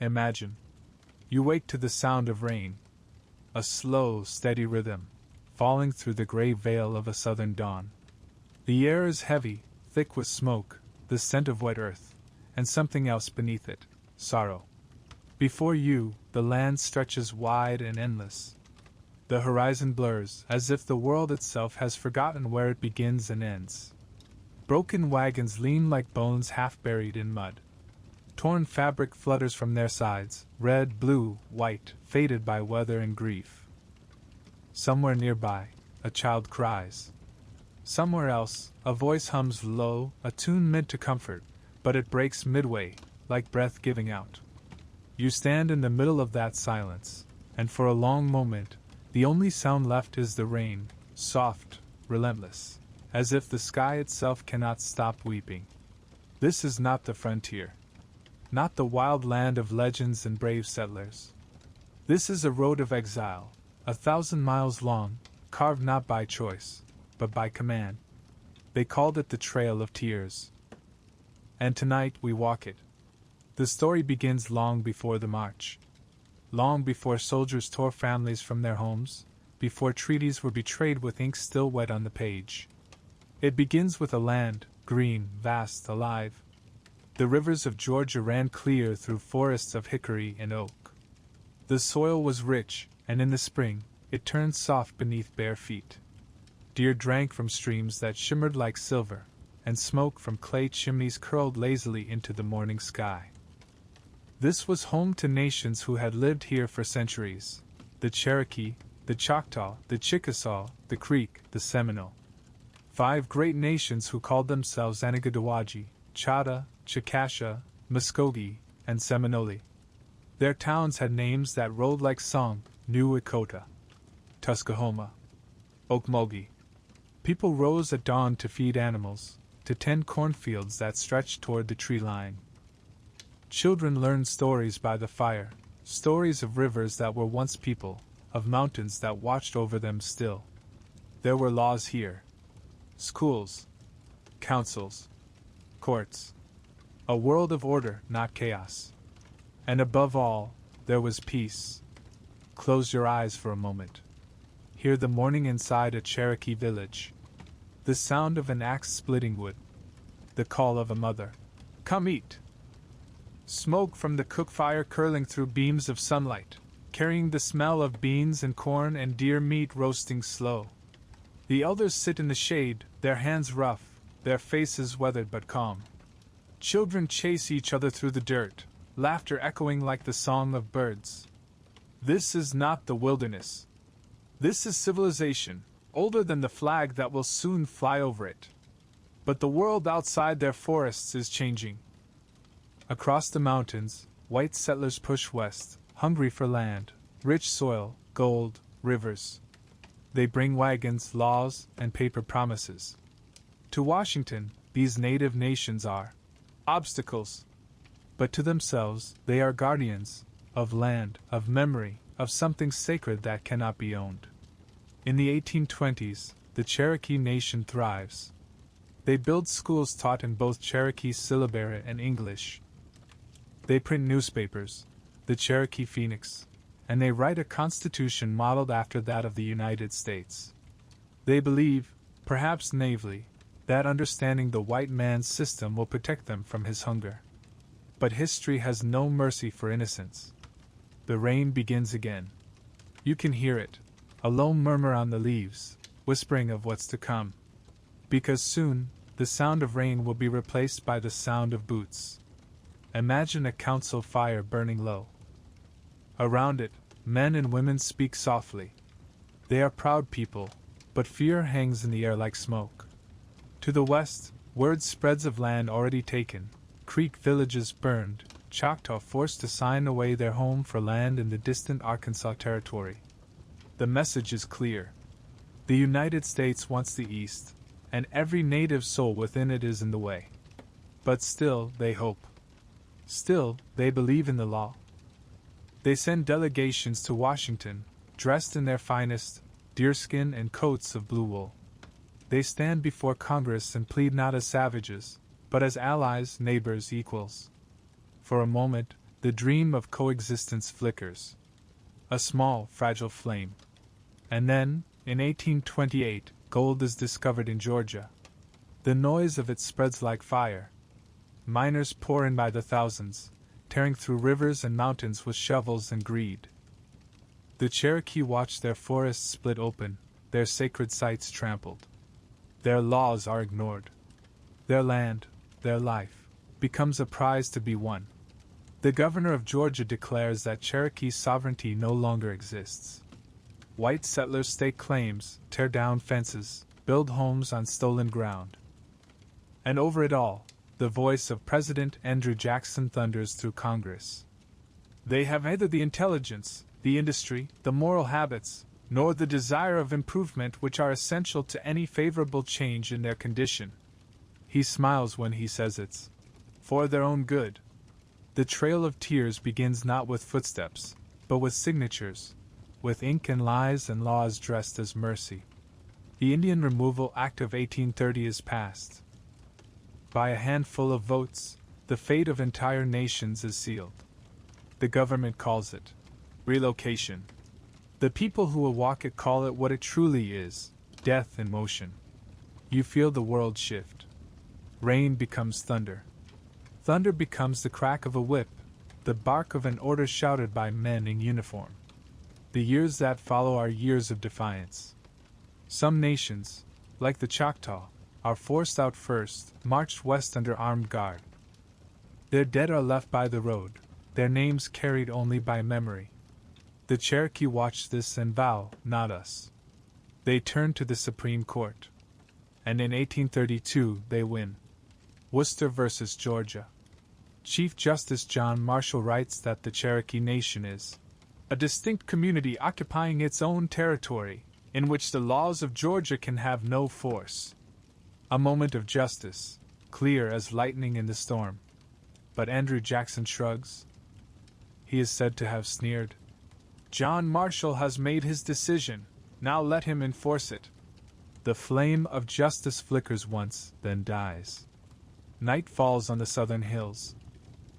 Imagine. You wake to the sound of rain. A slow, steady rhythm, falling through the gray veil of a southern dawn. The air is heavy, thick with smoke, the scent of wet earth, and something else beneath it, sorrow. Before you, the land stretches wide and endless. The horizon blurs, as if the world itself has forgotten where it begins and ends. Broken wagons lean like bones half buried in mud. Torn fabric flutters from their sides, red, blue, white, faded by weather and grief. Somewhere nearby, a child cries. Somewhere else, a voice hums low, a tune meant to comfort, but it breaks midway, like breath giving out. You stand in the middle of that silence, and for a long moment, the only sound left is the rain, soft, relentless, as if the sky itself cannot stop weeping. This is not the frontier. Not the wild land of legends and brave settlers. This is a road of exile, 1,000 miles long, carved not by choice, but by command. They called it the Trail of Tears. And tonight we walk it. The story begins long before the march. Long before soldiers tore families from their homes, before treaties were betrayed with ink still wet on the page. It begins with a land, green, vast, alive. The rivers of Georgia ran clear through forests of hickory and oak. The soil was rich, and in the spring, it turned soft beneath bare feet. Deer drank from streams that shimmered like silver, and smoke from clay chimneys curled lazily into the morning sky. This was home to nations who had lived here for centuries: the Cherokee, the Choctaw, the Chickasaw, the Creek, the Seminole. 5 great nations who called themselves Anigadawagi, Choctaw, Chickasaw, Muskogee, and Seminole. Their towns had names that rolled like song: New Ecota, Tuscahoma, Okmulgee. People rose at dawn to feed animals, to tend cornfields that stretched toward the tree line. Children learned stories by the fire, stories of rivers that were once people, of mountains that watched over them still. There were laws here. Schools, councils, courts. A world of order, not chaos. And above all, there was peace. Close your eyes for a moment. Hear the morning inside a Cherokee village. The sound of an axe splitting wood. The call of a mother. Come eat! Smoke from the cook fire curling through beams of sunlight, carrying the smell of beans and corn and deer meat roasting slow. The elders sit in the shade, their hands rough, their faces weathered but calm. Children chase each other through the dirt, laughter echoing like the song of birds. This is not the wilderness. This is civilization, older than the flag that will soon fly over it. But the world outside their forests is changing. Across the mountains, white settlers push west, hungry for land, rich soil, gold, rivers. They bring wagons, laws, and paper promises. To Washington, these native nations are obstacles. But to themselves, they are guardians of land, of memory, of something sacred that cannot be owned. In the 1820s, the Cherokee Nation thrives. They build schools taught in both Cherokee syllabary and English. They print newspapers, the Cherokee Phoenix, and they write a constitution modeled after that of the United States. They believe, perhaps naively, that understanding the white man's system will protect them from his hunger. But history has no mercy for innocence. The rain begins again. You can hear it, a low murmur on the leaves, whispering of what's to come. Because soon, the sound of rain will be replaced by the sound of boots. Imagine a council fire burning low. Around it, men and women speak softly. They are proud people, but fear hangs in the air like smoke. To the west, word spreads of land already taken, Creek villages burned, Choctaw forced to sign away their home for land in the distant Arkansas Territory. The message is clear. The United States wants the East, and every native soul within it is in the way. But still, they hope. Still, they believe in the law. They send delegations to Washington, dressed in their finest, deerskin and coats of blue wool. They stand before Congress and plead not as savages, but as allies, neighbors, equals. For a moment, The dream of coexistence flickers. A small, fragile flame. And then, in 1828, gold is discovered in Georgia. The noise of it spreads like fire. Miners pour in by the thousands, tearing through rivers and mountains with shovels and greed. The Cherokee watch their forests split open, their sacred sites trampled. Their laws are ignored. Their land, their life, becomes a prize to be won. The governor of Georgia declares that Cherokee sovereignty no longer exists. White settlers stake claims, tear down fences, build homes on stolen ground. And over it all, the voice of President Andrew Jackson thunders through Congress. They have neither the intelligence, the industry, the moral habits, nor the desire of improvement which are essential to any favorable change in their condition. He smiles when he says it's for their own good. The trail of tears begins not with footsteps, but with signatures, with ink and lies and laws dressed as mercy. The Indian Removal Act of 1830 is passed. By a handful of votes, the fate of entire nations is sealed. The government calls it relocation. The people who will walk it call it what it truly is, death in motion. You feel the world shift. Rain becomes thunder. Thunder becomes the crack of a whip, the bark of an order shouted by men in uniform. The years that follow are years of defiance. Some nations, like the Choctaw, are forced out first, marched west under armed guard. Their dead are left by the road, their names carried only by memory. The Cherokee watch this and vow, not us. They turn to the Supreme Court. And in 1832 they win. Worcester versus Georgia. Chief Justice John Marshall writes that the Cherokee Nation is a distinct community occupying its own territory, in which the laws of Georgia can have no force. A moment of justice, clear as lightning in the storm. But Andrew Jackson shrugs. He is said to have sneered. John Marshall has made his decision, now let him enforce it. The flame of justice flickers once, then dies. Night falls on the southern hills.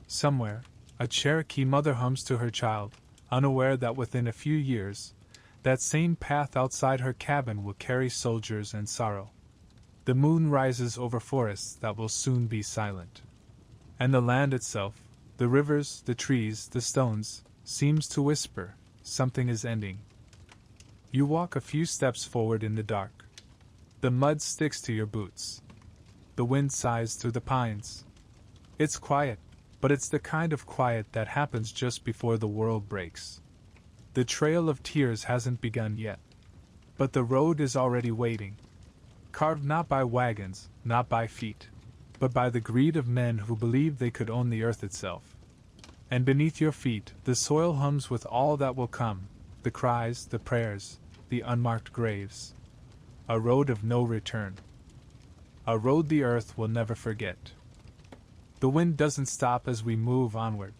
Somewhere, a Cherokee mother hums to her child, unaware that within a few years, that same path outside her cabin will carry soldiers and sorrow. The moon rises over forests that will soon be silent. And the land itself, the rivers, the trees, the stones, seems to whisper, something is ending. You walk a few steps forward in the dark. The mud sticks to your boots. The wind sighs through the pines. It's quiet, but it's the kind of quiet that happens just before the world breaks. The trail of tears hasn't begun yet. But the road is already waiting. Carved not by wagons, not by feet, but by the greed of men who believed they could own the earth itself. And beneath your feet, the soil hums with all that will come, the cries, the prayers, the unmarked graves. A road of no return. A road the earth will never forget. The wind doesn't stop as we move onward.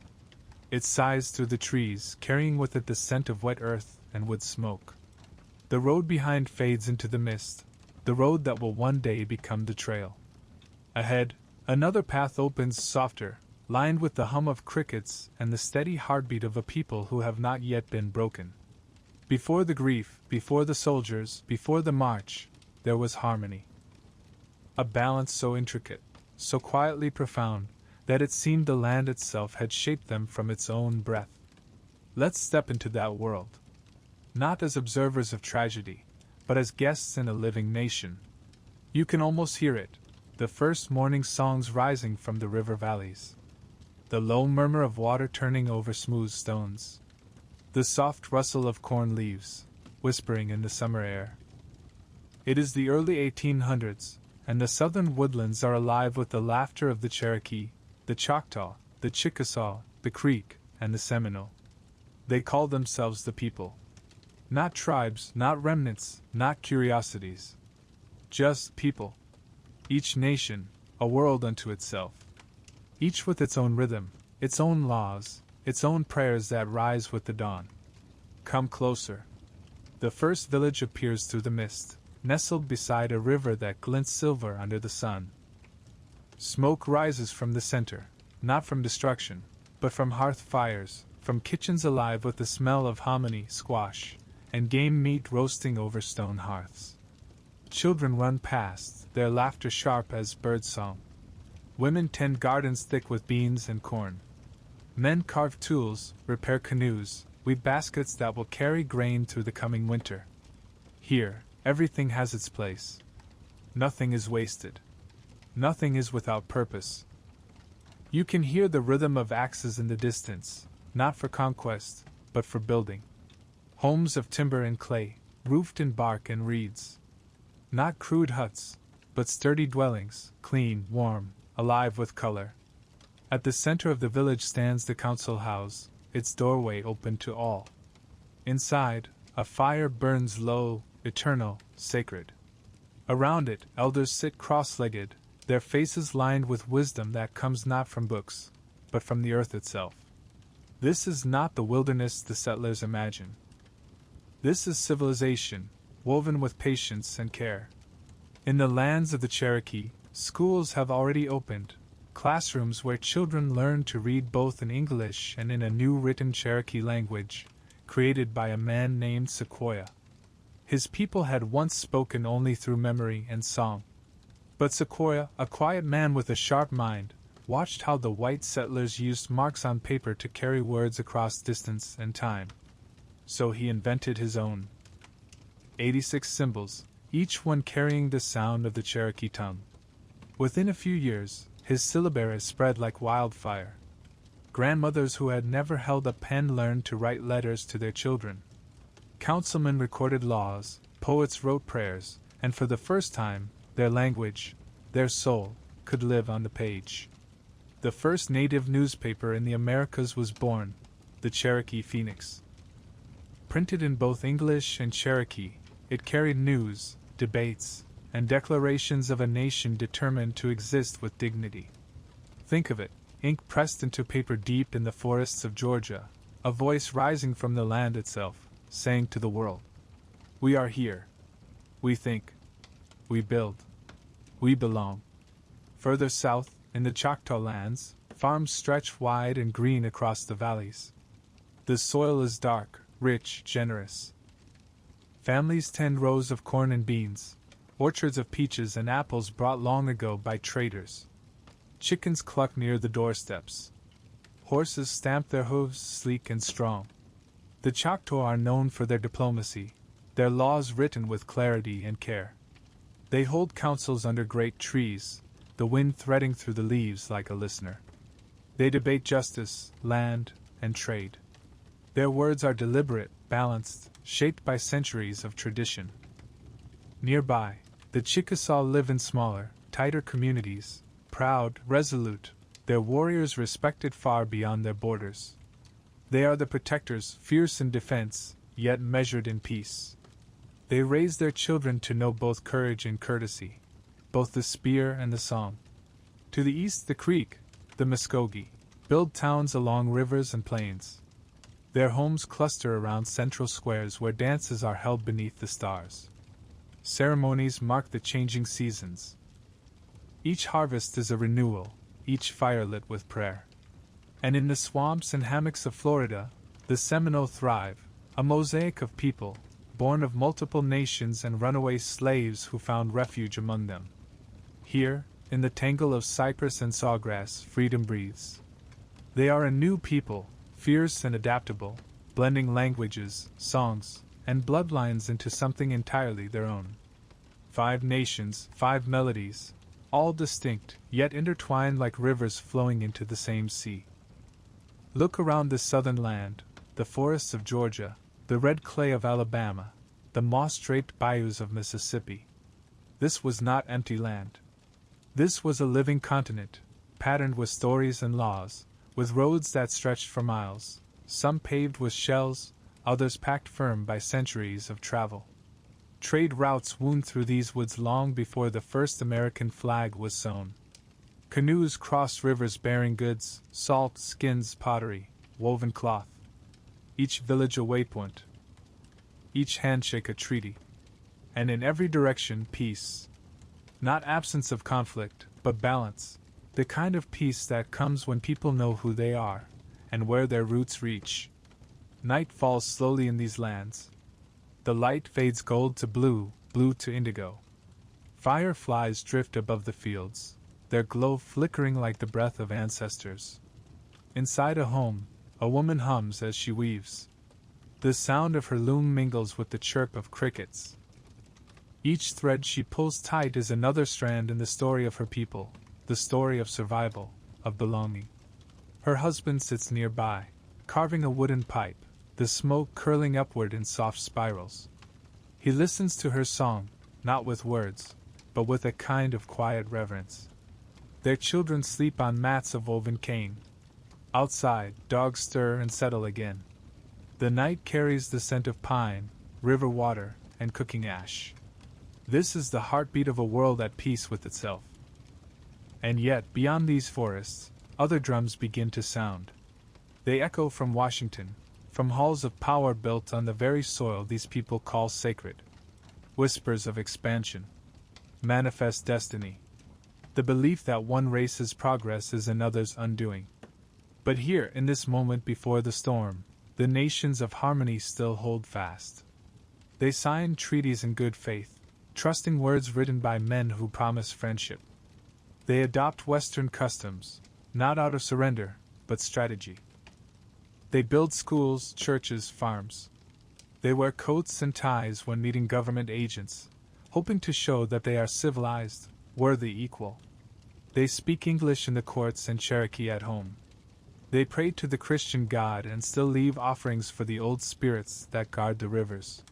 It sighs through the trees, carrying with it the scent of wet earth and wood smoke. The road behind fades into the mist, the road that will one day become the trail. Ahead, another path opens softer, lined with the hum of crickets and the steady heartbeat of a people who have not yet been broken. Before the grief, before the soldiers, before the march, there was harmony. A balance so intricate, so quietly profound, that it seemed the land itself had shaped them from its own breath. Let's step into that world. Not as observers of tragedy, but as guests in a living nation. You can almost hear it, the first morning songs rising from the river valleys. The low murmur of water turning over smooth stones. The soft rustle of corn leaves, whispering in the summer air. It is the early 1800s, and the southern woodlands are alive with the laughter of the Cherokee, the Choctaw, the Chickasaw, the Creek, and the Seminole. They call themselves the people. Not tribes, not remnants, not curiosities. Just people. Each nation, a world unto itself. Each with its own rhythm, its own laws, its own prayers that rise with the dawn. Come closer. The first village appears through the mist, nestled beside a river that glints silver under the sun. Smoke rises from the center, not from destruction, but from hearth fires, from kitchens alive with the smell of hominy, squash, and game meat roasting over stone hearths. Children run past, their laughter sharp as bird song. Women tend gardens thick with beans and corn. Men carve tools, repair canoes, weave baskets that will carry grain through the coming winter. Here, everything has its place. Nothing is wasted. Nothing is without purpose. You can hear the rhythm of axes in the distance, not for conquest, but for building. Homes of timber and clay, roofed in bark and reeds. Not crude huts, but sturdy dwellings, clean, warm, alive with color. At the center of the village stands the council house, its doorway open to all. Inside, a fire burns low, eternal, sacred. Around it, elders sit cross-legged, their faces lined with wisdom that comes not from books, but from the earth itself. This is not the wilderness the settlers imagine. This is civilization, woven with patience and care. In the lands of the Cherokee, schools have already opened, classrooms where children learn to read both in English and in a new written Cherokee language, created by a man named Sequoyah. His people had once spoken only through memory and song. But Sequoyah, a quiet man with a sharp mind, watched how the white settlers used marks on paper to carry words across distance and time. So he invented his own. 86 symbols, each one carrying the sound of the Cherokee tongue. Within a few years, his syllabary spread like wildfire. Grandmothers who had never held a pen learned to write letters to their children. Councilmen recorded laws, poets wrote prayers, and for the first time, their language, their soul, could live on the page. The first native newspaper in the Americas was born, the Cherokee Phoenix. Printed in both English and Cherokee, it carried news, debates, and declarations of a nation determined to exist with dignity. Think of it, ink pressed into paper deep in the forests of Georgia, a voice rising from the land itself, saying to the world, "We are here. We think. We build. We belong." Further south, in the Choctaw lands, farms stretch wide and green across the valleys. The soil is dark, rich, generous. Families tend rows of corn and beans, orchards of peaches and apples brought long ago by traders. Chickens cluck near the doorsteps. Horses stamp their hooves sleek and strong. The Choctaw are known for their diplomacy, their laws written with clarity and care. They hold councils under great trees, the wind threading through the leaves like a listener. They debate justice, land, and trade. Their words are deliberate, balanced, shaped by centuries of tradition. Nearby, the Chickasaw live in smaller, tighter communities, proud, resolute, their warriors respected far beyond their borders. They are the protectors, fierce in defense, yet measured in peace. They raise their children to know both courage and courtesy, both the spear and the song. To the east, the Creek, the Muskogee, build towns along rivers and plains. Their homes cluster around central squares where dances are held beneath the stars. Ceremonies mark the changing seasons. Each harvest is a renewal, each fire lit with prayer. And in the swamps and hammocks of Florida, the Seminole thrive, a mosaic of people, born of multiple nations and runaway slaves who found refuge among them. Here, in the tangle of cypress and sawgrass, freedom breathes. They are a new people, fierce and adaptable, blending languages, songs, and bloodlines into something entirely their own. 5 nations, 5 melodies, all distinct, yet intertwined like rivers flowing into the same sea. Look around this southern land, the forests of Georgia, the red clay of Alabama, the moss-draped bayous of Mississippi. This was not empty land. This was a living continent, patterned with stories and laws, with roads that stretched for miles, some paved with shells, others packed firm by centuries of travel. Trade routes wound through these woods long before the first American flag was sown. Canoes crossed rivers bearing goods, salt, skins, pottery, woven cloth. Each village a waypoint, each handshake a treaty. And in every direction, peace. Not absence of conflict, but balance. The kind of peace that comes when people know who they are, and where their roots reach. Night falls slowly in these lands. The light fades gold to blue, blue to indigo. Fireflies drift above the fields, their glow flickering like the breath of ancestors. Inside a home, a woman hums as she weaves. The sound of her loom mingles with the chirp of crickets. Each thread she pulls tight is another strand in the story of her people, the story of survival, of belonging. Her husband sits nearby, carving a wooden pipe, the smoke curling upward in soft spirals. He listens to her song, not with words, but with a kind of quiet reverence. Their children sleep on mats of woven cane. Outside, dogs stir and settle again. The night carries the scent of pine, river water, and cooking ash. This is the heartbeat of a world at peace with itself. And yet, beyond these forests, other drums begin to sound. They echo from Washington, from halls of power built on the very soil these people call sacred. Whispers of expansion. Manifest destiny. The belief that one race's progress is another's undoing. But here, in this moment before the storm, the nations of harmony still hold fast. They sign treaties in good faith, trusting words written by men who promise friendship. They adopt Western customs, not out of surrender, but strategy. They build schools, churches, farms. They wear coats and ties when meeting government agents, hoping to show that they are civilized, worthy equal. They speak English in the courts and Cherokee at home. They pray to the Christian God and still leave offerings for the old spirits that guard the rivers.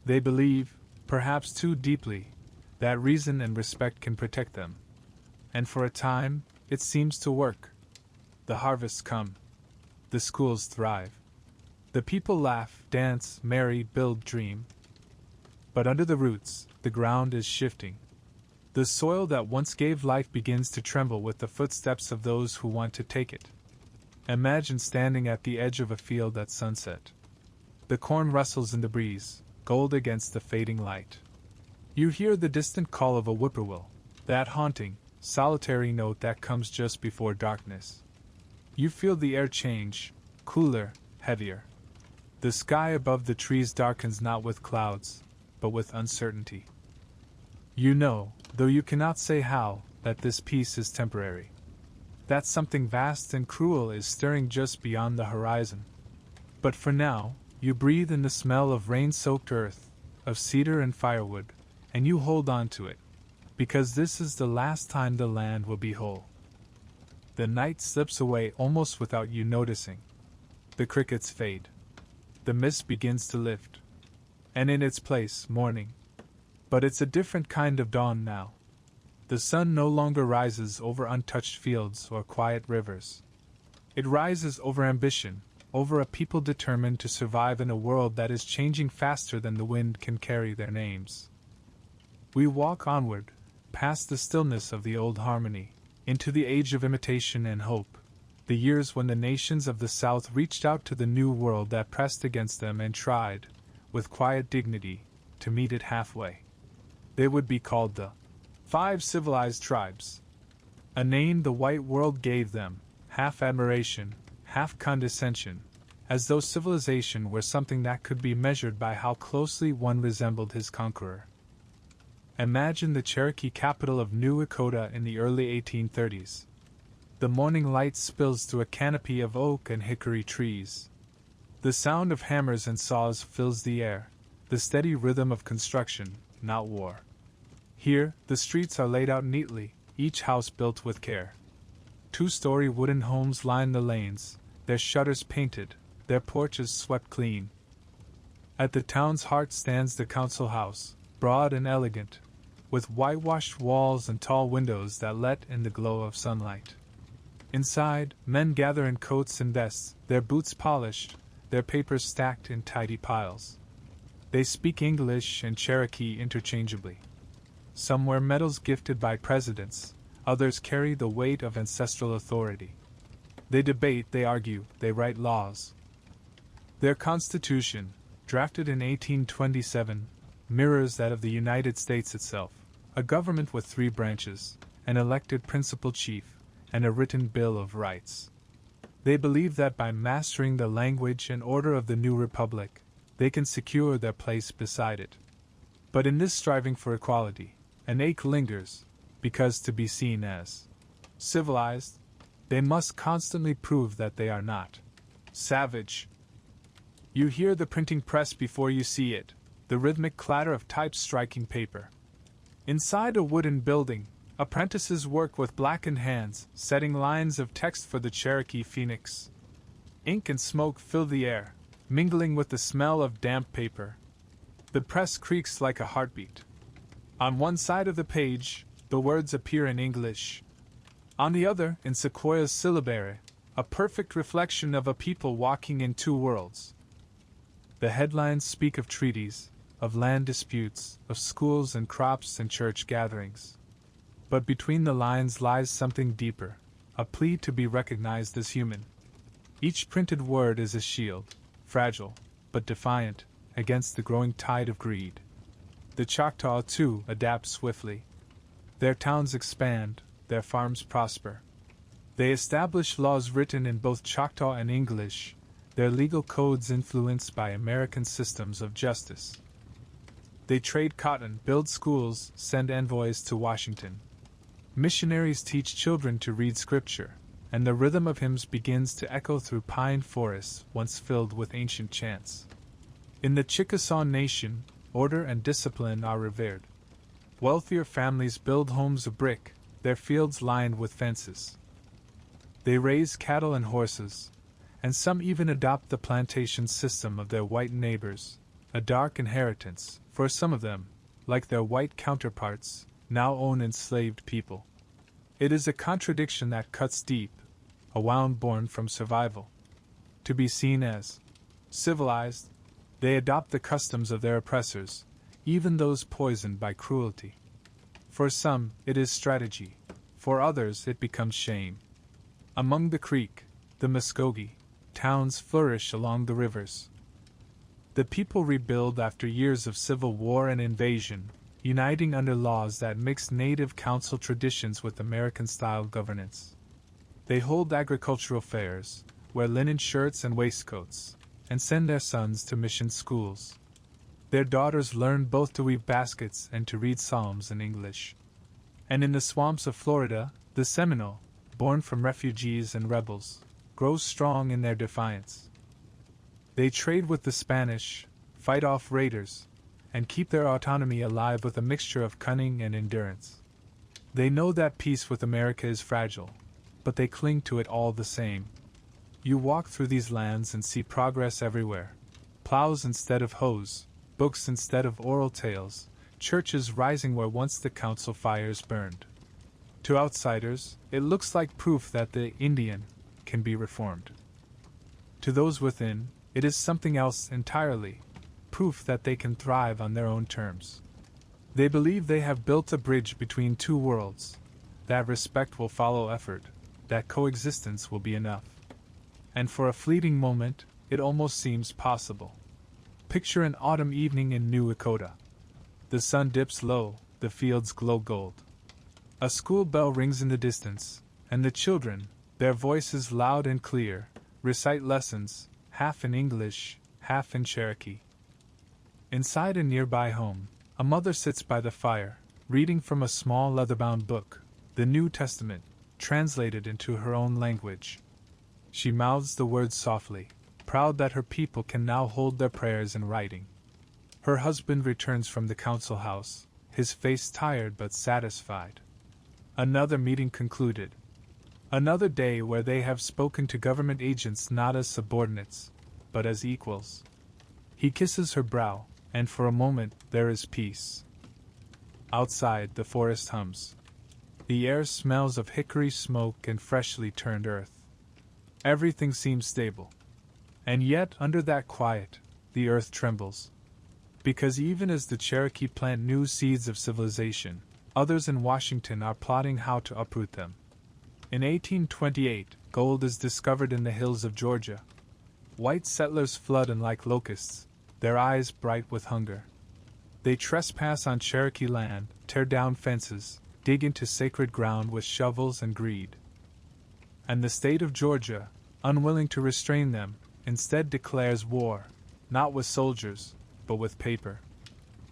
They believe, perhaps too deeply, that reason and respect can protect them. And for a time, it seems to work. The harvests come. The schools thrive. The people laugh, dance, marry, build, dream. But under the roots, the ground is shifting. The soil that once gave life begins to tremble with the footsteps of those who want to take it. Imagine standing at the edge of a field at sunset. The corn rustles in the breeze, gold against the fading light. You hear the distant call of a whippoorwill, that haunting, solitary note that comes just before darkness. You feel the air change, cooler, heavier. The sky above the trees darkens not with clouds, but with uncertainty. You know, though you cannot say how, that this peace is temporary. That something vast and cruel is stirring just beyond the horizon. But for now, you breathe in the smell of rain-soaked earth, of cedar and firewood, and you hold on to it, because this is the last time the land will be whole. The night slips away almost without you noticing. The crickets fade. The mist begins to lift. And in its place, morning. But it's a different kind of dawn now. The sun no longer rises over untouched fields or quiet rivers. It rises over ambition, over a people determined to survive in a world that is changing faster than the wind can carry their names. We walk onward, past the stillness of the old harmony, into the age of imitation and hope, the years when the nations of the South reached out to the new world that pressed against them and tried, with quiet dignity, to meet it halfway. They would be called the 5 Civilized Tribes, a name the white world gave them, half admiration, half condescension, as though civilization were something that could be measured by how closely one resembled his conqueror. Imagine the Cherokee capital of New Echota in the early 1830s. The morning light spills through a canopy of oak and hickory trees. The sound of hammers and saws fills the air, the steady rhythm of construction, not war. Here, the streets are laid out neatly, each house built with care. 2-story wooden homes line the lanes, their shutters painted, their porches swept clean. At the town's heart stands the council house, broad and elegant, with whitewashed walls and tall windows that let in the glow of sunlight. Inside, men gather in coats and vests, their boots polished, their papers stacked in tidy piles. They speak English and Cherokee interchangeably. Some wear medals gifted by presidents, others carry the weight of ancestral authority. They debate, they argue, they write laws. Their constitution, drafted in 1827, mirrors that of the United States itself, a government with 3 branches, an elected principal chief, and a written Bill of Rights. They believe that by mastering the language and order of the new republic, they can secure their place beside it. But in this striving for equality, an ache lingers, because to be seen as civilized, they must constantly prove that they are not savage. You hear the printing press before you see it, the rhythmic clatter of type striking paper. Inside a wooden building, apprentices work with blackened hands, setting lines of text for the Cherokee Phoenix. Ink and smoke fill the air, mingling with the smell of damp paper. The press creaks like a heartbeat. On one side of the page, the words appear in English. On the other, in Sequoia's syllabary, a perfect reflection of a people walking in two worlds. The headlines speak of treaties, of land disputes, of schools and crops and church gatherings. But between the lines lies something deeper, a plea to be recognized as human. Each printed word is a shield, fragile, but defiant, against the growing tide of greed. The Choctaw, too, adapt swiftly. Their towns expand, their farms prosper. They establish laws written in both Choctaw and English, their legal codes influenced by American systems of justice. They trade cotton, build schools, send envoys to Washington. Missionaries teach children to read scripture, and the rhythm of hymns begins to echo through pine forests once filled with ancient chants. In the Chickasaw Nation, order and discipline are revered. Wealthier families build homes of brick, their fields lined with fences. They raise cattle and horses, and some even adopt the plantation system of their white neighbors, a dark inheritance, for some of them, like their white counterparts, now own enslaved people. It is a contradiction that cuts deep, a wound born from survival. To be seen as civilized, they adopt the customs of their oppressors, even those poisoned by cruelty. For some, it is strategy. For others, it becomes shame. Among the Creek, the Muskogee, towns flourish along the rivers. The people rebuild after years of civil war and invasion, uniting under laws that mix native council traditions with American-style governance. They hold agricultural fairs, wear linen shirts and waistcoats, and send their sons to mission schools. Their daughters learn both to weave baskets and to read psalms in English. And in the swamps of Florida, the Seminole, born from refugees and rebels, grows strong in their defiance. They trade with the Spanish, fight off raiders, and keep their autonomy alive with a mixture of cunning and endurance. They know that peace with America is fragile, but they cling to it all the same. You walk through these lands and see progress everywhere. Plows instead of hoes, books instead of oral tales, churches rising where once the council fires burned. To outsiders, it looks like proof that the Indian can be reformed. To those within, it is something else entirely, proof that they can thrive on their own terms. They believe they have built a bridge between two worlds, that respect will follow effort, that coexistence will be enough. And for a fleeting moment, it almost seems possible. Picture an autumn evening in New Dakota. The sun dips low, the fields glow gold. A school bell rings in the distance, and the children, their voices loud and clear, recite lessons, half in English, half in Cherokee. Inside a nearby home, a mother sits by the fire, reading from a small leather-bound book, the New Testament, translated into her own language. She mouths the words softly, proud that her people can now hold their prayers in writing. Her husband returns from the council house, his face tired but satisfied. Another meeting concluded. Another day where they have spoken to government agents not as subordinates, but as equals. He kisses her brow, and for a moment there is peace. Outside, the forest hums. The air smells of hickory smoke and freshly turned earth. Everything seems stable. And yet, under that quiet, the earth trembles. Because even as the Cherokee plant new seeds of civilization, others in Washington are plotting how to uproot them. In 1828, gold is discovered in the hills of Georgia. White settlers flood in like locusts, their eyes bright with hunger. They trespass on Cherokee land, tear down fences, dig into sacred ground with shovels and greed. And the state of Georgia, unwilling to restrain them, instead declares war, not with soldiers, but with paper.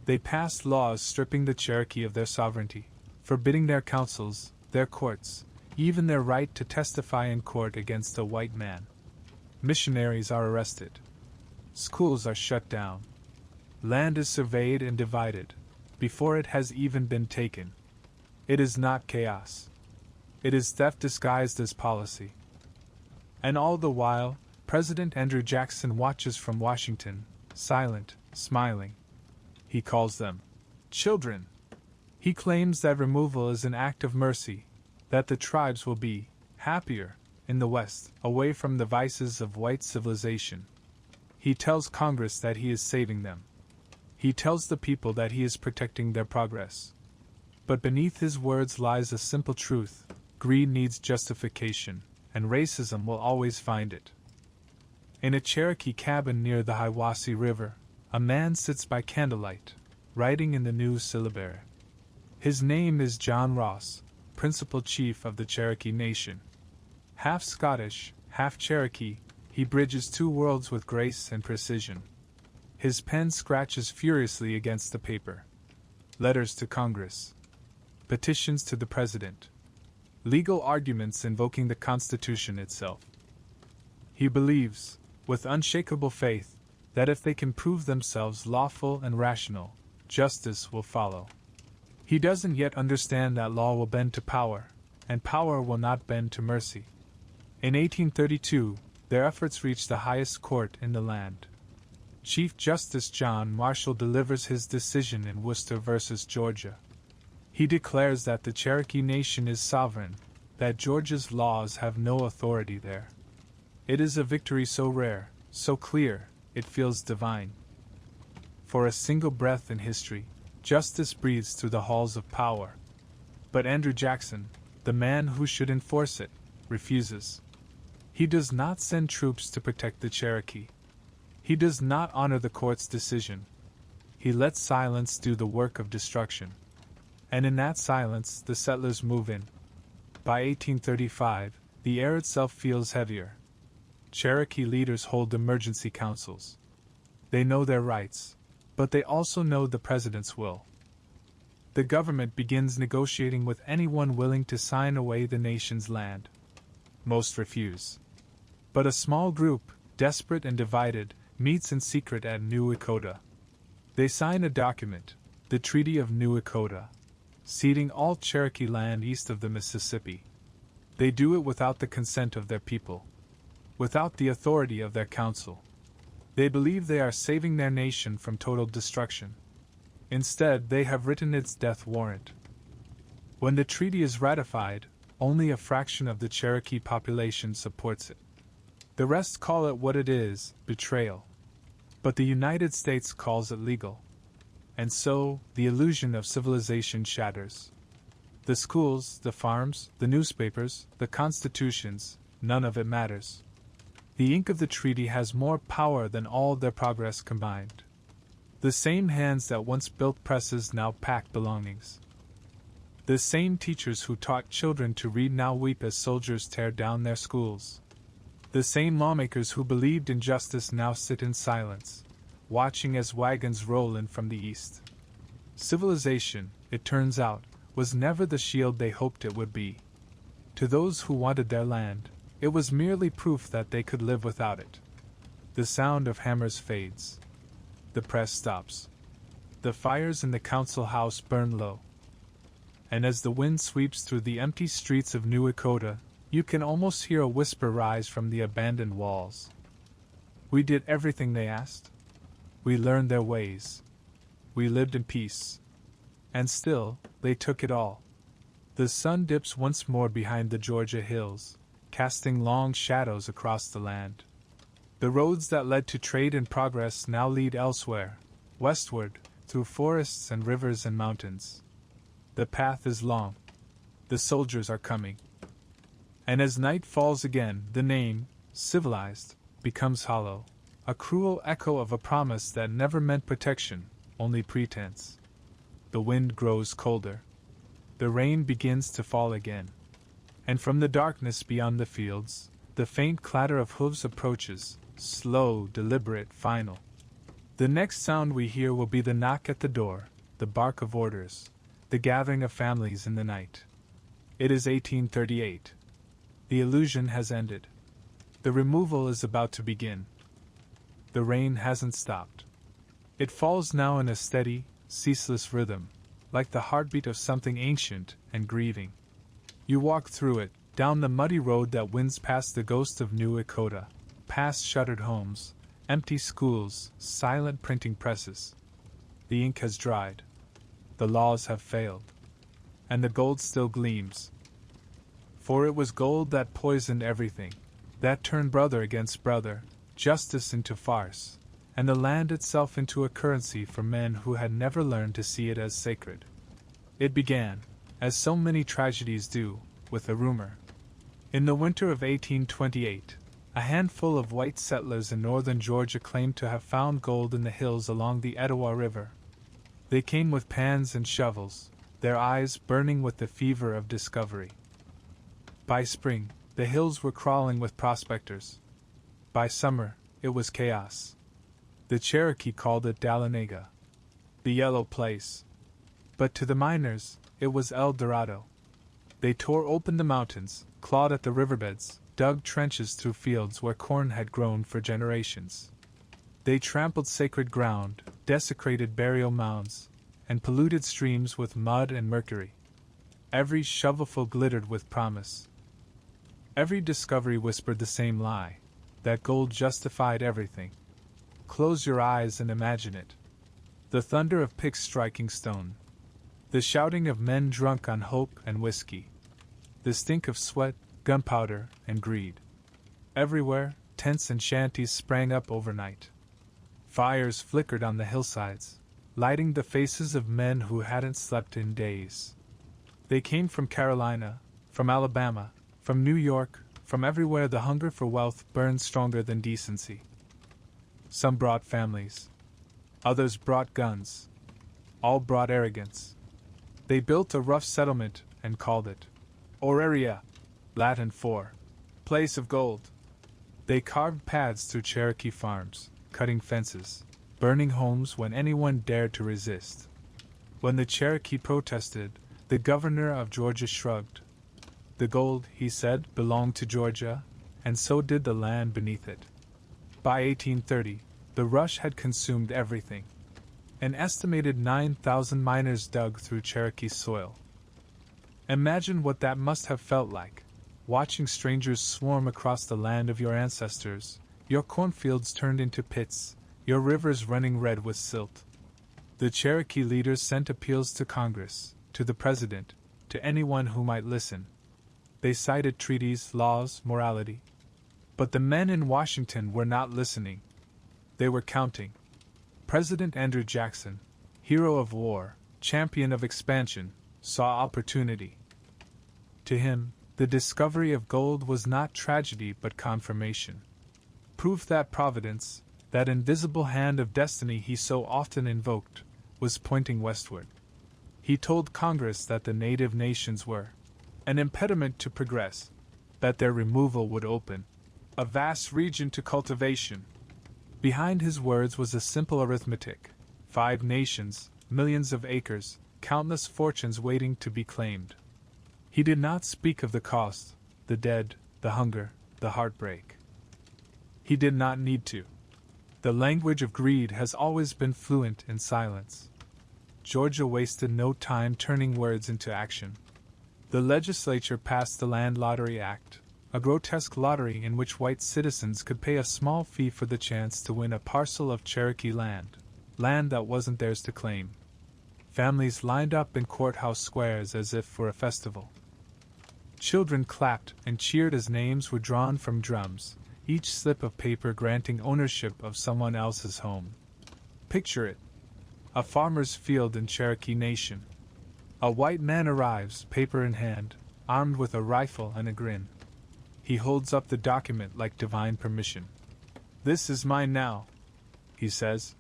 They passed laws stripping the Cherokee of their sovereignty, forbidding their councils, their courts, even their right to testify in court against a white man. Missionaries are arrested. Schools are shut down. Land is surveyed and divided, before it has even been taken. It is not chaos. It is theft disguised as policy. And all the while, President Andrew Jackson watches from Washington, silent, smiling. He calls them children. He claims that removal is an act of mercy, that the tribes will be happier in the West, away from the vices of white civilization. He tells Congress that he is saving them. He tells the people that he is protecting their progress. But beneath his words lies a simple truth: greed needs justification, and racism will always find it. In a Cherokee cabin near the Hiwassee River, a man sits by candlelight, writing in the new syllabary. His name is John Ross, principal chief of the Cherokee Nation. Half Scottish, half Cherokee, he bridges two worlds with grace and precision. His pen scratches furiously against the paper. Letters to Congress. Petitions to the President. Legal arguments invoking the Constitution itself. He believes, with unshakable faith, that if they can prove themselves lawful and rational, justice will follow. He doesn't yet understand that law will bend to power, and power will not bend to mercy. In 1832, their efforts reached the highest court in the land. Chief Justice John Marshall delivers his decision in Worcester v. Georgia. He declares that the Cherokee Nation is sovereign, that Georgia's laws have no authority there. It is a victory so rare, so clear, it feels divine. For a single breath in history, justice breathes through the halls of power. But Andrew Jackson, the man who should enforce it, refuses. He does not send troops to protect the Cherokee. He does not honor the court's decision. He lets silence do the work of destruction. And in that silence, the settlers move in. By 1835, the air itself feels heavier. Cherokee leaders hold emergency councils. They know their rights, but they also know the president's will. The government begins negotiating with anyone willing to sign away the nation's land. Most refuse. But a small group, desperate and divided, meets in secret at New Echota. They sign a document, the Treaty of New Echota, ceding all Cherokee land east of the Mississippi. They do it without the consent of their people, without the authority of their council. They believe they are saving their nation from total destruction. Instead, they have written its death warrant. When the treaty is ratified, only a fraction of the Cherokee population supports it. The rest call it what it is, betrayal. But the United States calls it legal. And so, the illusion of civilization shatters. The schools, the farms, the newspapers, the constitutions, none of it matters. The ink of the treaty has more power than all their progress combined. The same hands that once built presses now pack belongings. The same teachers who taught children to read now weep as soldiers tear down their schools. The same lawmakers who believed in justice now sit in silence, watching as wagons roll in from the east. Civilization, it turns out, was never the shield they hoped it would be. To those who wanted their land, it was merely proof that they could live without it. The sound of hammers fades. The press stops. The fires in the council house burn low. And as the wind sweeps through the empty streets of New Echota, you can almost hear a whisper rise from the abandoned walls. We did everything they asked. We learned their ways. We lived in peace. And still, they took it all. The sun dips once more behind the Georgia hills, casting long shadows across the land. The roads that led to trade and progress now lead elsewhere, westward, through forests and rivers and mountains. The path is long. The soldiers are coming. And as night falls again, the name, civilized, becomes hollow, a cruel echo of a promise that never meant protection, only pretense. The wind grows colder. The rain begins to fall again. And from the darkness beyond the fields, The faint clatter of hooves approaches, slow, deliberate, final. The next sound we hear will be the knock at the door, the bark of orders, the gathering of families in the night. It is 1838. The illusion has ended. The removal is about to begin. The rain hasn't stopped. It falls now in a steady, ceaseless rhythm, like the heartbeat of something ancient and grieving. You walk through it, down the muddy road that winds past the ghost of New Dakota, past shuttered homes, empty schools, silent printing presses. The ink has dried. The laws have failed. And the gold still gleams. For it was gold that poisoned everything, that turned brother against brother, justice into farce, and the land itself into a currency for men who had never learned to see it as sacred. It began, as so many tragedies do, with a rumor. In the winter of 1828, a handful of white settlers in northern Georgia claimed to have found gold in the hills along the Etowah River. They came with pans and shovels, their eyes burning with the fever of discovery. By spring, the hills were crawling with prospectors. By summer, it was chaos. The Cherokee called it Dahlonega, the yellow place. But to the miners, it was El Dorado. They tore open the mountains, clawed at the riverbeds, dug trenches through fields where corn had grown for generations. They trampled sacred ground, desecrated burial mounds, and polluted streams with mud and mercury. Every shovelful glittered with promise. Every discovery whispered the same lie, that gold justified everything. Close your eyes and imagine it. The thunder of picks striking stone. The shouting of men drunk on hope and whiskey. The stink of sweat, gunpowder, and greed. Everywhere, tents and shanties sprang up overnight. Fires flickered on the hillsides, lighting the faces of men who hadn't slept in days. They came from Carolina, from Alabama, from New York, from everywhere. The hunger for wealth burned stronger than decency. Some brought families. Others brought guns. All brought arrogance. They built a rough settlement and called it Auraria, Latin for place of gold. They carved paths through Cherokee farms, cutting fences, burning homes when anyone dared to resist. When the Cherokee protested, the governor of Georgia shrugged. The gold, he said, belonged to Georgia, and so did the land beneath it. By 1830, the rush had consumed everything. An estimated 9,000 miners dug through Cherokee soil. Imagine what that must have felt like, watching strangers swarm across the land of your ancestors, your cornfields turned into pits, your rivers running red with silt. The Cherokee leaders sent appeals to Congress, to the president, to anyone who might listen. They cited treaties, laws, morality. But the men in Washington were not listening. They were counting. President Andrew Jackson, hero of war, champion of expansion, saw opportunity. To him, the discovery of gold was not tragedy but confirmation. Proof that Providence, that invisible hand of destiny he so often invoked, was pointing westward. He told Congress that the native nations were an impediment to progress, that their removal would open a vast region to cultivation. Behind his words was a simple arithmetic: 5 nations, millions of acres, countless fortunes waiting to be claimed. He did not speak of the cost, the dead, the hunger, the heartbreak. He did not need to. The language of greed has always been fluent in silence. Georgia wasted no time turning words into action. The legislature passed the Land Lottery Act, a grotesque lottery in which white citizens could pay a small fee for the chance to win a parcel of Cherokee land, land that wasn't theirs to claim. Families lined up in courthouse squares as if for a festival. Children clapped and cheered as names were drawn from drums, each slip of paper granting ownership of someone else's home. Picture it: a farmer's field in Cherokee Nation. A white man arrives, paper in hand, armed with a rifle and a grin. He holds up the document like divine permission. "This is mine now," he says.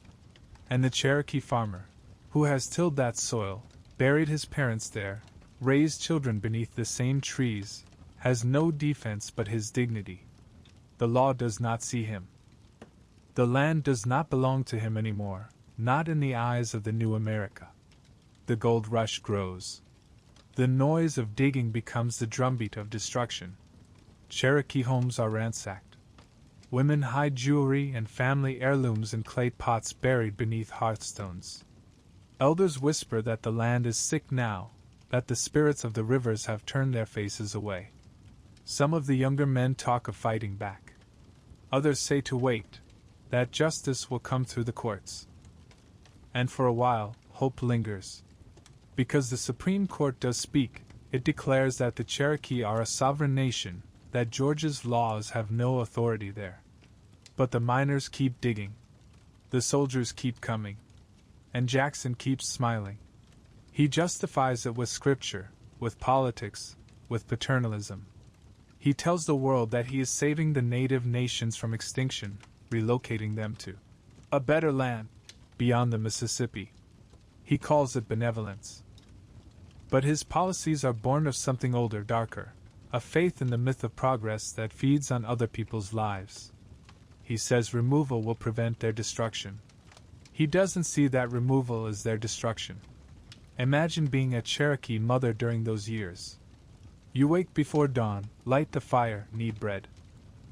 And the Cherokee farmer, who has tilled that soil, buried his parents there, raised children beneath the same trees, has no defense but his dignity. The law does not see him. The land does not belong to him anymore, not in the eyes of the new America. The gold rush grows. The noise of digging becomes the drumbeat of destruction. Cherokee homes are ransacked. Women hide jewelry and family heirlooms in clay pots buried beneath hearthstones. Elders whisper that the land is sick now, that the spirits of the rivers have turned their faces away. Some of the younger men talk of fighting back. Others say to wait, that justice will come through the courts. And for a while, hope lingers. Because the Supreme Court does speak, it declares that the Cherokee are a sovereign nation, that Georgia's laws have no authority there. But the miners keep digging. The soldiers keep coming. And Jackson keeps smiling. He justifies it with scripture, with politics, with paternalism. He tells the world that he is saving the native nations from extinction, relocating them to a better land, beyond the Mississippi. He calls it benevolence. But his policies are born of something older, darker, a faith in the myth of progress that feeds on other people's lives. He says removal will prevent their destruction. He doesn't see that removal as their destruction. Imagine being a Cherokee mother during those years. You wake before dawn, light the fire, knead bread.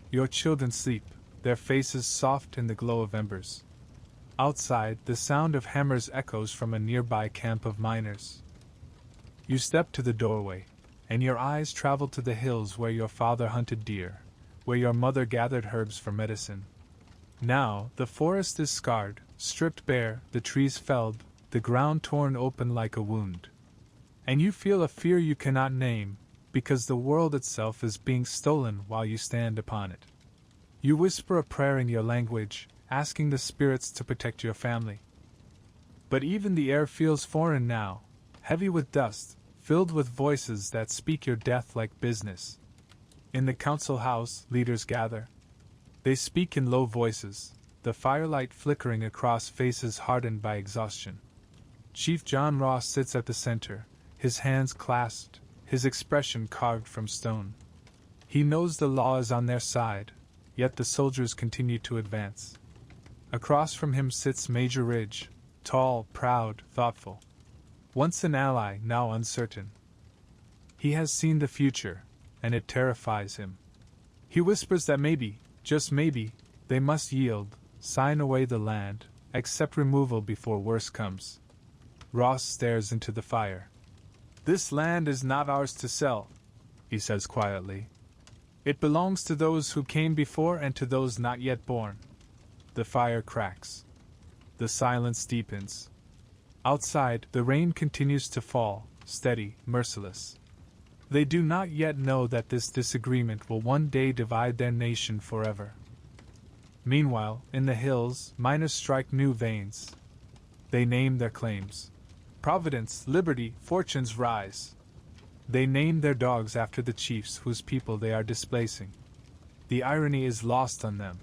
Your children sleep, their faces soft in the glow of embers. Outside, the sound of hammers echoes from a nearby camp of miners. You step to the doorway, and your eyes travel to the hills where your father hunted deer, where your mother gathered herbs for medicine. Now, the forest is scarred, stripped bare, the trees felled, the ground torn open like a wound. And you feel a fear you cannot name, because the world itself is being stolen while you stand upon it. You whisper a prayer in your language, asking the spirits to protect your family. But even the air feels foreign now, heavy with dust, filled with voices that speak your death like business. In the council house, leaders gather. They speak in low voices, the firelight flickering across faces hardened by exhaustion. Chief John Ross sits at the center, his hands clasped, his expression carved from stone. He knows the law is on their side, yet the soldiers continue to advance. Across from him sits Major Ridge, tall, proud, thoughtful. Once an ally, now uncertain. He has seen the future, and it terrifies him. He whispers that maybe, just maybe, they must yield, sign away the land, accept removal before worse comes. Ross stares into the fire. This land is not ours to sell, he says quietly. It belongs to those who came before and to those not yet born. The fire cracks. The silence deepens. Outside, the rain continues to fall, steady, merciless. They do not yet know that this disagreement will one day divide their nation forever. Meanwhile, in the hills, miners strike new veins. They name their claims. Providence, liberty, fortunes rise. They name their dogs after the chiefs whose people they are displacing. The irony is lost on them.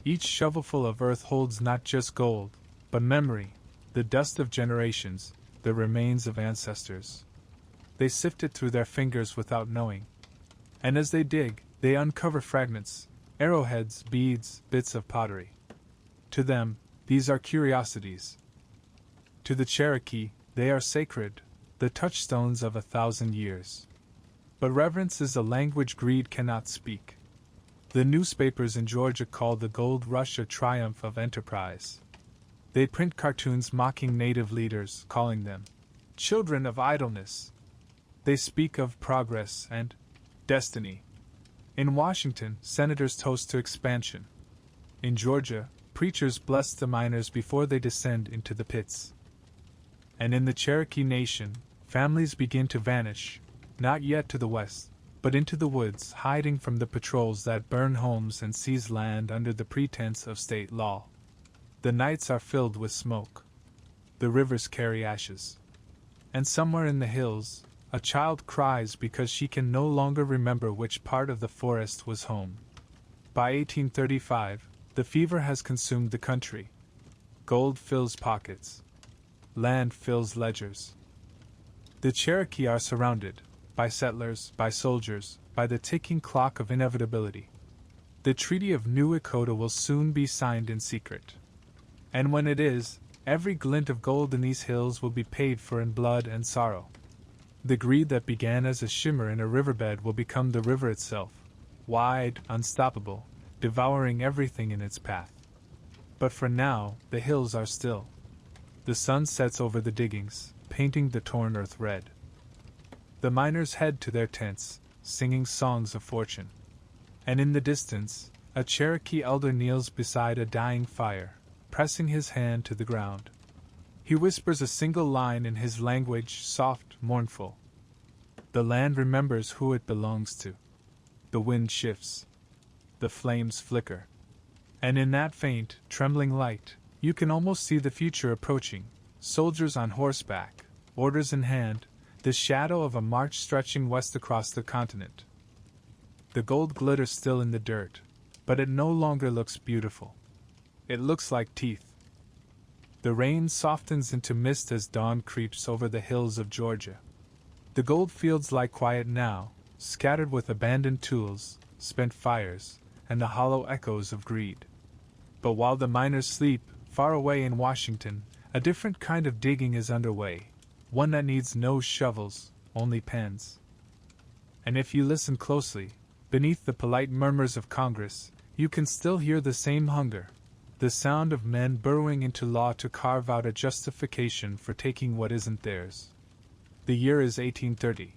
Each shovelful of earth holds not just gold, but memory, the dust of generations, the remains of ancestors. They sift it through their fingers without knowing. And as they dig, they uncover fragments, arrowheads, beads, bits of pottery. To them, these are curiosities. To the Cherokee, they are sacred, the touchstones of 1,000 years. But reverence is a language greed cannot speak. The newspapers in Georgia call the gold rush a triumph of enterprise. They print cartoons mocking native leaders, calling them children of idleness. They speak of progress and destiny. In Washington, senators toast to expansion. In Georgia, preachers bless the miners before they descend into the pits. And in the Cherokee Nation, families begin to vanish, not yet to the west, but into the woods, hiding from the patrols that burn homes and seize land under the pretense of state law. The nights are filled with smoke. The rivers carry ashes. And somewhere in the hills, a child cries because she can no longer remember which part of the forest was home. By 1835, the fever has consumed the country. Gold fills pockets. Land fills ledgers. The Cherokee are surrounded, by settlers, by soldiers, by the ticking clock of inevitability. The Treaty of New Echota will soon be signed in secret. And when it is, every glint of gold in these hills will be paid for in blood and sorrow. The greed that began as a shimmer in a riverbed will become the river itself, wide, unstoppable, devouring everything in its path. But for now, the hills are still. The sun sets over the diggings, painting the torn earth red. The miners head to their tents, singing songs of fortune. And in the distance, a Cherokee elder kneels beside a dying fire, pressing his hand to the ground. He whispers a single line in his language, soft, mournful. The land remembers who it belongs to. The wind shifts. The flames flicker. And in that faint, trembling light, you can almost see the future approaching, soldiers on horseback, orders in hand, the shadow of a march stretching west across the continent. The gold glitters still in the dirt, but it no longer looks beautiful. It looks like teeth. The rain softens into mist as dawn creeps over the hills of Georgia. The gold fields lie quiet now, scattered with abandoned tools, spent fires, and the hollow echoes of greed. But while the miners sleep, far away in Washington, a different kind of digging is underway, one that needs no shovels, only pens. And if you listen closely, beneath the polite murmurs of Congress, you can still hear the same hunger, the sound of men burrowing into law to carve out a justification for taking what isn't theirs. The year is 1830,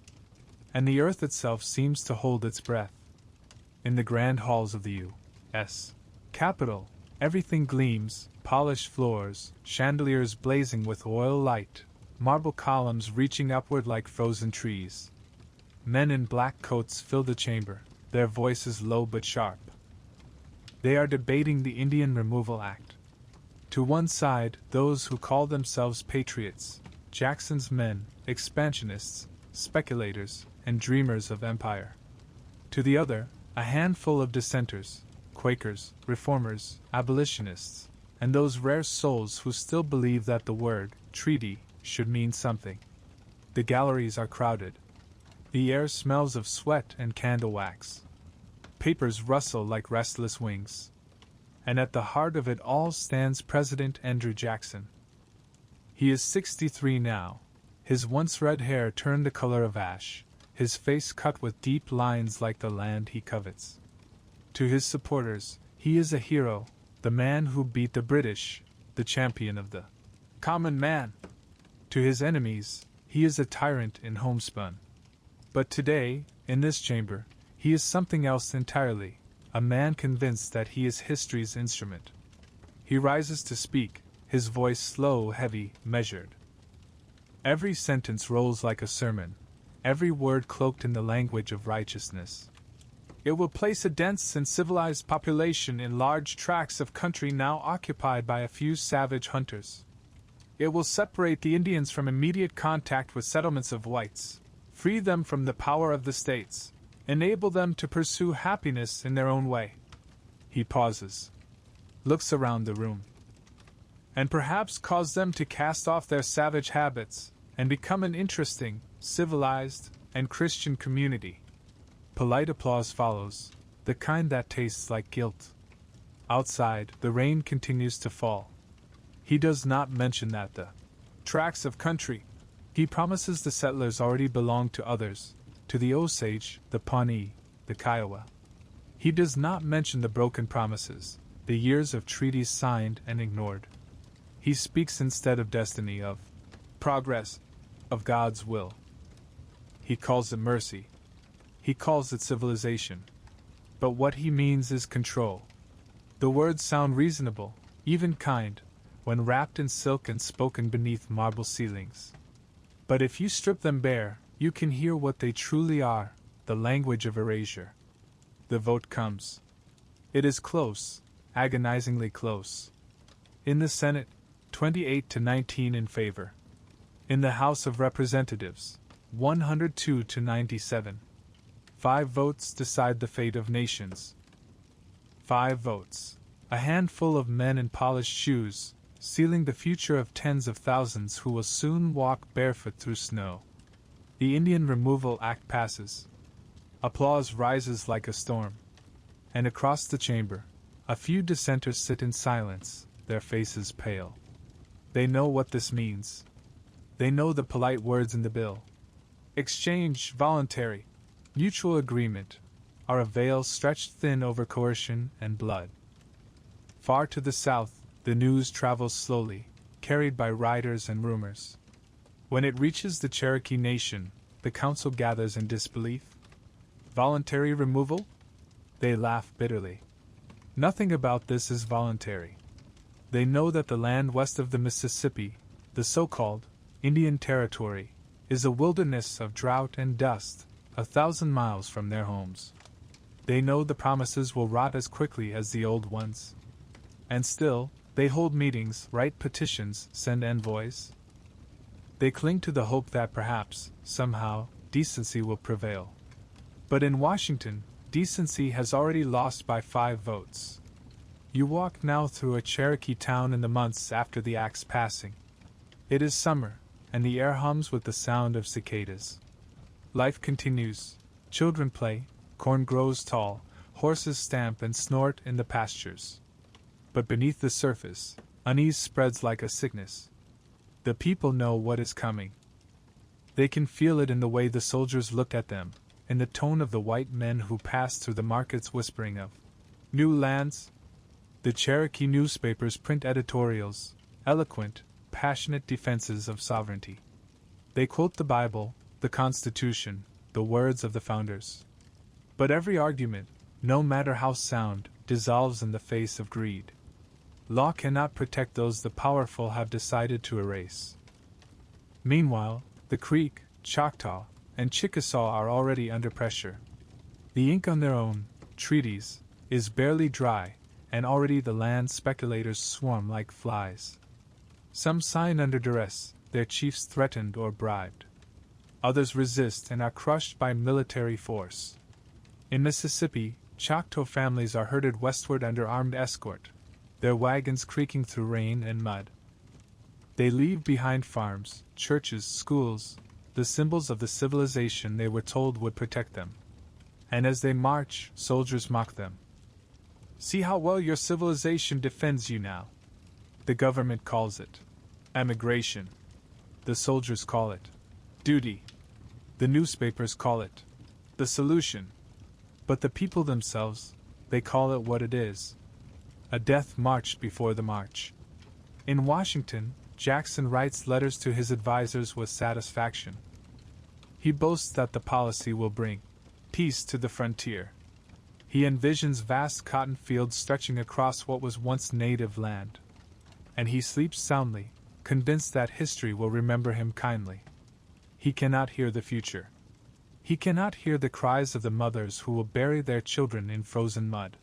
and the earth itself seems to hold its breath. In the grand halls of the U.S. Capitol, everything gleams, polished floors, chandeliers blazing with oil light, marble columns reaching upward like frozen trees. Men in black coats fill the chamber, their voices low but sharp. They are debating the Indian Removal Act. To one side, those who call themselves patriots, Jackson's men, expansionists, speculators, and dreamers of empire. To the other, a handful of dissenters, Quakers, reformers, abolitionists, and those rare souls who still believe that the word treaty should mean something. The galleries are crowded. The air smells of sweat and candle wax. Papers rustle like restless wings. And at the heart of it all stands President Andrew Jackson. He is 63 now, his once red hair turned the color of ash, his face cut with deep lines like the land he covets. To his supporters, he is a hero, the man who beat the British, the champion of the common man. To his enemies, he is a tyrant in homespun. But today, in this chamber, he is something else entirely, a man convinced that he is history's instrument. He rises to speak, his voice slow, heavy, measured. Every sentence rolls like a sermon, every word cloaked in the language of righteousness. It will place a dense and civilized population in large tracts of country now occupied by a few savage hunters. It will separate the Indians from immediate contact with settlements of whites, free them from the power of the states, enable them to pursue happiness in their own way. He pauses, looks around the room, and perhaps cause them to cast off their savage habits and become an interesting, civilized, and Christian community. Polite applause follows, the kind that tastes like guilt. Outside, the rain continues to fall. He does not mention that the tracts of country he promises the settlers already belong to others, to the Osage, the Pawnee, the Kiowa. He does not mention the broken promises, the years of treaties signed and ignored. He speaks instead of destiny, of progress, of God's will. He calls it mercy. He calls it civilization. But what he means is control. The words sound reasonable, even kind, when wrapped in silk and spoken beneath marble ceilings. But if you strip them bare, you can hear what they truly are, the language of erasure. The vote comes. It is close, agonizingly close. In the Senate, 28-19 in favor. In the House of Representatives, 102-97. 5 votes decide the fate of nations. 5 votes, a handful of men in polished shoes, sealing the future of tens of thousands who will soon walk barefoot through snow. The Indian Removal Act passes. Applause rises like a storm. and across the chamber, a few dissenters sit in silence, their faces pale. They know what this means. They know the polite words in the bill. Exchange, voluntary, mutual agreement, are a veil stretched thin over coercion and blood. Far to the south, the news travels slowly, carried by riders and rumors. When it reaches the Cherokee Nation, the council gathers in disbelief. Voluntary removal? They laugh bitterly. Nothing about this is voluntary. They know that the land west of the Mississippi, the so-called Indian Territory, is a wilderness of drought and dust, 1,000 miles from their homes. They know the promises will rot as quickly as the old ones. And still, they hold meetings, write petitions, send envoys. They cling to the hope that perhaps, somehow, decency will prevail. But in Washington, decency has already lost by 5 votes. You walk now through a Cherokee town in the months after the act's passing. It is summer, and the air hums with the sound of cicadas. Life continues. Children play, corn grows tall, horses stamp and snort in the pastures. But beneath the surface, unease spreads like a sickness. The people know what is coming. They can feel it in the way the soldiers look at them, in the tone of the white men who pass through the markets whispering of new lands. The Cherokee newspapers print editorials, eloquent, passionate defenses of sovereignty. They quote the Bible, the Constitution, the words of the founders. But every argument, no matter how sound, dissolves in the face of greed. Law cannot protect those the powerful have decided to erase. Meanwhile, the Creek, Choctaw, and Chickasaw are already under pressure. The ink on their own treaties is barely dry, and already the land speculators swarm like flies. Some sign under duress, their chiefs threatened or bribed. Others resist and are crushed by military force. In Mississippi, Choctaw families are herded westward under armed escort, their wagons creaking through rain and mud. They leave behind farms, churches, schools, the symbols of the civilization they were told would protect them. And as they march, soldiers mock them. See how well your civilization defends you now. The government calls it emigration. The soldiers call it duty. The newspapers call it the solution. But the people themselves, they call it what it is: a death march before the march. In Washington, Jackson writes letters to his advisers with satisfaction. He boasts that the policy will bring peace to the frontier. He envisions vast cotton fields stretching across what was once native land. And he sleeps soundly, convinced that history will remember him kindly. He cannot hear the future. He cannot hear the cries of the mothers who will bury their children in frozen mud.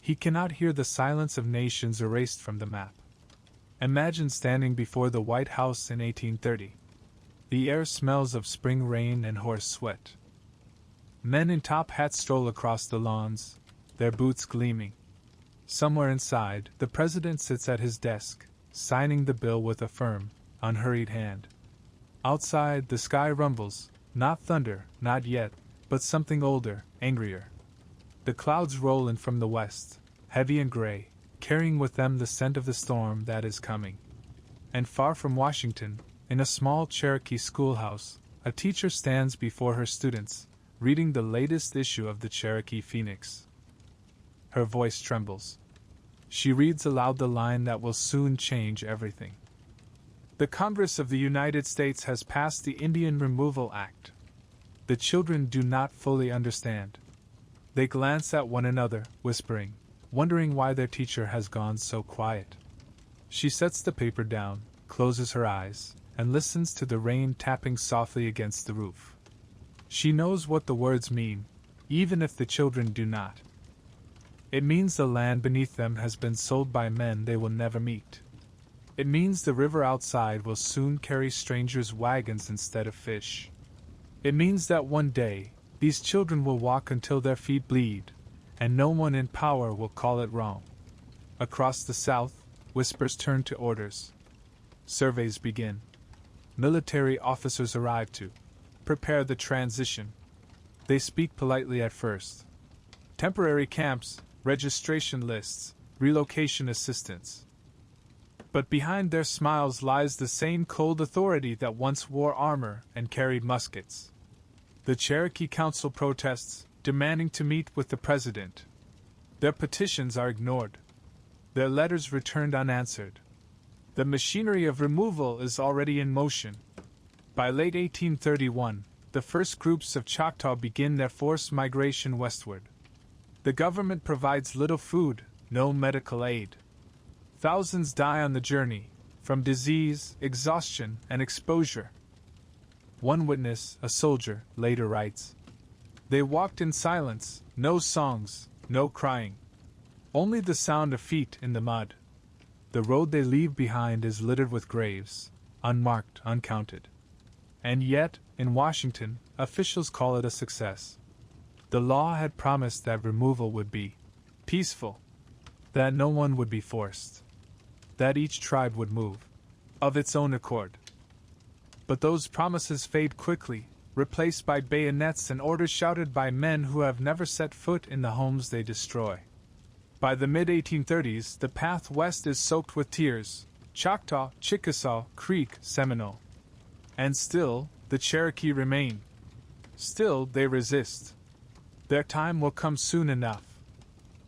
He cannot hear the silence of nations erased from the map. Imagine standing before the White House in 1830. The air smells of spring rain and horse sweat. Men in top hats stroll across the lawns, their boots gleaming. Somewhere inside, the president sits at his desk, signing the bill with a firm, unhurried hand. Outside, the sky rumbles, not thunder, not yet, but something older, angrier. The clouds roll in from the west, heavy and gray, carrying with them the scent of the storm that is coming. And far from Washington, in a small Cherokee schoolhouse, a teacher stands before her students, reading the latest issue of the Cherokee Phoenix. Her voice trembles. She reads aloud the line that will soon change everything. The Congress of the United States has passed the Indian Removal Act. The children do not fully understand. They glance at one another, whispering, wondering why their teacher has gone so quiet. She sets the paper down, closes her eyes, and listens to the rain tapping softly against the roof. She knows what the words mean, even if the children do not. It means the land beneath them has been sold by men they will never meet. It means the river outside will soon carry strangers' wagons instead of fish. It means that one day, these children will walk until their feet bleed, and no one in power will call it wrong. Across the South, whispers turn to orders. Surveys begin. Military officers arrive to prepare the transition. They speak politely at first. temporary camps, registration lists, relocation assistance. But behind their smiles lies the same cold authority that once wore armor and carried muskets. The Cherokee Council protests, demanding to meet with the president. Their petitions are ignored. Their letters returned unanswered. The machinery of removal is already in motion. By late 1831, the first groups of Choctaw begin their forced migration westward. The government provides little food, no medical aid. Thousands die on the journey, from disease, exhaustion, and exposure. One witness, a soldier, later writes, "They walked in silence, no songs, no crying. Only the sound of feet in the mud. The road they leave behind is littered with graves, unmarked, uncounted. And yet, in Washington, officials call it a success. The law had promised that removal would be peaceful, that no one would be forced, that each tribe would move of its own accord. But those promises fade quickly, replaced by bayonets and orders shouted by men who have never set foot in the homes they destroy. By the mid-1830s, the path west is soaked with tears, Choctaw, Chickasaw, Creek, Seminole. And still, the Cherokee remain. Still, they resist. Their time will come soon enough.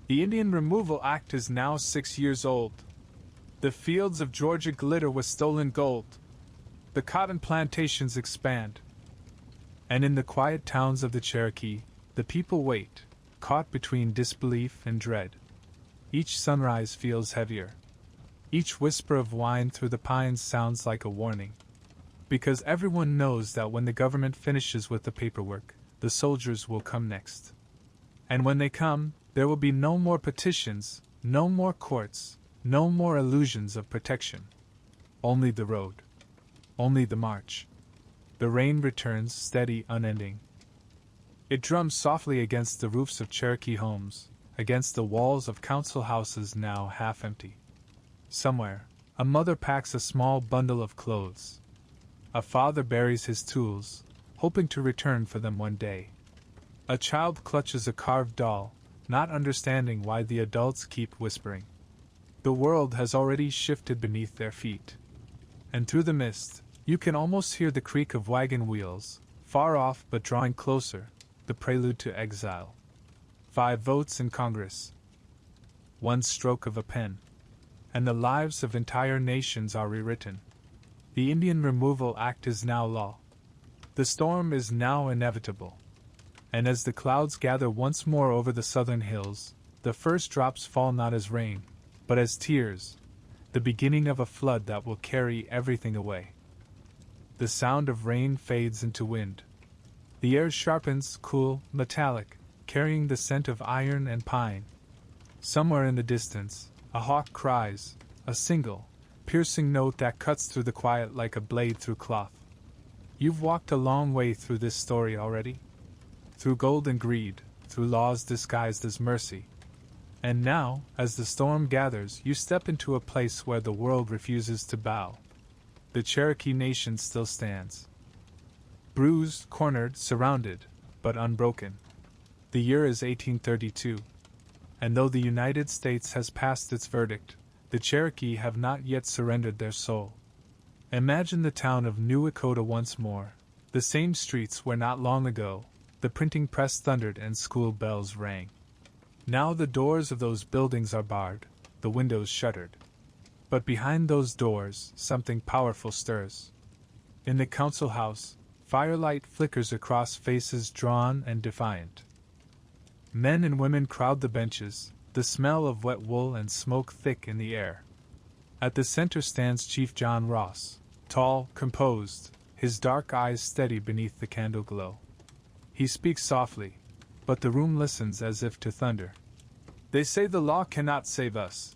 The Indian Removal Act is now 6 years old. The fields of Georgia glitter with stolen gold. The cotton plantations expand. And in the quiet towns of the Cherokee, the people wait, caught between disbelief and dread. Each sunrise feels heavier. Each whisper of wine through the pines sounds like a warning. Because everyone knows that when the government finishes with the paperwork, the soldiers will come next. And when they come, there will be no more petitions, no more courts, no more illusions of protection. Only the road. Only the march. The rain returns, steady, unending. It drums softly against the roofs of Cherokee homes, against the walls of council houses now half empty. Somewhere, a mother packs a small bundle of clothes. A father buries his tools, hoping to return for them one day. A child clutches a carved doll, not understanding why the adults keep whispering. The world has already shifted beneath their feet. And through the mist, you can almost hear the creak of wagon wheels, far off but drawing closer, the prelude to exile. 5 votes in Congress. 1 stroke of a pen. And the lives of entire nations are rewritten. The Indian Removal Act is now law. The storm is now inevitable. And as the clouds gather once more over the southern hills, the first drops fall not as rain, but as tears, the beginning of a flood that will carry everything away. The sound of rain fades into wind. The air sharpens, cool, metallic, carrying the scent of iron and pine. Somewhere in the distance, a hawk cries, a single, piercing note that cuts through the quiet like a blade through cloth. You've walked a long way through this story already. Through gold and greed, through laws disguised as mercy. And now, as the storm gathers, you step into a place where the world refuses to bow. The Cherokee Nation still stands. Bruised, cornered, surrounded, but unbroken. The year is 1832. And though the United States has passed its verdict, the Cherokee have not yet surrendered their soul. Imagine the town of New Echota once more, the same streets where not long ago, the printing press thundered and school bells rang. Now the doors of those buildings are barred, the windows shuttered. But behind those doors, something powerful stirs. In the council house, firelight flickers across faces drawn and defiant. Men and women crowd the benches, the smell of wet wool and smoke thick in the air. At the center stands Chief John Ross, tall, composed, his dark eyes steady beneath the candle glow. He speaks softly, but the room listens as if to thunder. "They say the law cannot save us,"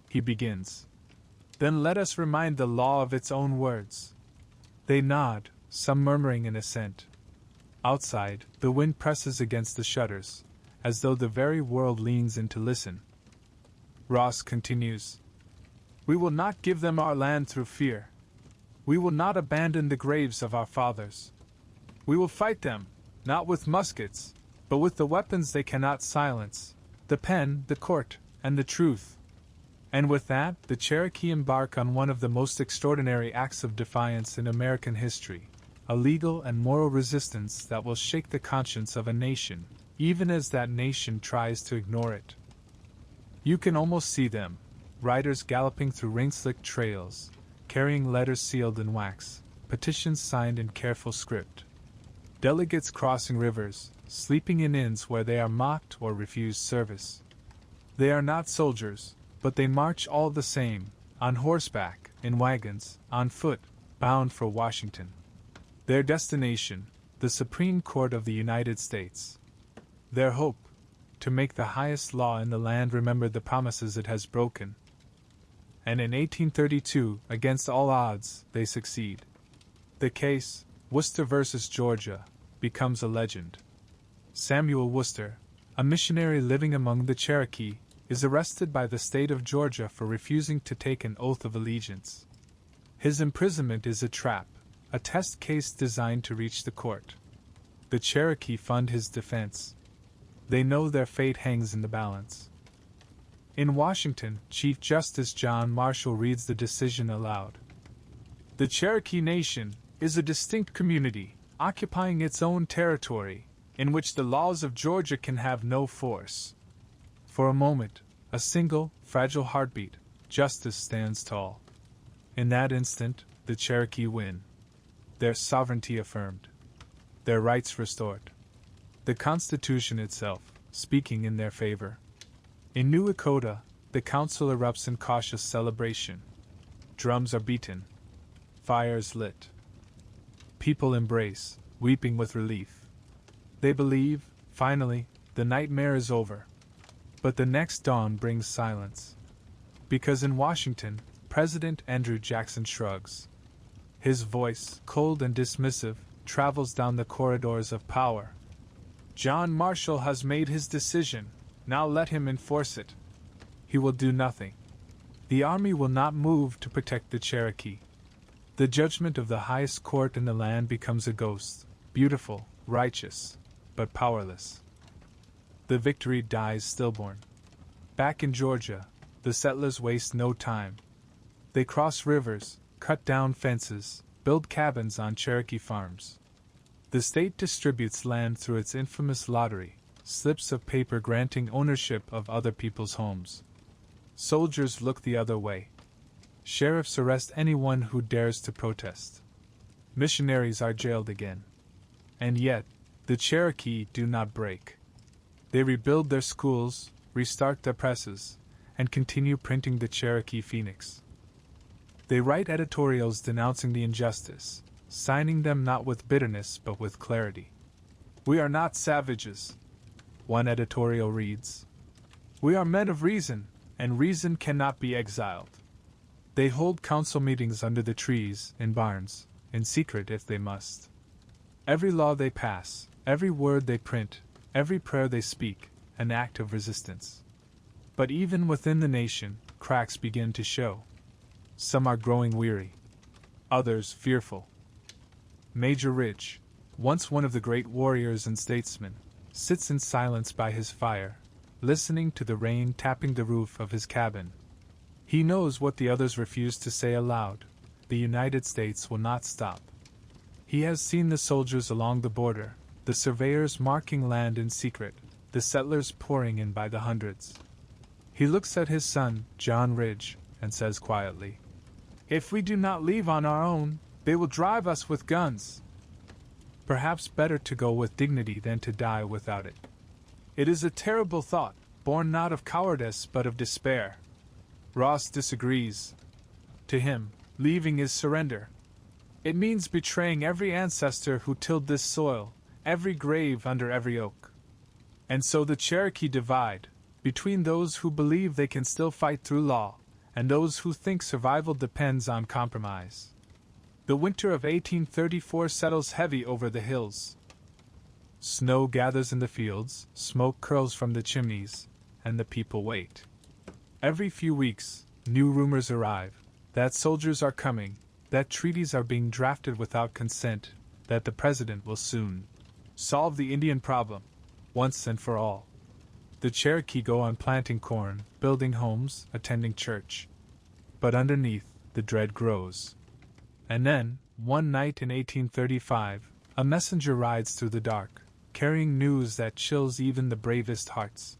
he begins. "Then let us remind the law of its own words." They nod, some murmuring in assent. Outside, the wind presses against the shutters, as though the very world leans in to listen. Ross continues, "We will not give them our land through fear. We will not abandon the graves of our fathers. We will fight them, not with muskets, but with the weapons they cannot silence, the pen, the court, and the truth. And with that, the Cherokee embark on one of the most extraordinary acts of defiance in American history, a legal and moral resistance that will shake the conscience of a nation, even as that nation tries to ignore it. You can almost see them, riders galloping through rain-slicked trails, carrying letters sealed in wax, petitions signed in careful script. Delegates crossing rivers, sleeping in inns where they are mocked or refused service. They are not soldiers, but they march all the same, on horseback, in wagons, on foot, bound for Washington. Their destination, the Supreme Court of the United States. Their hope, to make the highest law in the land remember the promises it has broken. And in 1832, against all odds, they succeed. The case, Worcester versus Georgia, becomes a legend. Samuel Worcester, a missionary living among the Cherokee, is arrested by the state of Georgia for refusing to take an oath of allegiance. His imprisonment is a trap, a test case designed to reach the court. The Cherokee fund his defense. They know their fate hangs in the balance. In Washington, Chief Justice John Marshall reads the decision aloud. The Cherokee Nation is a distinct community, occupying its own territory, in which the laws of Georgia can have no force. For a moment, a single, fragile heartbeat, justice stands tall. In that instant, the Cherokee win. Their sovereignty affirmed. Their rights restored. The Constitution itself, speaking in their favor. In New Dakota, the council erupts in cautious celebration. Drums are beaten. Fires lit. People embrace, weeping with relief. They believe, finally, the nightmare is over. But the next dawn brings silence. Because in Washington, President Andrew Jackson shrugs. His voice, cold and dismissive, travels down the corridors of power. John Marshall has made his decision, now let him enforce it. He will do nothing. The army will not move to protect the Cherokee. The judgment of the highest court in the land becomes a ghost, beautiful, righteous, but powerless. The victory dies stillborn. Back in Georgia, the settlers waste no time. They cross rivers, cut down fences, build cabins on Cherokee farms. The state distributes land through its infamous lottery, slips of paper granting ownership of other people's homes. Soldiers look the other way. Sheriffs arrest anyone who dares to protest. Missionaries are jailed again. And yet, the Cherokee do not break. They rebuild their schools, restart their presses, and continue printing the Cherokee Phoenix. They write editorials denouncing the injustice, signing them not with bitterness but with clarity. We are not savages, one editorial reads. We are men of reason, and reason cannot be exiled. They hold council meetings under the trees, in barns, in secret if they must. Every law they pass, every word they print, every prayer they speak, an act of resistance. But even within the nation, cracks begin to show. Some are growing weary. Others fearful. Major Ridge, once one of the great warriors and statesmen, sits in silence by his fire, listening to the rain tapping the roof of his cabin. He knows what the others refuse to say aloud. The United States will not stop. He has seen the soldiers along the border, the surveyors marking land in secret, the settlers pouring in by the hundreds. He looks at his son, John Ridge, and says quietly, "If we do not leave on our own, they will drive us with guns. Perhaps better to go with dignity than to die without it." It is a terrible thought, born not of cowardice but of despair. Ross disagrees. To him, leaving is surrender. It means betraying every ancestor who tilled this soil, every grave under every oak. And so the Cherokee divide, between those who believe they can still fight through law, and those who think survival depends on compromise. The winter of 1834 settles heavy over the hills. Snow gathers in the fields, smoke curls from the chimneys, and the people wait. Every few weeks, new rumors arrive, that soldiers are coming, that treaties are being drafted without consent, that the president will soon solve the Indian problem. once and for all. The Cherokee go on planting corn, building homes, attending church. But underneath, the dread grows. And then, one night in 1835, a messenger rides through the dark, carrying news that chills even the bravest hearts.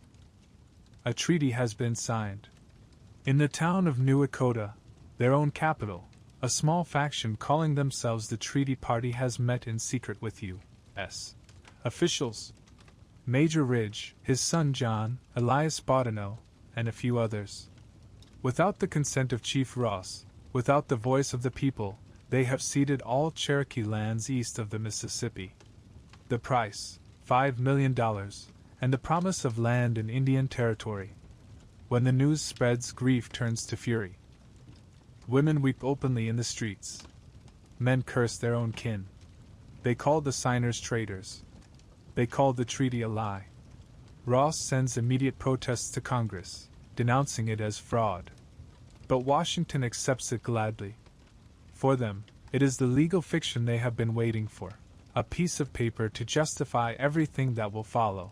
A treaty has been signed. In the town of New Echota, their own capital, a small faction calling themselves the Treaty Party has met in secret with U.S. officials. Major Ridge, his son John, Elias Boudinot, and a few others. Without the consent of Chief Ross, without the voice of the people, they have ceded all Cherokee lands east of the Mississippi. The price, $5 million, and the promise of land in Indian Territory. When the news spreads, grief turns to fury. Women weep openly in the streets. Men curse their own kin. They call the signers traitors. They call the treaty a lie. Ross sends immediate protests to Congress, denouncing it as fraud. But Washington accepts it gladly. For them, it is the legal fiction they have been waiting for, a piece of paper to justify everything that will follow.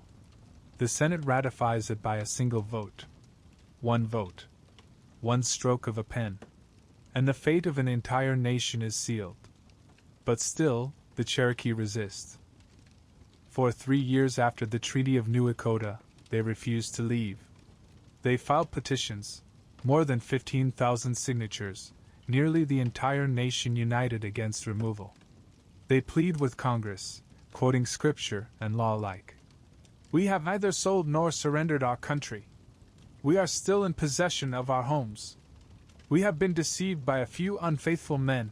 The Senate ratifies it by a single vote. One vote. One stroke of a pen. And the fate of an entire nation is sealed. But still, the Cherokee resist. For 3 years after the Treaty of New Echota, they refused to leave. They filed petitions, more than 15,000 signatures, nearly the entire nation united against removal. They plead with Congress, quoting scripture and law alike. We have neither sold nor surrendered our country. We are still in possession of our homes. We have been deceived by a few unfaithful men.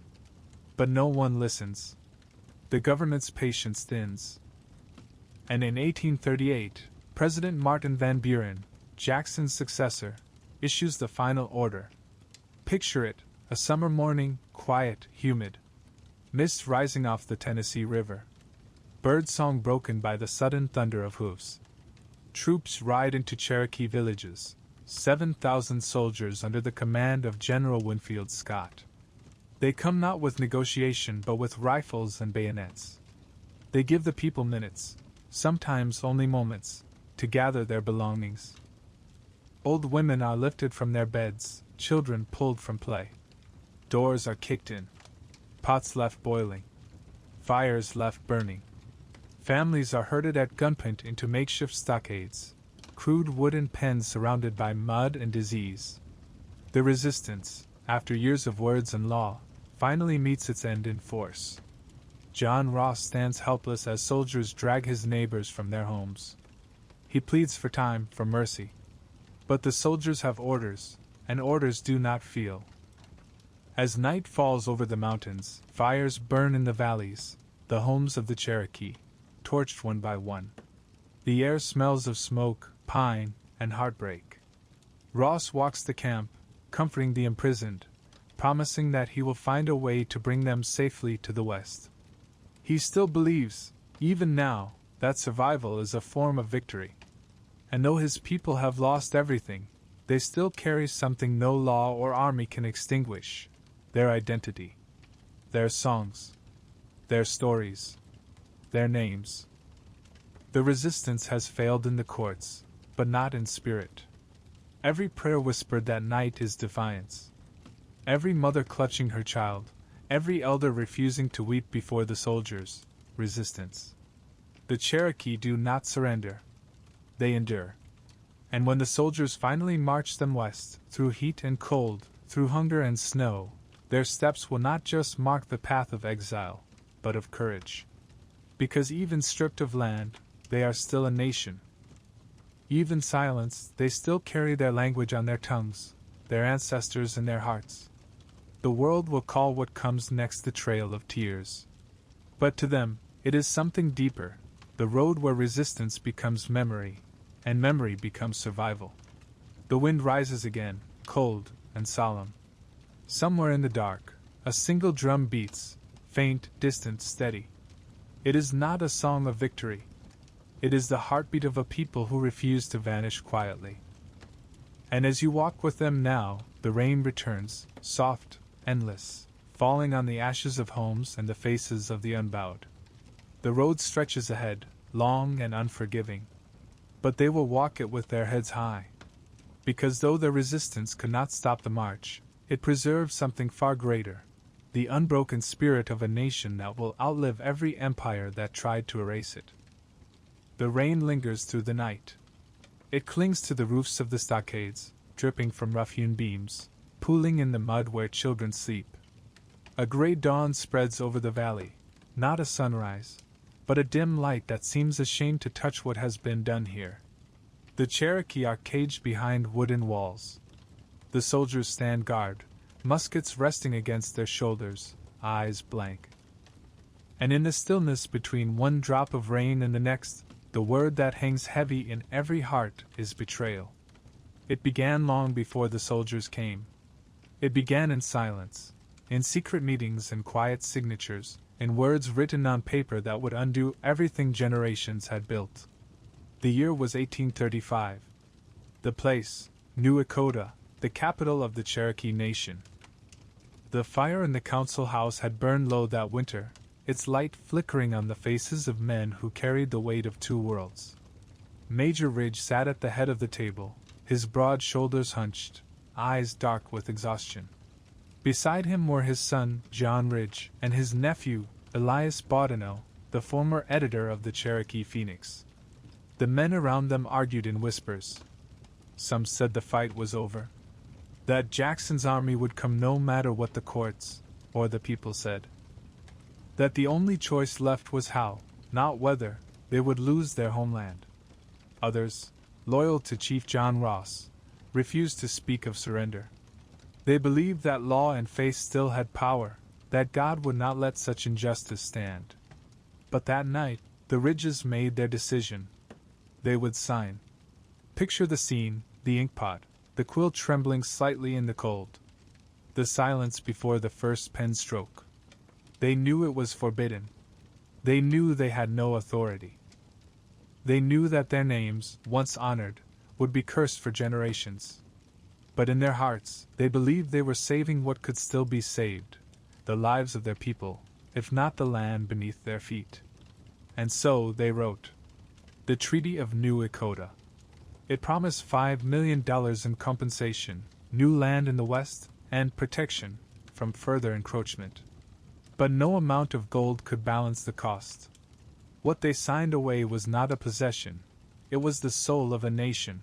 But no one listens. The government's patience thins. And in 1838, President Martin Van Buren, Jackson's successor, issues the final order. Picture it, a summer morning, quiet, humid. Mist rising off the Tennessee River. Birdsong broken by the sudden thunder of hoofs. Troops ride into Cherokee villages, 7,000 soldiers under the command of General Winfield Scott. They come not with negotiation but with rifles and bayonets. They give the people minutes, sometimes only moments, to gather their belongings. Old women are lifted from their beds, children pulled from play. Doors are kicked in. Pots left boiling. Fires left burning. Families are herded at gunpoint into makeshift stockades, crude wooden pens surrounded by mud and disease. The resistance, after years of words and law, finally meets its end in force. John Ross stands helpless as soldiers drag his neighbors from their homes. He pleads for time, for mercy. But the soldiers have orders, and orders do not feel. As night falls over the mountains, fires burn in the valleys, the homes of the Cherokee, torched one by one. The air smells of smoke, pine, and heartbreak. Ross walks the camp, comforting the imprisoned, promising that he will find a way to bring them safely to the west. He still believes, even now, that survival is a form of victory. And though his people have lost everything, they still carry something no law or army can extinguish: their identity, their songs, their stories, their names. The resistance has failed in the courts, but not in spirit. Every prayer whispered that night is defiance. Every mother clutching her child, every elder refusing to weep before the soldiers, resistance. The Cherokee do not surrender. They endure. And when the soldiers finally march them west, through heat and cold, through hunger and snow, their steps will not just mark the path of exile, but of courage. Because even stripped of land, they are still a nation. Even silenced, they still carry their language on their tongues, their ancestors in their hearts. The world will call what comes next the Trail of Tears. But to them, it is something deeper, the road where resistance becomes memory, and memory becomes survival. The wind rises again, cold and solemn. Somewhere in the dark, a single drum beats, faint, distant, steady. It is not a song of victory. It is the heartbeat of a people who refuse to vanish quietly. And as you walk with them now, the rain returns, soft, endless, falling on the ashes of homes and the faces of the unbowed. The road stretches ahead, long and unforgiving, but they will walk it with their heads high. Because though their resistance could not stop the march, it preserved something far greater, the unbroken spirit of a nation that will outlive every empire that tried to erase it. The rain lingers through the night. It clings to the roofs of the stockades, dripping from rough-hewn beams, pooling in the mud where children sleep. A gray dawn spreads over the valley, not a sunrise, but a dim light that seems ashamed to touch what has been done here. The Cherokee are caged behind wooden walls. The soldiers stand guard, muskets resting against their shoulders, eyes blank. And in the stillness between one drop of rain and the next, the word that hangs heavy in every heart is betrayal. It began long before the soldiers came. It began in silence, in secret meetings and quiet signatures, in words written on paper that would undo everything generations had built. The year was 1835. The place, New Echota, the capital of the Cherokee Nation. The fire in the council house had burned low that winter, its light flickering on the faces of men who carried the weight of two worlds. Major Ridge sat at the head of the table, his broad shoulders hunched, eyes dark with exhaustion. Beside him were his son, John Ridge, and his nephew, Elias Boudinot, the former editor of the Cherokee Phoenix. The men around them argued in whispers. Some said the fight was over, that Jackson's army would come no matter what the courts or the people said. That the only choice left was how, not whether, they would lose their homeland. Others, loyal to Chief John Ross, refused to speak of surrender. They believed that law and faith still had power, that God would not let such injustice stand. But that night, the Ridges made their decision. They would sign. Picture the scene, the inkpot, the quill trembling slightly in the cold. The silence before the first pen stroke. They knew it was forbidden. They knew they had no authority. They knew that their names, once honored, would be cursed for generations. But in their hearts, they believed they were saving what could still be saved, the lives of their people, if not the land beneath their feet. And so they wrote the Treaty of New Echota. It promised $5 million in compensation, new land in the West, and protection from further encroachment. But no amount of gold could balance the cost. What they signed away was not a possession, it was the soul of a nation.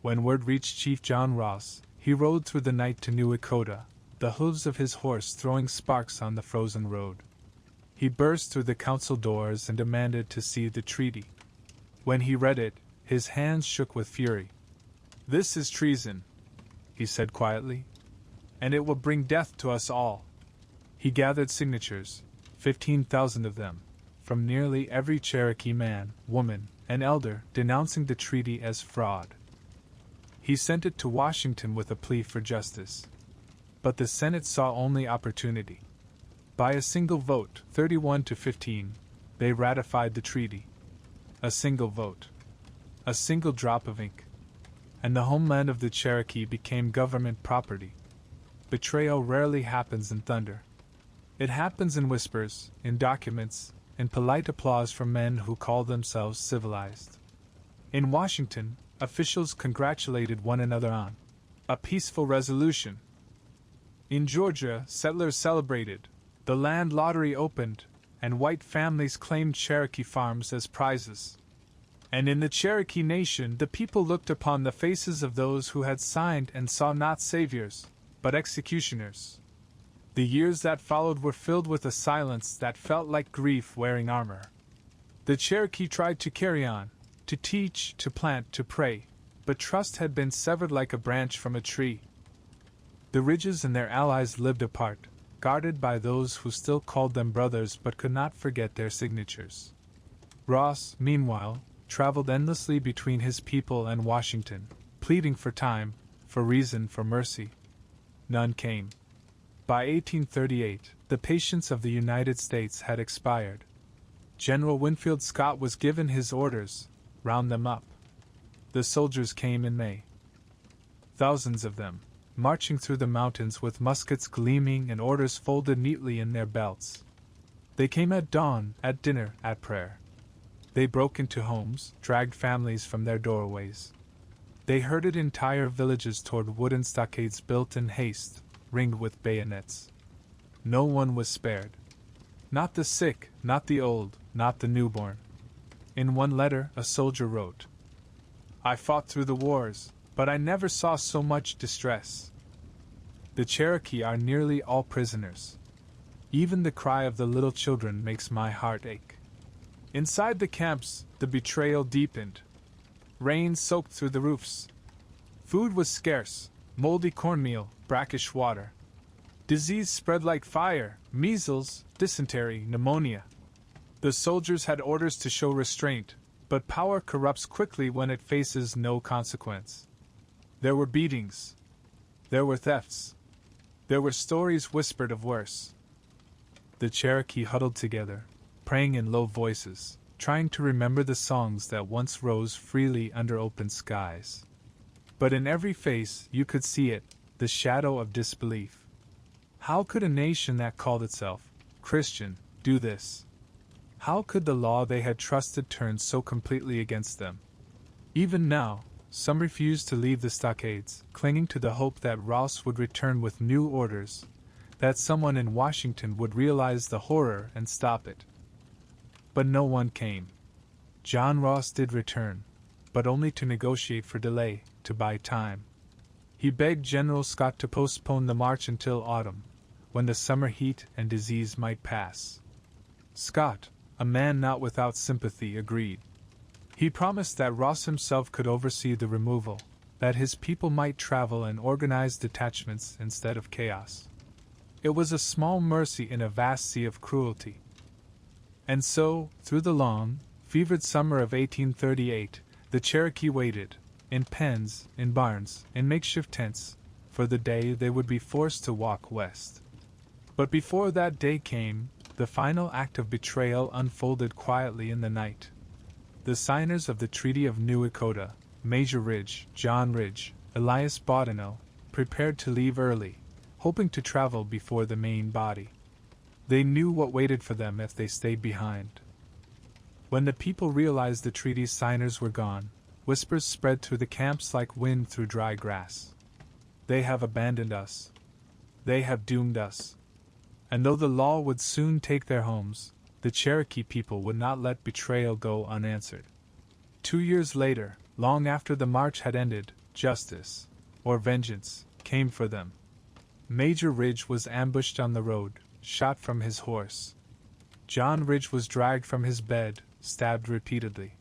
When word reached Chief John Ross, he rode through the night to New Echota, the hooves of his horse throwing sparks on the frozen road. He burst through the council doors and demanded to see the treaty. When he read it, his hands shook with fury. "This is treason," he said quietly, "and it will bring death to us all." He gathered signatures, 15,000 of them, from nearly every Cherokee man, woman, and elder, denouncing the treaty as fraud. He sent it to Washington with a plea for justice. But the Senate saw only opportunity. By a single vote, 31-15, they ratified the treaty. A single vote. A single drop of ink. And the homeland of the Cherokee became government property. Betrayal rarely happens in thunder. It happens in whispers, in documents, in polite applause from men who call themselves civilized. In Washington, officials congratulated one another on a peaceful resolution. In Georgia, settlers celebrated, the land lottery opened, and white families claimed Cherokee farms as prizes. And in the Cherokee Nation, the people looked upon the faces of those who had signed and saw not saviors, but executioners. The years that followed were filled with a silence that felt like grief wearing armor. The Cherokee tried to carry on, to teach, to plant, to pray, but trust had been severed like a branch from a tree. The Ridges and their allies lived apart, guarded by those who still called them brothers but could not forget their signatures. Ross, meanwhile, traveled endlessly between his people and Washington, pleading for time, for reason, for mercy. None came. By 1838, the patience of the United States had expired. General Winfield Scott was given his orders: round them up. The soldiers came in May. Thousands of them, marching through the mountains with muskets gleaming and orders folded neatly in their belts. They came at dawn, at dinner, at prayer. They broke into homes, dragged families from their doorways. They herded entire villages toward wooden stockades built in haste, ringed with bayonets. No one was spared. Not the sick, not the old, not the newborn. In one letter, a soldier wrote, "I fought through the wars, but I never saw so much distress. The Cherokee are nearly all prisoners. Even the cry of the little children makes my heart ache." Inside the camps, the betrayal deepened. Rain soaked through the roofs. Food was scarce, moldy cornmeal, brackish water. Disease spread like fire, measles, dysentery, pneumonia. The soldiers had orders to show restraint, but power corrupts quickly when it faces no consequence. There were beatings. There were thefts. There were stories whispered of worse. The Cherokee huddled together, praying in low voices, trying to remember the songs that once rose freely under open skies. But in every face you could see it, the shadow of disbelief. How could a nation that called itself Christian do this? How could the law they had trusted turn so completely against them? Even now, some refused to leave the stockades, clinging to the hope that Ross would return with new orders, that someone in Washington would realize the horror and stop it. But no one came. John Ross did return, but only to negotiate for delay, to buy time. He begged General Scott to postpone the march until autumn, when the summer heat and disease might pass. Scott, a man not without sympathy, agreed. He promised that Ross himself could oversee the removal, that his people might travel and organize detachments instead of chaos. It was a small mercy in a vast sea of cruelty. And so, through the long, fevered summer of 1838, the Cherokee waited, in pens, in barns, in makeshift tents, for the day they would be forced to walk west. But before that day came, the final act of betrayal unfolded quietly in the night. The signers of the Treaty of New Echota, Major Ridge, John Ridge, Elias Boudinot, prepared to leave early, hoping to travel before the main body. They knew what waited for them if they stayed behind. When the people realized the treaty's signers were gone, whispers spread through the camps like wind through dry grass. They have abandoned us. They have doomed us. And though the law would soon take their homes, the Cherokee people would not let betrayal go unanswered. 2 years later, long after the march had ended, justice, or vengeance, came for them. Major Ridge was ambushed on the road, shot from his horse. John Ridge was dragged from his bed, stabbed repeatedly.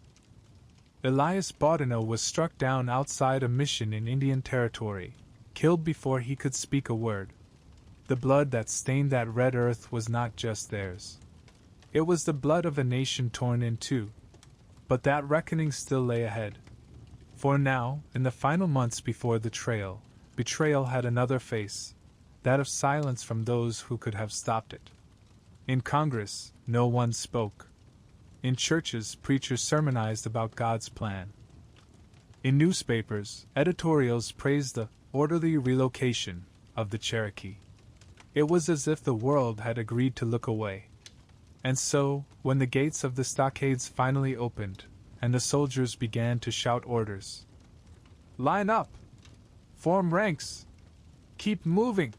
Elias Boudinot was struck down outside a mission in Indian Territory, killed before he could speak a word. The blood that stained that red earth was not just theirs. It was the blood of a nation torn in two. But that reckoning still lay ahead. For now, in the final months before the trail, betrayal had another face, that of silence from those who could have stopped it. In Congress, no one spoke. In churches, preachers sermonized about God's plan. In newspapers, editorials praised the orderly relocation of the Cherokee. It was as if the world had agreed to look away. And so, when the gates of the stockades finally opened, and the soldiers began to shout orders, "Line up! Form ranks! Keep moving!"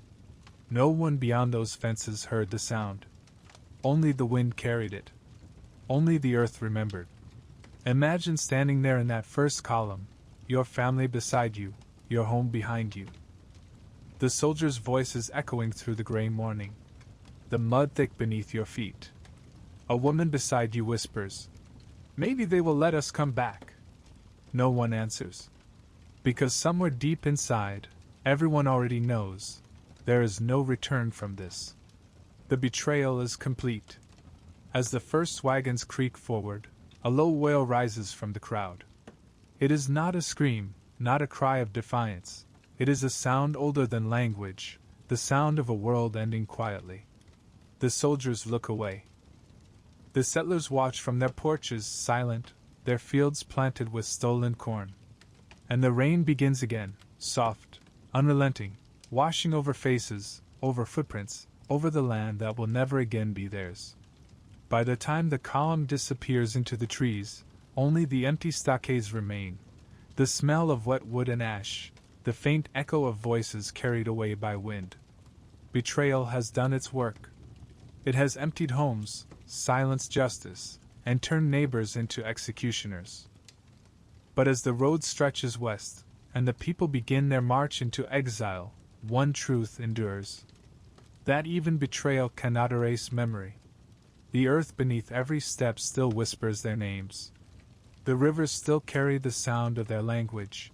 no one beyond those fences heard the sound. Only the wind carried it. Only the earth remembered. Imagine standing there in that first column, your family beside you, your home behind you. The soldiers' voices echoing through the gray morning. The mud thick beneath your feet. A woman beside you whispers, "Maybe they will let us come back." No one answers. Because somewhere deep inside, everyone already knows, there is no return from this. The betrayal is complete. As the first wagons creak forward, a low wail rises from the crowd. It is not a scream, not a cry of defiance. It is a sound older than language, the sound of a world ending quietly. The soldiers look away. The settlers watch from their porches, silent, their fields planted with stolen corn. And the rain begins again, soft, unrelenting, washing over faces, over footprints, over the land that will never again be theirs. By the time the column disappears into the trees, only the empty stockades remain, the smell of wet wood and ash, the faint echo of voices carried away by wind. Betrayal has done its work. It has emptied homes, silenced justice, and turned neighbors into executioners. But as the road stretches west, and the people begin their march into exile, one truth endures: that even betrayal cannot erase memory. The earth beneath every step still whispers their names. The rivers still carry the sound of their language.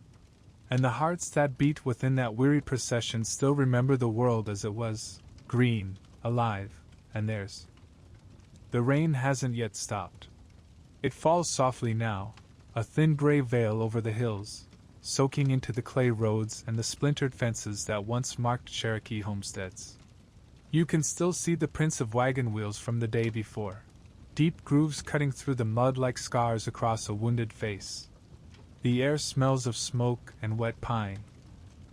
And the hearts that beat within that weary procession still remember the world as it was, green, alive, and theirs. The rain hasn't yet stopped. It falls softly now, a thin gray veil over the hills, soaking into the clay roads and the splintered fences that once marked Cherokee homesteads. You can still see the prints of wagon wheels from the day before, deep grooves cutting through the mud like scars across a wounded face. The air smells of smoke and wet pine.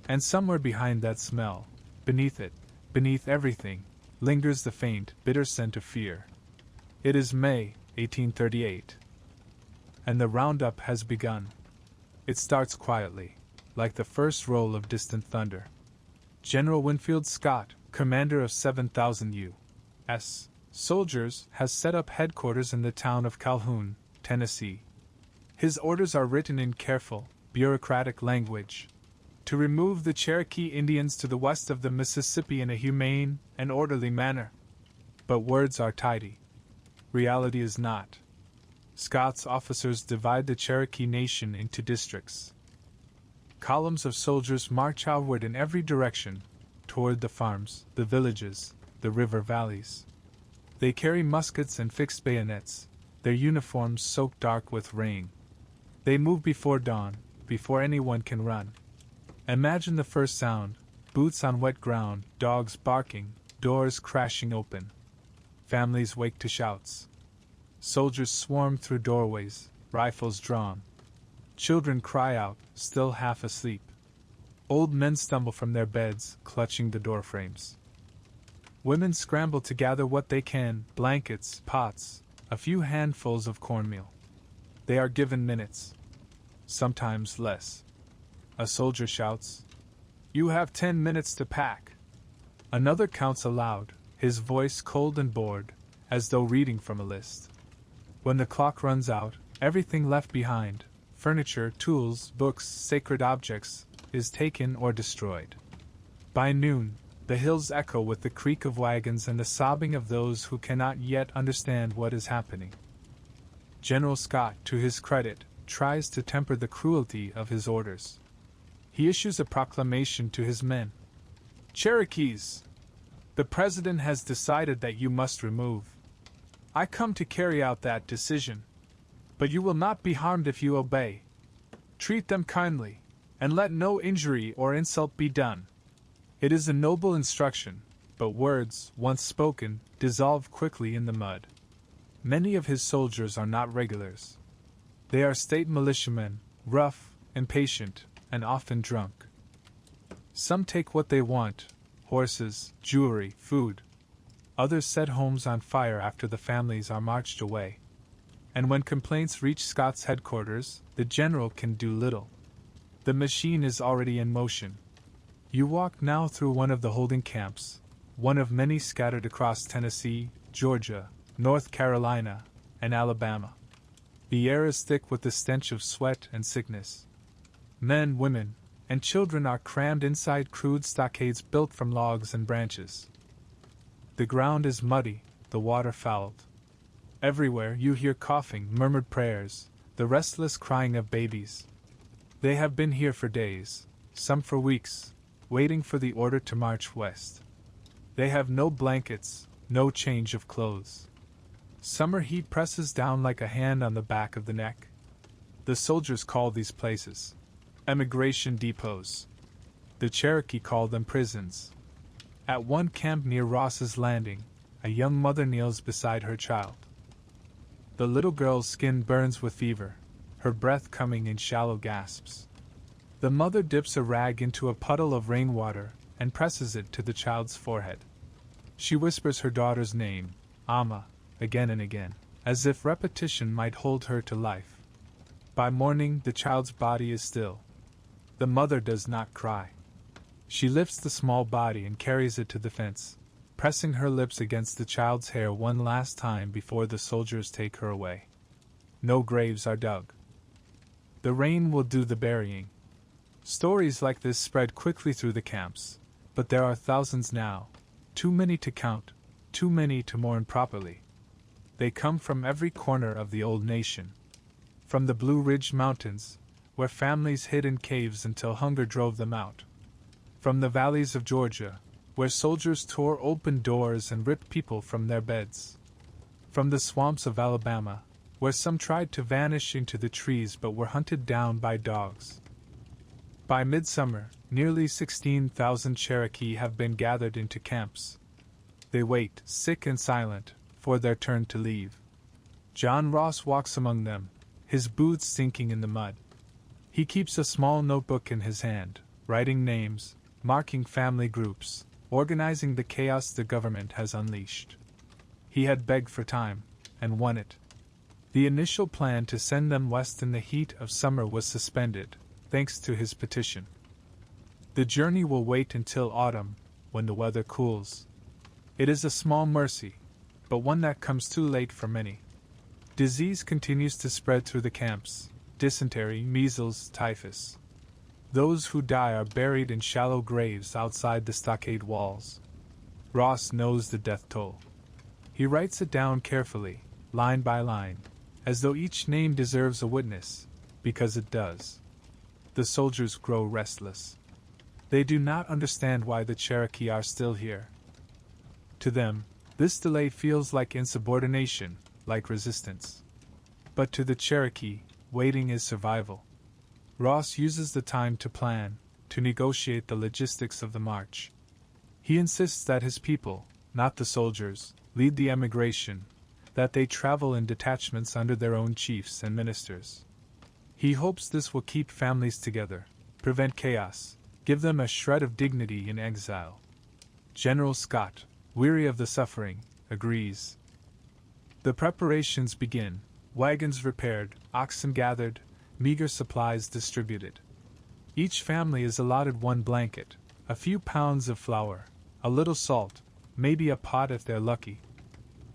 And somewhere behind that smell, beneath it, beneath everything, lingers the faint, bitter scent of fear. It is May, 1838. And the roundup has begun. It starts quietly, like the first roll of distant thunder. General Winfield Scott, commander of 7,000 U.S. soldiers, has set up headquarters in the town of Calhoun, Tennessee. His orders are written in careful, bureaucratic language: to remove the Cherokee Indians to the west of the Mississippi in a humane and orderly manner. But words are tidy. Reality is not. Scott's officers divide the Cherokee Nation into districts. Columns of soldiers march outward in every direction, toward the farms, the villages, the river valleys. They carry muskets and fixed bayonets, their uniforms soaked dark with rain. They move before dawn, before anyone can run. Imagine the first sound: boots on wet ground, dogs barking, doors crashing open. Families wake to shouts. Soldiers swarm through doorways, rifles drawn. Children cry out, still half asleep. Old men stumble from their beds, clutching the doorframes. Women scramble to gather what they can: blankets, pots, a few handfuls of cornmeal. They are given minutes, sometimes less. A soldier shouts, "You have 10 minutes to pack." Another counts aloud, his voice cold and bored, as though reading from a list. When the clock runs out, everything left behind, furniture, tools, books, sacred objects, is taken or destroyed. By noon, the hills echo with the creak of wagons and the sobbing of those who cannot yet understand what is happening. General Scott, to his credit, tries to temper the cruelty of his orders. He issues a proclamation to his men. "Cherokees! The President has decided that you must remove. I come to carry out that decision. But you will not be harmed if you obey. Treat them kindly, and let no injury or insult be done." It is a noble instruction, but words, once spoken, dissolve quickly in the mud. Many of his soldiers are not regulars. They are state militiamen, rough, impatient, and often drunk. Some take what they want: horses, jewelry, food. Others set homes on fire after the families are marched away. And when complaints reach Scott's headquarters, the general can do little. The machine is already in motion. You walk now through one of the holding camps, one of many scattered across Tennessee, Georgia, North Carolina, and Alabama. The air is thick with the stench of sweat and sickness. Men, women, and children are crammed inside crude stockades built from logs and branches. The ground is muddy, the water fouled. Everywhere you hear coughing, murmured prayers, the restless crying of babies. They have been here for days, some for weeks, waiting for the order to march west. They have no blankets, no change of clothes. Summer heat presses down like a hand on the back of the neck. The soldiers call these places emigration depots. The Cherokee call them prisons. At one camp near Ross's Landing, a young mother kneels beside her child. The little girl's skin burns with fever, her breath coming in shallow gasps. The mother dips a rag into a puddle of rainwater and presses it to the child's forehead. She whispers her daughter's name, Amma, again and again, as if repetition might hold her to life. By morning, the child's body is still. The mother does not cry. She lifts the small body and carries it to the fence, pressing her lips against the child's hair one last time before the soldiers take her away. No graves are dug. The rain will do the burying. Stories like this spread quickly through the camps, but there are thousands now, too many to count, too many to mourn properly. They come from every corner of the old nation. From the Blue Ridge Mountains, where families hid in caves until hunger drove them out. From the valleys of Georgia, where soldiers tore open doors and ripped people from their beds. From the swamps of Alabama, where some tried to vanish into the trees but were hunted down by dogs. By midsummer, nearly 16,000 Cherokee have been gathered into camps. They wait, sick and silent, for their turn to leave. John Ross walks among them, his boots sinking in the mud. He keeps a small notebook in his hand, writing names, marking family groups, organizing the chaos the government has unleashed. He had begged for time, and won it. The initial plan to send them west in the heat of summer was suspended, thanks to his petition. The journey will wait until autumn, when the weather cools. It is a small mercy, but one that comes too late for many. Disease continues to spread through the camps: dysentery, measles, typhus. Those who die are buried in shallow graves outside the stockade walls. Ross knows the death toll. He writes it down carefully, line by line, as though each name deserves a witness, because it does. The soldiers grow restless. They do not understand why the Cherokee are still here. To them, this delay feels like insubordination, like resistance. But to the Cherokee, waiting is survival. Ross uses the time to plan, to negotiate the logistics of the march. He insists that his people, not the soldiers, lead the emigration, that they travel in detachments under their own chiefs and ministers. He hopes this will keep families together, prevent chaos, give them a shred of dignity in exile. General Scott, weary of the suffering, agrees. The preparations begin, wagons repaired, oxen gathered, meager supplies distributed. Each family is allotted one blanket, a few pounds of flour, a little salt, maybe a pot if they're lucky.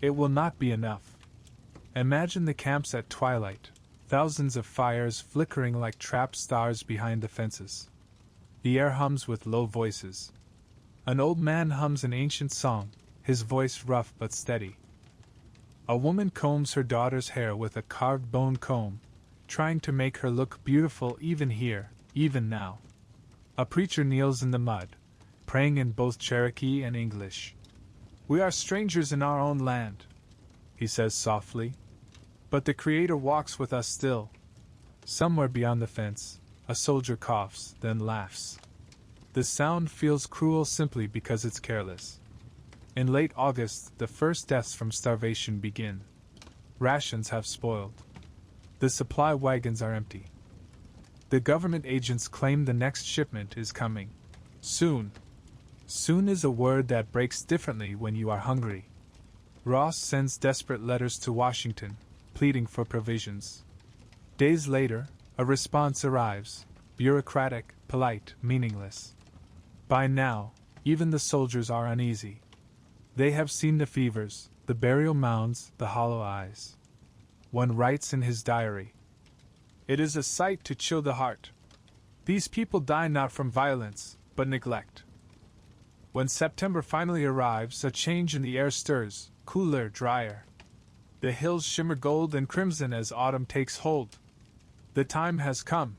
It will not be enough. Imagine the camps at twilight, thousands of fires flickering like trapped stars behind the fences. The air hums with low voices. An old man hums an ancient song, his voice rough but steady. A woman combs her daughter's hair with a carved bone comb, trying to make her look beautiful even here, even now. A preacher kneels in the mud, praying in both Cherokee and English. "We are strangers in our own land," he says softly. "But the Creator walks with us still." Somewhere beyond the fence, a soldier coughs, then laughs. The sound feels cruel simply because it's careless. In late August, the first deaths from starvation begin. Rations have spoiled. The supply wagons are empty. The government agents claim the next shipment is coming. Soon. Soon is a word that breaks differently when you are hungry. Ross sends desperate letters to Washington, pleading for provisions. Days later, a response arrives, bureaucratic, polite, meaningless. By now, even the soldiers are uneasy. They have seen the fevers, the burial mounds, the hollow eyes. One writes in his diary, "It is a sight to chill the heart. These people die not from violence, but neglect." When September finally arrives, a change in the air stirs, cooler, drier. The hills shimmer gold and crimson as autumn takes hold. The time has come.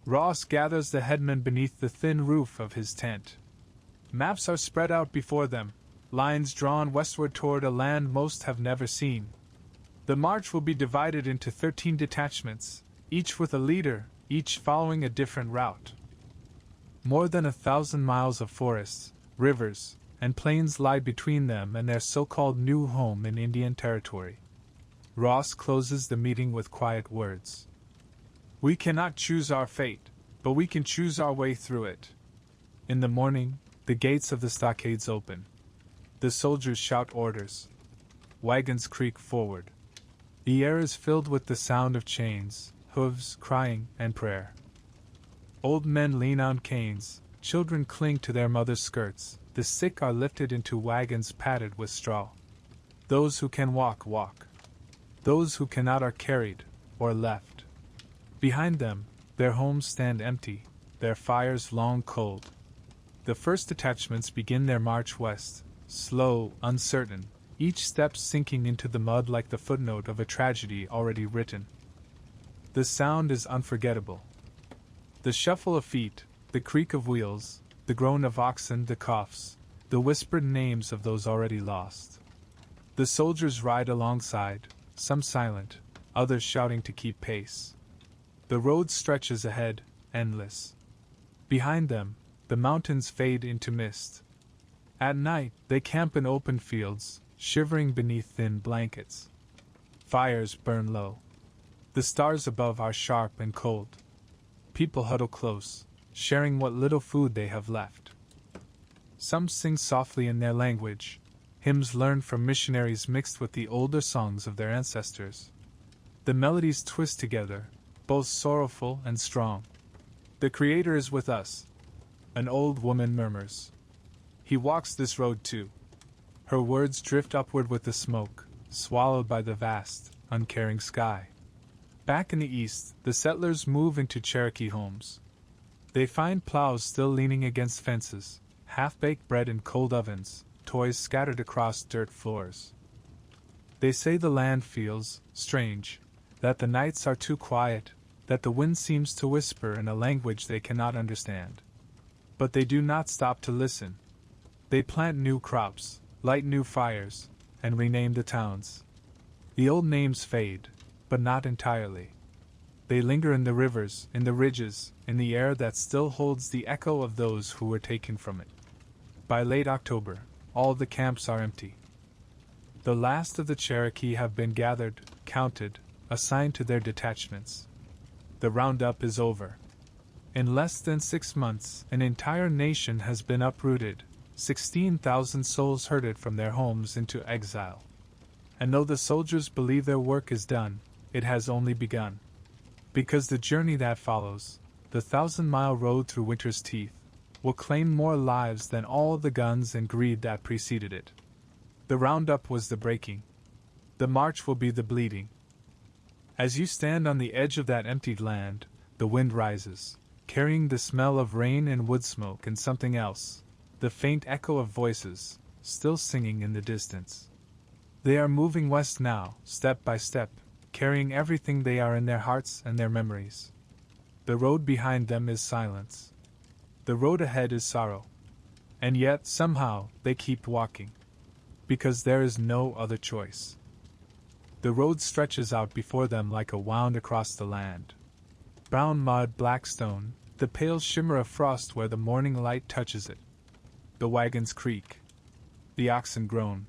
Ross gathers the headmen beneath the thin roof of his tent. Maps are spread out before them, lines drawn westward toward a land most have never seen. The march will be divided into 13 detachments, each with a leader, each following a different route. More than 1,000 miles of forests, rivers, and plains lie between them and their so-called new home in Indian Territory. Ross closes the meeting with quiet words. "We cannot choose our fate, but we can choose our way through it." In the morning, the gates of the stockades open. The soldiers shout orders. wagons creak forward. The air is filled with the sound of chains, hooves, crying, and prayer. Old men lean on canes, children cling to their mothers' skirts, the sick are lifted into wagons padded with straw. Those who can walk, walk. Those who cannot are carried, or left. Behind them, their homes stand empty, their fires long cold. The first detachments begin their march west, slow, uncertain, each step sinking into the mud like the footnote of a tragedy already written. The sound is unforgettable. The shuffle of feet, the creak of wheels, the groan of oxen, the coughs, the whispered names of those already lost. The soldiers ride alongside, some silent, others shouting to keep pace. The road stretches ahead, endless. Behind them, the mountains fade into mist. At night, they camp in open fields, shivering beneath thin blankets. Fires burn low. The stars above are sharp and cold. People huddle close, sharing what little food they have left. Some sing softly in their language, hymns learned from missionaries mixed with the older songs of their ancestors. The melodies twist together, both sorrowful and strong. The Creator is with us, an old woman murmurs. He walks this road too. Her words drift upward with the smoke, swallowed by the vast, uncaring sky. Back in the east, the settlers move into Cherokee homes. They find plows still leaning against fences, half-baked bread in cold ovens, toys scattered across dirt floors. They say the land feels strange, that the nights are too quiet, that the wind seems to whisper in a language they cannot understand. But they do not stop to listen. They plant new crops, light new fires, and rename the towns. The old names fade, but not entirely. They linger in the rivers, in the ridges, in the air that still holds the echo of those who were taken from it. By late October, all the camps are empty. The last of the Cherokee have been gathered, counted, assigned to their detachments. The roundup is over. In less than 6 months, an entire nation has been uprooted, 16,000 souls herded from their homes into exile. And though the soldiers believe their work is done, it has only begun. Because the journey that follows, the 1,000-mile road through winter's teeth, will claim more lives than all the guns and greed that preceded it. The roundup was the breaking. The march will be the bleeding. As you stand on the edge of that emptied land, the wind rises, carrying the smell of rain and wood smoke and something else, the faint echo of voices, still singing in the distance. They are moving west now, step by step, carrying everything they are in their hearts and their memories. The road behind them is silence. The road ahead is sorrow. And yet, somehow, they keep walking. Because there is no other choice. The road stretches out before them like a wound across the land. Brown mud, black stone, the pale shimmer of frost where the morning light touches it. The wagons creak. The oxen groan.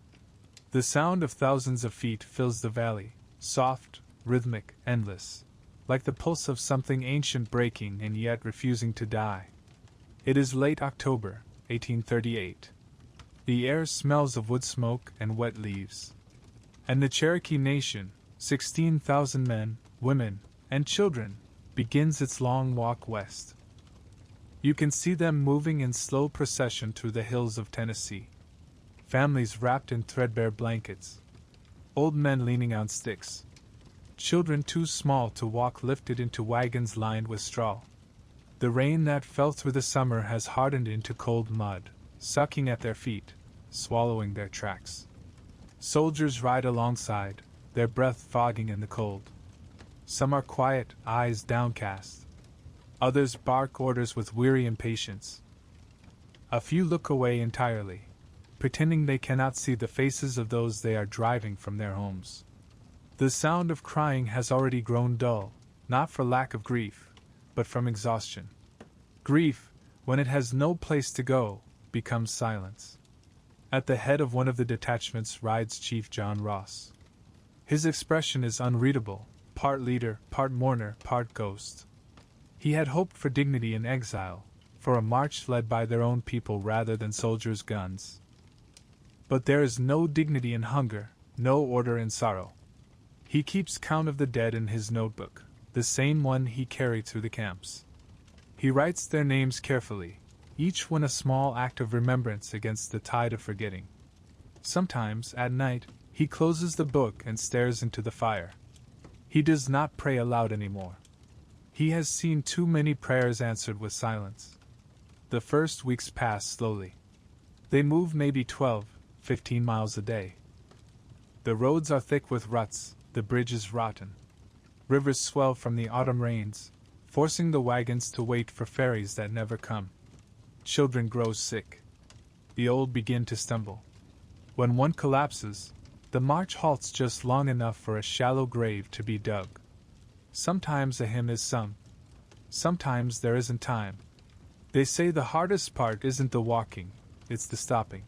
The sound of thousands of feet fills the valley, soft, rhythmic, endless, like the pulse of something ancient breaking and yet refusing to die. It is late October, 1838. The air smells of wood smoke and wet leaves. And the Cherokee Nation, 16,000 men, women, and children, begins its long walk west. You can see them moving in slow procession through the hills of Tennessee. Families wrapped in threadbare blankets. Old men leaning on sticks. Children too small to walk lifted into wagons lined with straw. The rain that fell through the summer has hardened into cold mud, sucking at their feet, swallowing their tracks. Soldiers ride alongside, their breath fogging in the cold. Some are quiet, eyes downcast. Others bark orders with weary impatience. A few look away entirely, pretending they cannot see the faces of those they are driving from their homes. The sound of crying has already grown dull, not for lack of grief, but from exhaustion. Grief, when it has no place to go, becomes silence. At the head of one of the detachments rides Chief John Ross. His expression is unreadable, part leader, part mourner, part ghost. He had hoped for dignity in exile, for a march led by their own people rather than soldiers' guns. But there is no dignity in hunger, no order in sorrow. He keeps count of the dead in his notebook, the same one he carried through the camps. He writes their names carefully, each one a small act of remembrance against the tide of forgetting. Sometimes, at night, he closes the book and stares into the fire. He does not pray aloud anymore. He has seen too many prayers answered with silence. The first weeks pass slowly. They move maybe 12-15 miles a day. The roads are thick with ruts, the bridges rotten. Rivers swell from the autumn rains, forcing the wagons to wait for ferries that never come. Children grow sick. The old begin to stumble. When one collapses, the march halts just long enough for a shallow grave to be dug. Sometimes a hymn is sung. Sometimes there isn't time. They say the hardest part isn't the walking, it's the stopping.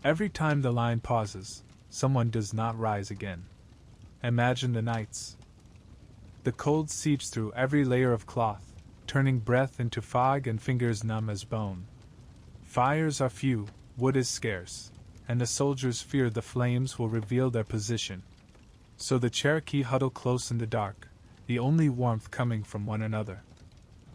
Every time the line pauses, someone does not rise again. Imagine the nights. The cold seeps through every layer of cloth, turning breath into fog and fingers numb as bone. Fires are few, wood is scarce, and the soldiers fear the flames will reveal their position. So the Cherokee huddle close in the dark, the only warmth coming from one another.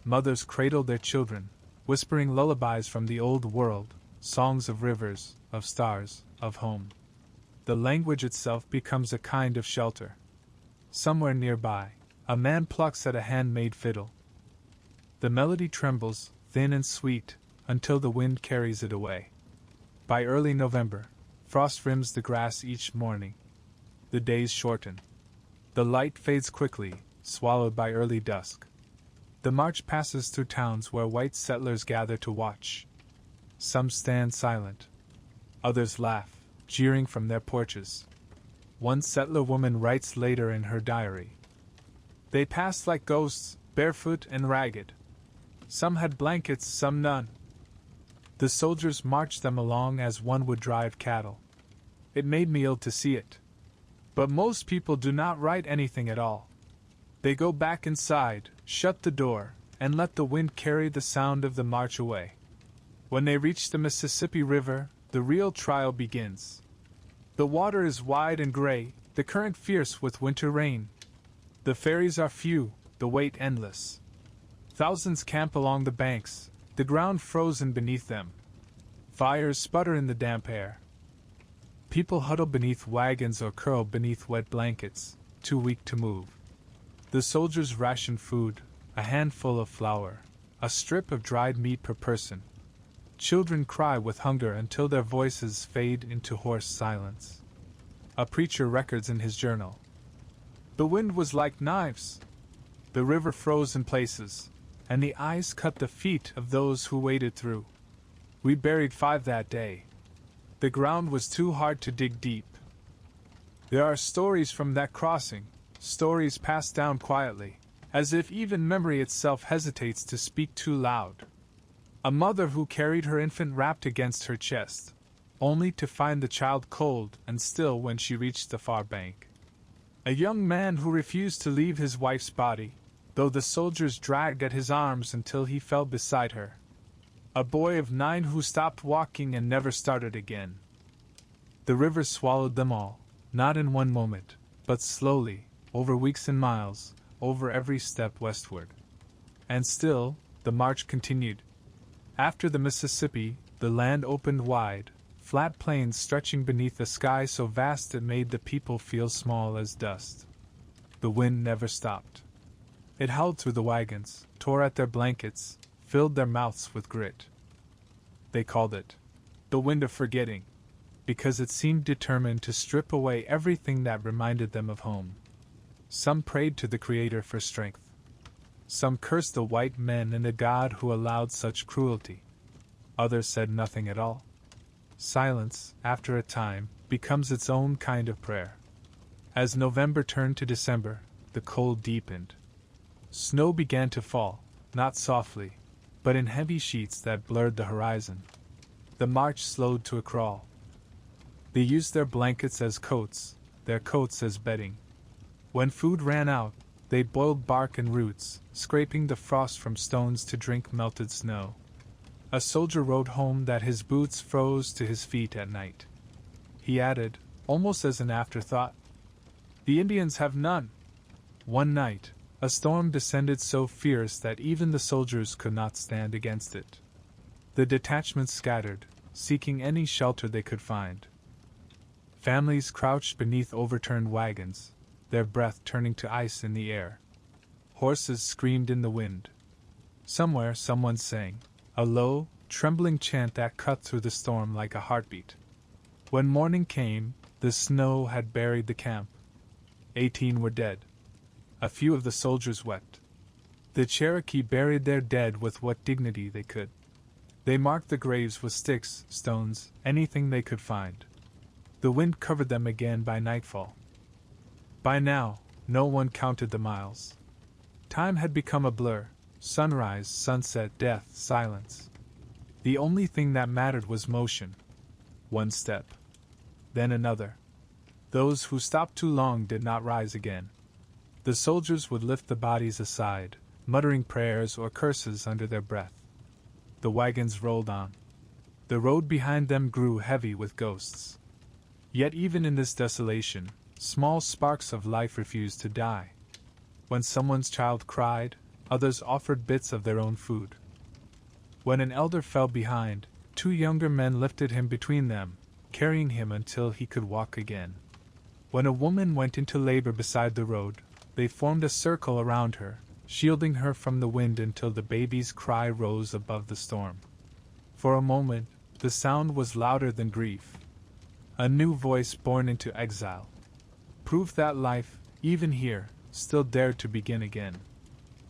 Mothers cradle their children, whispering lullabies from the old world, songs of rivers, of stars, of home. The language itself becomes a kind of shelter. Somewhere nearby, a man plucks at a handmade fiddle. The melody trembles, thin and sweet, until the wind carries it away. By early November, frost rims the grass each morning. The days shorten. The light fades quickly, swallowed by early dusk. The march passes through towns where white settlers gather to watch. Some stand silent. Others laugh, jeering from their porches. One settler woman writes later in her diary. They passed like ghosts, barefoot and ragged. Some had blankets, some none. The soldiers marched them along as one would drive cattle. It made me ill to see it. But most people do not write anything at all. They go back inside, shut the door, and let the wind carry the sound of the march away. When they reach the Mississippi River, the real trial begins. The water is wide and gray, the current fierce with winter rain. The ferries are few, the wait endless. Thousands camp along the banks, the ground frozen beneath them. Fires sputter in the damp air. People huddle beneath wagons or curl beneath wet blankets, too weak to move. The soldiers ration food, a handful of flour, a strip of dried meat per person. Children cry with hunger until their voices fade into hoarse silence. A preacher records in his journal. The wind was like knives. The river froze in places, and the ice cut the feet of those who waded through. We buried 5 that day. The ground was too hard to dig deep. There are stories from that crossing, stories passed down quietly, as if even memory itself hesitates to speak too loud. A mother who carried her infant wrapped against her chest, only to find the child cold and still when she reached the far bank. A young man who refused to leave his wife's body, though the soldiers dragged at his arms until he fell beside her. A boy of 9 who stopped walking and never started again. The river swallowed them all, not in one moment, but slowly, over weeks and miles, over every step westward. And still, the march continued. After the Mississippi, the land opened wide, flat plains stretching beneath a sky so vast it made the people feel small as dust. The wind never stopped. It howled through the wagons, tore at their blankets, filled their mouths with grit. They called it the wind of forgetting, because it seemed determined to strip away everything that reminded them of home. Some prayed to the Creator for strength. Some cursed the white men and the God who allowed such cruelty. Others said nothing at all. Silence, after a time, becomes its own kind of prayer. As November turned to December, the cold deepened. Snow began to fall, not softly, but in heavy sheets that blurred the horizon. The march slowed to a crawl. They used their blankets as coats, their coats as bedding. When food ran out, they boiled bark and roots, scraping the frost from stones to drink melted snow. A soldier wrote home that his boots froze to his feet at night. He added, almost as an afterthought. The Indians have none. One night, a storm descended so fierce that even the soldiers could not stand against it. The detachments scattered, seeking any shelter they could find. Families crouched beneath overturned wagons, their breath turning to ice in the air. Horses screamed in the wind. Somewhere someone sang, a low, trembling chant that cut through the storm like a heartbeat. When morning came, the snow had buried the camp. 18 were dead. A few of the soldiers wept. The Cherokee buried their dead with what dignity they could. They marked the graves with sticks, stones, anything they could find. The wind covered them again by nightfall. By now, no one counted the miles. Time had become a blur, sunrise, sunset, death, silence. The only thing that mattered was motion. One step. Then another. Those who stopped too long did not rise again. The soldiers would lift the bodies aside, muttering prayers or curses under their breath. The wagons rolled on. The road behind them grew heavy with ghosts. Yet even in this desolation, small sparks of life refused to die. When someone's child cried, others offered bits of their own food. When an elder fell behind, 2 younger men lifted him between them, carrying him until he could walk again. When a woman went into labor beside the road, they formed a circle around her, shielding her from the wind until the baby's cry rose above the storm. For a moment, the sound was louder than grief. A new voice born into exile. Proof that life, even here, still dared to begin again.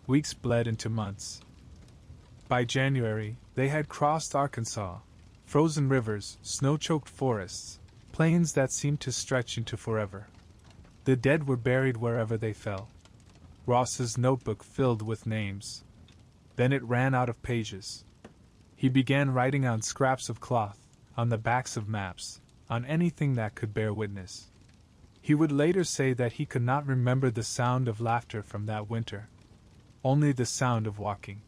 Weeks bled into months. By January, they had crossed Arkansas, frozen rivers, snow-choked forests, plains that seemed to stretch into forever. The dead were buried wherever they fell. Ross's notebook filled with names. Then it ran out of pages. He began writing on scraps of cloth, on the backs of maps, on anything that could bear witness. He would later say that he could not remember the sound of laughter from that winter, only the sound of walking.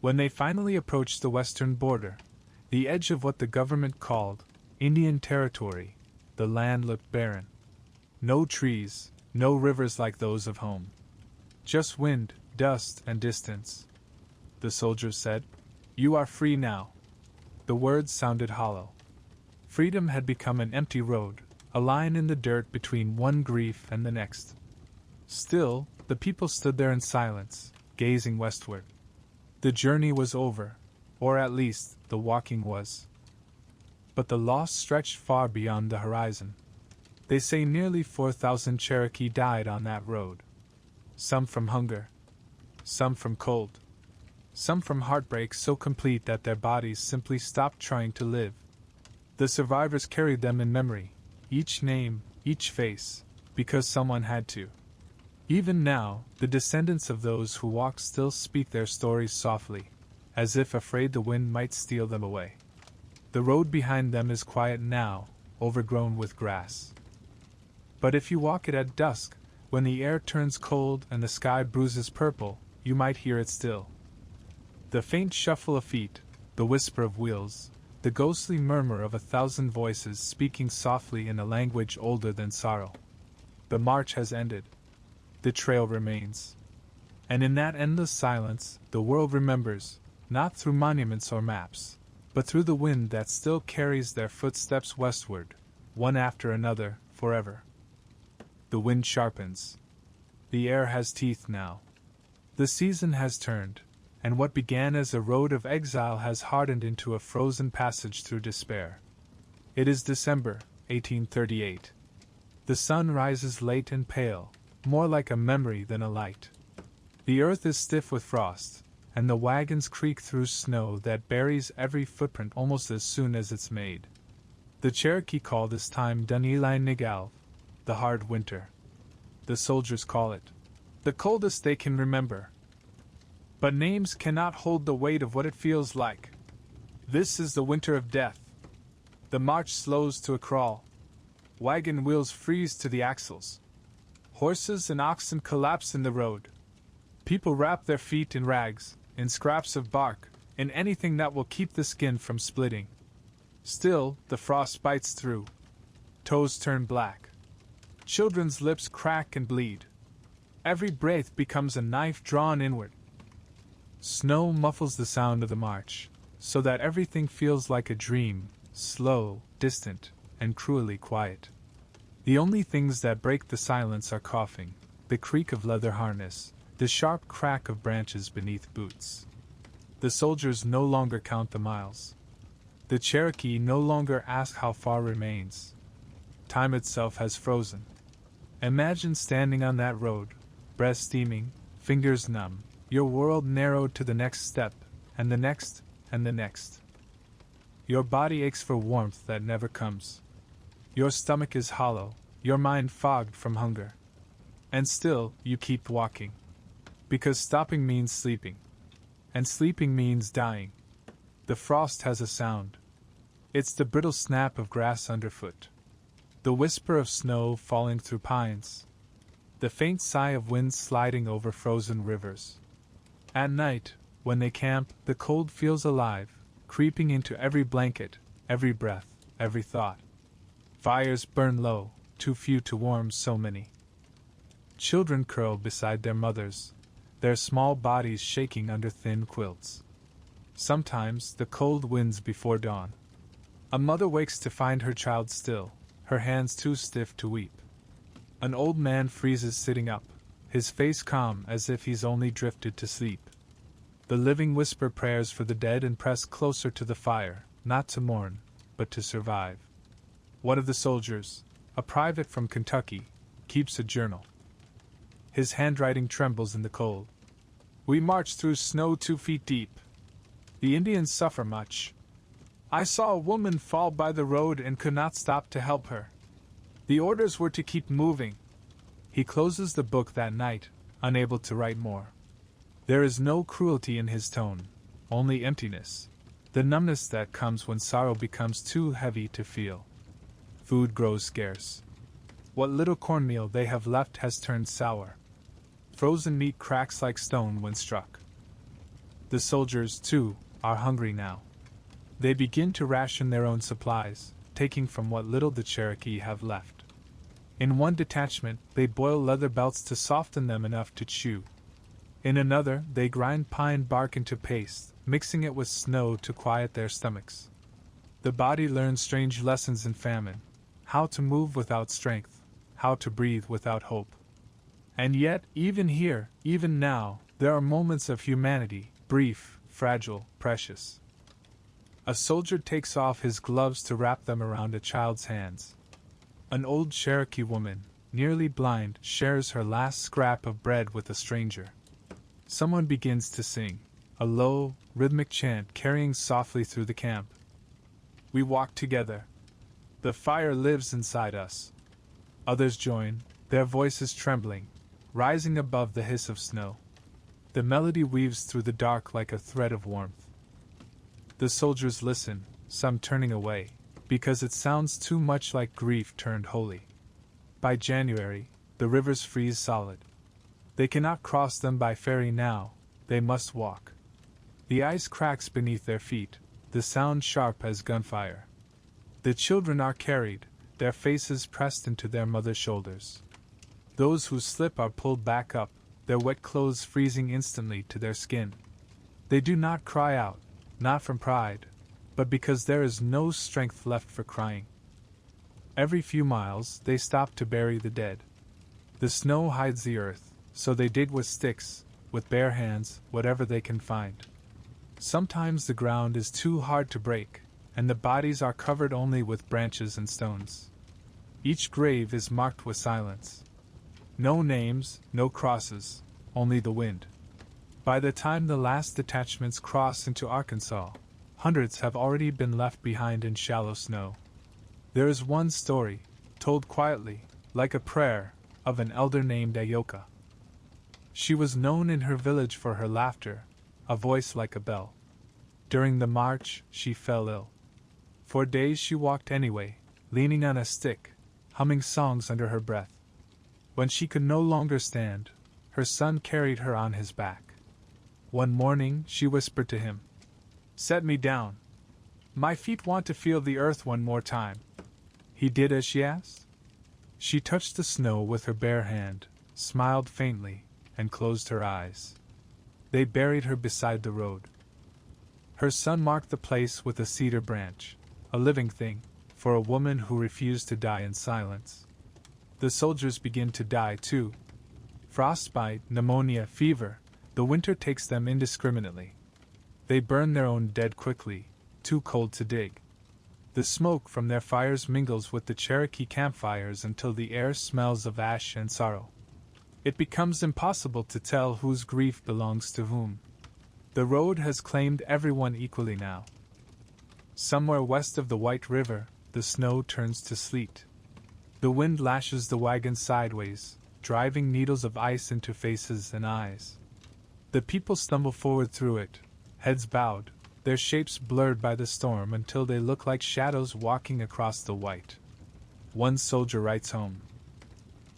When they finally approached the western border, the edge of what the government called Indian Territory, the land looked barren. No trees, no rivers like those of home. Just wind, dust, and distance. The soldiers said, "You are free now." The words sounded hollow. Freedom had become an empty road, a line in the dirt between one grief and the next. Still, the people stood there in silence, gazing westward. The journey was over, or at least, the walking was. But the loss stretched far beyond the horizon. They say nearly 4,000 Cherokee died on that road. Some from hunger, some from cold, some from heartbreak so complete that their bodies simply stopped trying to live. The survivors carried them in memory, each name, each face, because someone had to. Even now, the descendants of those who walked still speak their stories softly, as if afraid the wind might steal them away. The road behind them is quiet now, overgrown with grass. But if you walk it at dusk, when the air turns cold and the sky bruises purple, you might hear it still. The faint shuffle of feet, the whisper of wheels, the ghostly murmur of 1,000 voices speaking softly in a language older than sorrow. The march has ended. The trail remains. And in that endless silence, the world remembers, not through monuments or maps, but through the wind that still carries their footsteps westward, one after another, forever. The wind sharpens. The air has teeth now. The season has turned, and what began as a road of exile has hardened into a frozen passage through despair. It is December, 1838. The sun rises late and pale, more like a memory than a light. The earth is stiff with frost, and the wagons creak through snow that buries every footprint almost as soon as it's made. The Cherokee call this time Dun'ili Nigalv, the hard winter. The soldiers call it the coldest they can remember. But names cannot hold the weight of what it feels like. This is the winter of death. The march slows to a crawl. Wagon wheels freeze to the axles. Horses and oxen collapse in the road. People wrap their feet in rags, in scraps of bark, in anything that will keep the skin from splitting. Still, the frost bites through. Toes turn black. Children's lips crack and bleed. Every breath becomes a knife drawn inward. Snow muffles the sound of the march, so that everything feels like a dream, slow, distant, and cruelly quiet. The only things that break the silence are coughing, the creak of leather harness, the sharp crack of branches beneath boots. The soldiers no longer count the miles. The Cherokee no longer asks how far remains. Time itself has frozen. Imagine standing on that road, breath steaming, fingers numb, your world narrowed to the next step, and the next, and the next. Your body aches for warmth that never comes. Your stomach is hollow, your mind fogged from hunger. And still, you keep walking. Because stopping means sleeping. And sleeping means dying. The frost has a sound. It's the brittle snap of grass underfoot. The whisper of snow falling through pines. The faint sigh of wind sliding over frozen rivers. At night, when they camp, the cold feels alive, creeping into every blanket, every breath, every thought. Fires burn low, too few to warm so many. Children curl beside their mothers, their small bodies shaking under thin quilts. Sometimes the cold winds before dawn. A mother wakes to find her child still, her hands too stiff to weep. An old man freezes sitting up, his face calm as if he's only drifted to sleep. The living whisper prayers for the dead and press closer to the fire, not to mourn, but to survive. One of the soldiers, a private from Kentucky, keeps a journal. His handwriting trembles in the cold. We marched through snow 2 feet deep. The Indians suffer much. I saw a woman fall by the road and could not stop to help her. The orders were to keep moving. He closes the book that night, unable to write more. There is no cruelty in his tone, only emptiness, the numbness that comes when sorrow becomes too heavy to feel. Food grows scarce. What little cornmeal they have left has turned sour. Frozen meat cracks like stone when struck. The soldiers, too, are hungry now. They begin to ration their own supplies, taking from what little the Cherokee have left. In one detachment, they boil leather belts to soften them enough to chew. In another, they grind pine bark into paste, mixing it with snow to quiet their stomachs. The body learns strange lessons in famine, how to move without strength, how to breathe without hope. And yet, even here, even now, there are moments of humanity, brief, fragile, precious. A soldier takes off his gloves to wrap them around a child's hands. An old Cherokee woman, nearly blind, shares her last scrap of bread with a stranger. Someone begins to sing, a low, rhythmic chant carrying softly through the camp. We walk together. The fire lives inside us. Others join, their voices trembling, rising above the hiss of snow. The melody weaves through the dark like a thread of warmth. The soldiers listen, some turning away, because it sounds too much like grief turned holy. By January, the rivers freeze solid. They cannot cross them by ferry now, they must walk. The ice cracks beneath their feet, the sound sharp as gunfire. The children are carried, their faces pressed into their mother's shoulders. Those who slip are pulled back up, their wet clothes freezing instantly to their skin. They do not cry out, not from pride, but because there is no strength left for crying. Every few miles, they stop to bury the dead. The snow hides the earth, so they dig with sticks, with bare hands, whatever they can find. Sometimes the ground is too hard to break, and the bodies are covered only with branches and stones. Each grave is marked with silence. No names, no crosses, only the wind. By the time the last detachments cross into Arkansas, hundreds have already been left behind in shallow snow. There is one story, told quietly, like a prayer, of an elder named Ayoka. She was known in her village for her laughter, a voice like a bell. During the march, she fell ill. For days she walked anyway, leaning on a stick, humming songs under her breath. When she could no longer stand, her son carried her on his back. One morning she whispered to him, "Set me down. My feet want to feel the earth one more time." He did as she asked? She touched the snow with her bare hand, smiled faintly, and closed her eyes. They buried her beside the road. Her son marked the place with a cedar branch, a living thing, for a woman who refused to die in silence. The soldiers begin to die too. Frostbite, pneumonia, fever, the winter takes them indiscriminately. They burn their own dead quickly, too cold to dig. The smoke from their fires mingles with the Cherokee campfires until the air smells of ash and sorrow. It becomes impossible to tell whose grief belongs to whom. The road has claimed everyone equally now. Somewhere west of the White River, the snow turns to sleet. The wind lashes the wagon sideways, driving needles of ice into faces and eyes. The people stumble forward through it, heads bowed, their shapes blurred by the storm until they look like shadows walking across the white. One soldier writes home,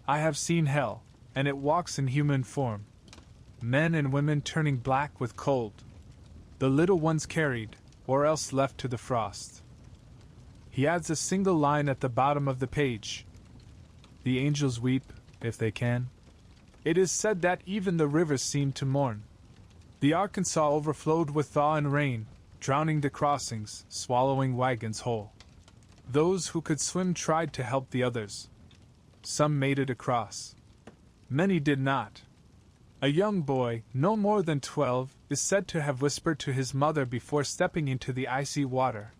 "I have seen hell, and it walks in human form. Men and women turning black with cold. The little ones carried, or else left to the frost." He adds a single line at the bottom of the page. "The angels weep, if they can." It is said that even the rivers seemed to mourn. The Arkansas overflowed with thaw and rain, drowning the crossings, swallowing wagons whole. Those who could swim tried to help the others. Some made it across. Many did not. A young boy, no more than 12, is said to have whispered to his mother before stepping into the icy water,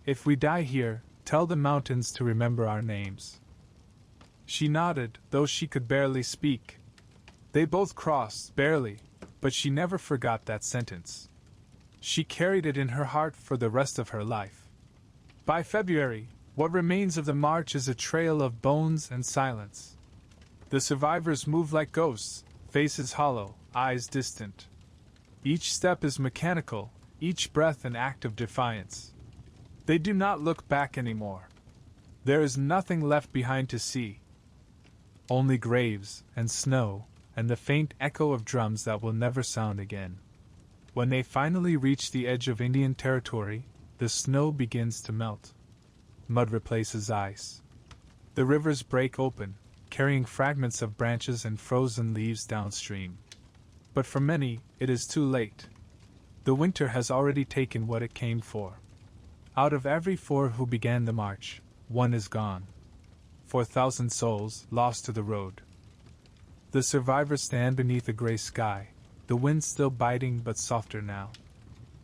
"If we die here, tell the mountains to remember our names." She nodded, though she could barely speak. They both crossed, barely, but she never forgot that sentence. She carried it in her heart for the rest of her life. By February, what remains of the march is a trail of bones and silence. The survivors move like ghosts, faces hollow, eyes distant. Each step is mechanical, each breath an act of defiance. They do not look back anymore. There is nothing left behind to see. Only graves, and snow, and the faint echo of drums that will never sound again. When they finally reach the edge of Indian territory, the snow begins to melt. Mud replaces ice. The rivers break open, carrying fragments of branches and frozen leaves downstream. But for many, it is too late. The winter has already taken what it came for. Out of every 4 who began the march, 1 is gone. 4,000 souls lost to the road. The survivors stand beneath a gray sky, the wind still biting but softer now.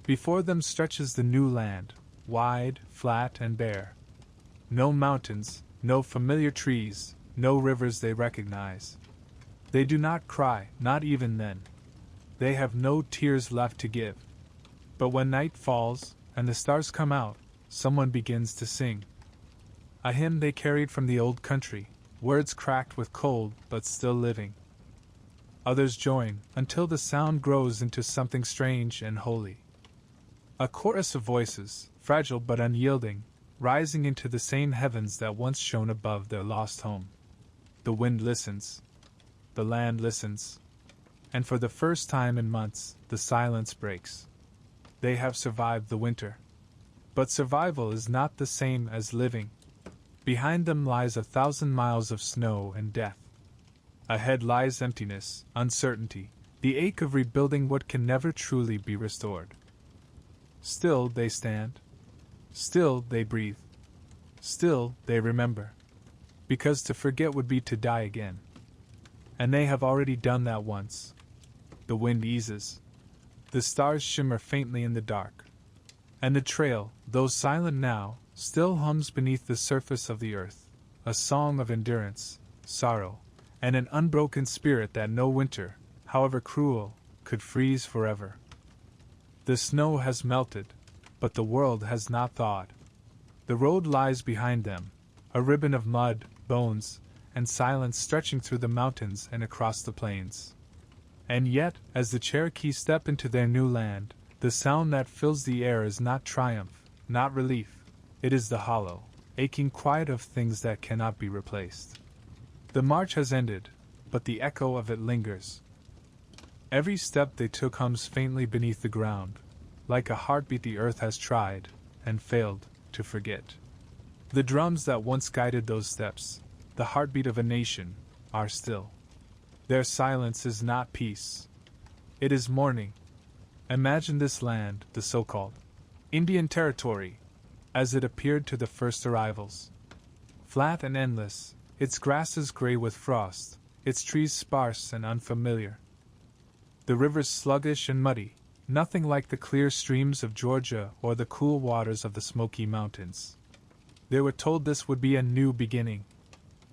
Before them stretches the new land, wide, flat, and bare. No mountains, no familiar trees, no rivers they recognize. They do not cry, not even then. They have no tears left to give. But when night falls, and the stars come out, someone begins to sing. A hymn they carried from the old country, words cracked with cold but still living. Others join, until the sound grows into something strange and holy. A chorus of voices, fragile but unyielding, rising into the same heavens that once shone above their lost home. The wind listens. The land listens. And for the first time in months, the silence breaks. They have survived the winter. But survival is not the same as living. Behind them lies 1,000 miles of snow and death. Ahead lies emptiness, uncertainty, the ache of rebuilding what can never truly be restored. Still they stand. Still they breathe. Still they remember. Because to forget would be to die again. And they have already done that once. The wind eases. The stars shimmer faintly in the dark. And the trail, though silent now, still hums beneath the surface of the earth, a song of endurance, sorrow, and an unbroken spirit that no winter, however cruel, could freeze forever. The snow has melted, but the world has not thawed. The road lies behind them, a ribbon of mud, bones, and silence stretching through the mountains and across the plains. And yet, as the Cherokee step into their new land, the sound that fills the air is not triumph, not relief. It is the hollow, aching quiet of things that cannot be replaced. The march has ended, but the echo of it lingers. Every step they took hums faintly beneath the ground, like a heartbeat the earth has tried, and failed, to forget. The drums that once guided those steps, the heartbeat of a nation, are still. Their silence is not peace. It is mourning. Imagine this land, the so-called Indian Territory, as it appeared to the first arrivals. Flat and endless, its grasses gray with frost, its trees sparse and unfamiliar. The rivers sluggish and muddy, nothing like the clear streams of Georgia or the cool waters of the Smoky Mountains. They were told this would be a new beginning.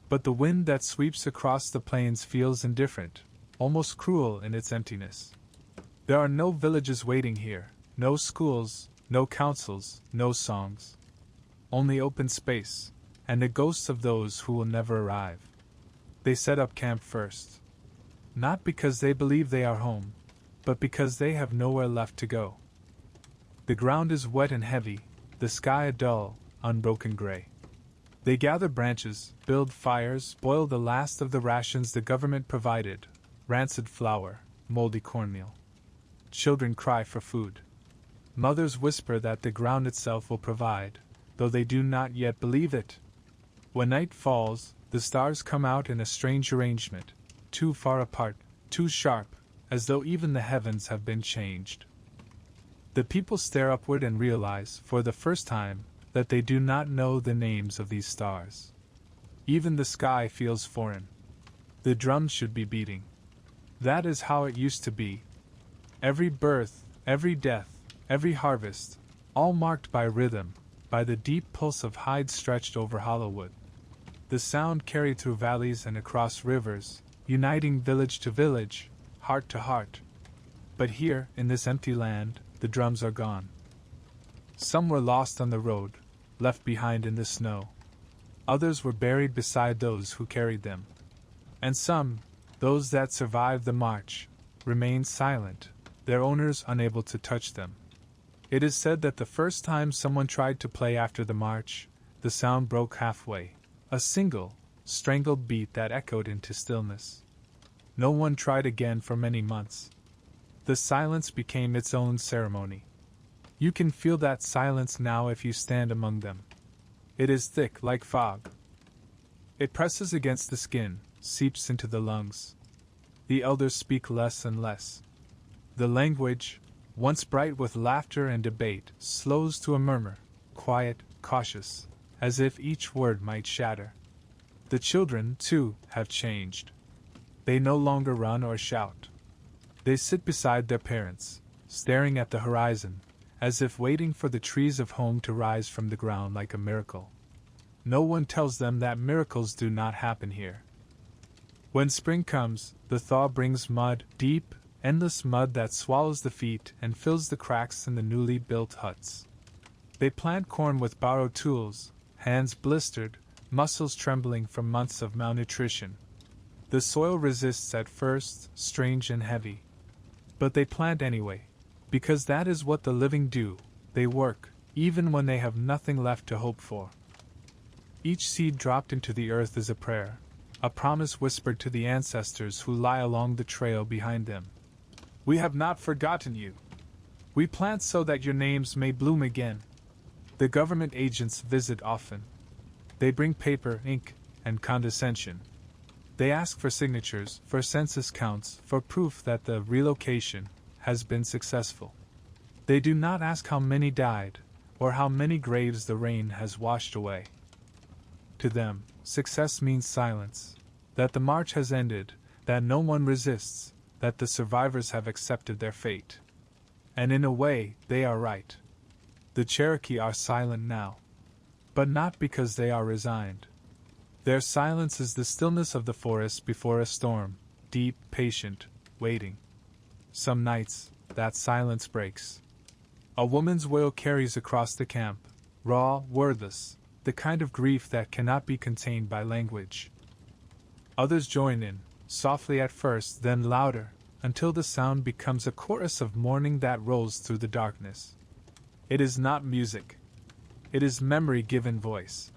But the wind that sweeps across the plains feels indifferent, almost cruel in its emptiness. There are no villages waiting here, no schools, no councils, no songs. Only open space, and the ghosts of those who will never arrive. They set up camp first. Not because they believe they are home, but because they have nowhere left to go. The ground is wet and heavy, the sky a dull, unbroken gray. They gather branches, build fires, boil the last of the rations the government provided, rancid flour, moldy cornmeal. Children cry for food. Mothers whisper that the ground itself will provide, though they do not yet believe it. When night falls, the stars come out in a strange arrangement, too far apart, too sharp, as though even the heavens have been changed. The people stare upward and realize, for the first time, that they do not know the names of these stars. Even the sky feels foreign. The drums should be beating. That is how it used to be. Every birth, every death, every harvest, all marked by rhythm, by the deep pulse of hide stretched over hollow wood. The sound carried through valleys and across rivers, uniting village to village, heart to heart. But here, in this empty land, the drums are gone. Some were lost on the road, left behind in the snow. Others were buried beside those who carried them. And some, those that survived the march, remained silent, their owners unable to touch them. It is said that the first time someone tried to play after the march, the sound broke halfway, a single, strangled beat that echoed into stillness. No one tried again for many months. The silence became its own ceremony. You can feel that silence now if you stand among them. It is thick like fog. It presses against the skin, seeps into the lungs. The elders speak less and less. The language, once bright with laughter and debate, slows to a murmur, quiet, cautious, as if each word might shatter. The children, too, have changed. They no longer run or shout. They sit beside their parents, staring at the horizon, as if waiting for the trees of home to rise from the ground like a miracle. No one tells them that miracles do not happen here. When spring comes, the thaw brings mud, deep, endless mud that swallows the feet and fills the cracks in the newly built huts. They plant corn with borrowed tools, hands blistered, muscles trembling from months of malnutrition. The soil resists at first, strange and heavy. But they plant anyway, because that is what the living do. They work, even when they have nothing left to hope for. Each seed dropped into the earth is a prayer, a promise whispered to the ancestors who lie along the trail behind them. We have not forgotten you. We plant so that your names may bloom again. The government agents visit often. They bring paper, ink, and condescension. They ask for signatures, for census counts, for proof that the relocation has been successful. They do not ask how many died, or how many graves the rain has washed away. To them, success means silence, that the march has ended, that no one resists, that the survivors have accepted their fate. And in a way, they are right. The Cherokee are silent now. But not because they are resigned. Their silence is the stillness of the forest before a storm, deep, patient, waiting. Some nights, that silence breaks. A woman's wail carries across the camp, raw, wordless, the kind of grief that cannot be contained by language. Others join in, softly at first, then louder, until the sound becomes a chorus of mourning that rolls through the darkness. It is not music. It is memory given voice.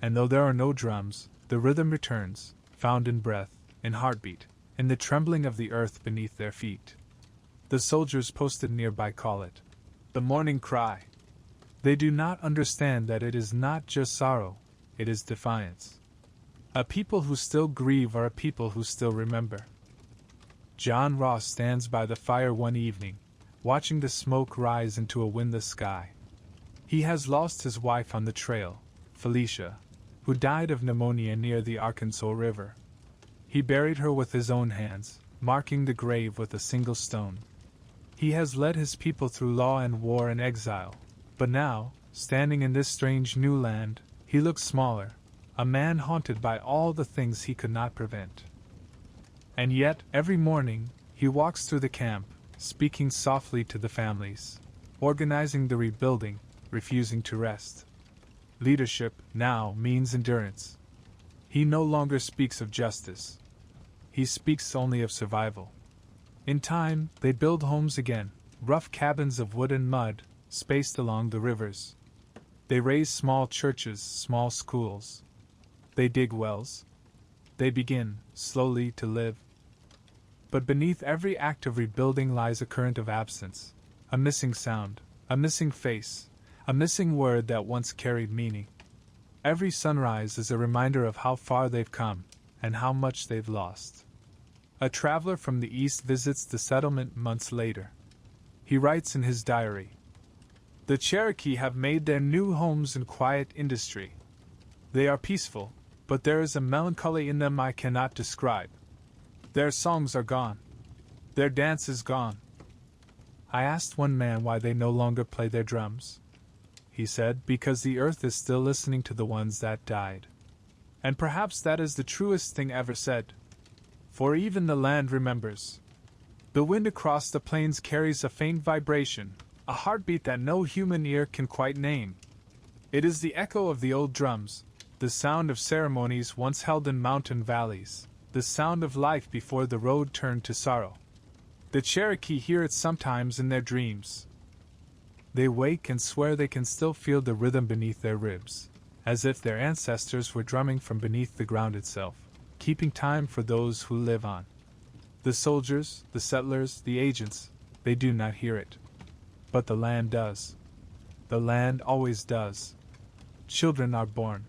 And though there are no drums, the rhythm returns, found in breath, in heartbeat, in the trembling of the earth beneath their feet. The soldiers posted nearby call it the morning cry. They do not understand that it is not just sorrow, it is defiance. A people who still grieve are a people who still remember. John Ross stands by the fire one evening, watching the smoke rise into a windless sky. He has lost his wife on the trail, Felicia, who died of pneumonia near the Arkansas River. He buried her with his own hands, marking the grave with a single stone. He has led his people through law and war and exile, but now, standing in this strange new land, he looks smaller, a man haunted by all the things he could not prevent. And yet, every morning, he walks through the camp, speaking softly to the families, organizing the rebuilding, refusing to rest. Leadership, now, means endurance. He no longer speaks of justice. He speaks only of survival. In time, they build homes again, rough cabins of wood and mud, spaced along the rivers. They raise small churches, small schools. They dig wells. They begin, slowly, to live. But beneath every act of rebuilding lies a current of absence, a missing sound, a missing face, a missing word that once carried meaning. Every sunrise is a reminder of how far they've come, and how much they've lost. A traveler from the east visits the settlement months later. He writes in his diary, "The Cherokee have made their new homes in quiet industry. They are peaceful, but there is a melancholy in them I cannot describe. Their songs are gone. Their dance is gone." I asked one man why they no longer play their drums. He said, "Because the earth is still listening to the ones that died." And perhaps that is the truest thing ever said. For even the land remembers. The wind across the plains carries a faint vibration, a heartbeat that no human ear can quite name. It is the echo of the old drums, the sound of ceremonies once held in mountain valleys, the sound of life before the road turned to sorrow. The Cherokee hear it sometimes in their dreams. They wake and swear they can still feel the rhythm beneath their ribs, as if their ancestors were drumming from beneath the ground itself, keeping time for those who live on. The soldiers, the settlers, the agents, they do not hear it. But the land does. The land always does. Children are born.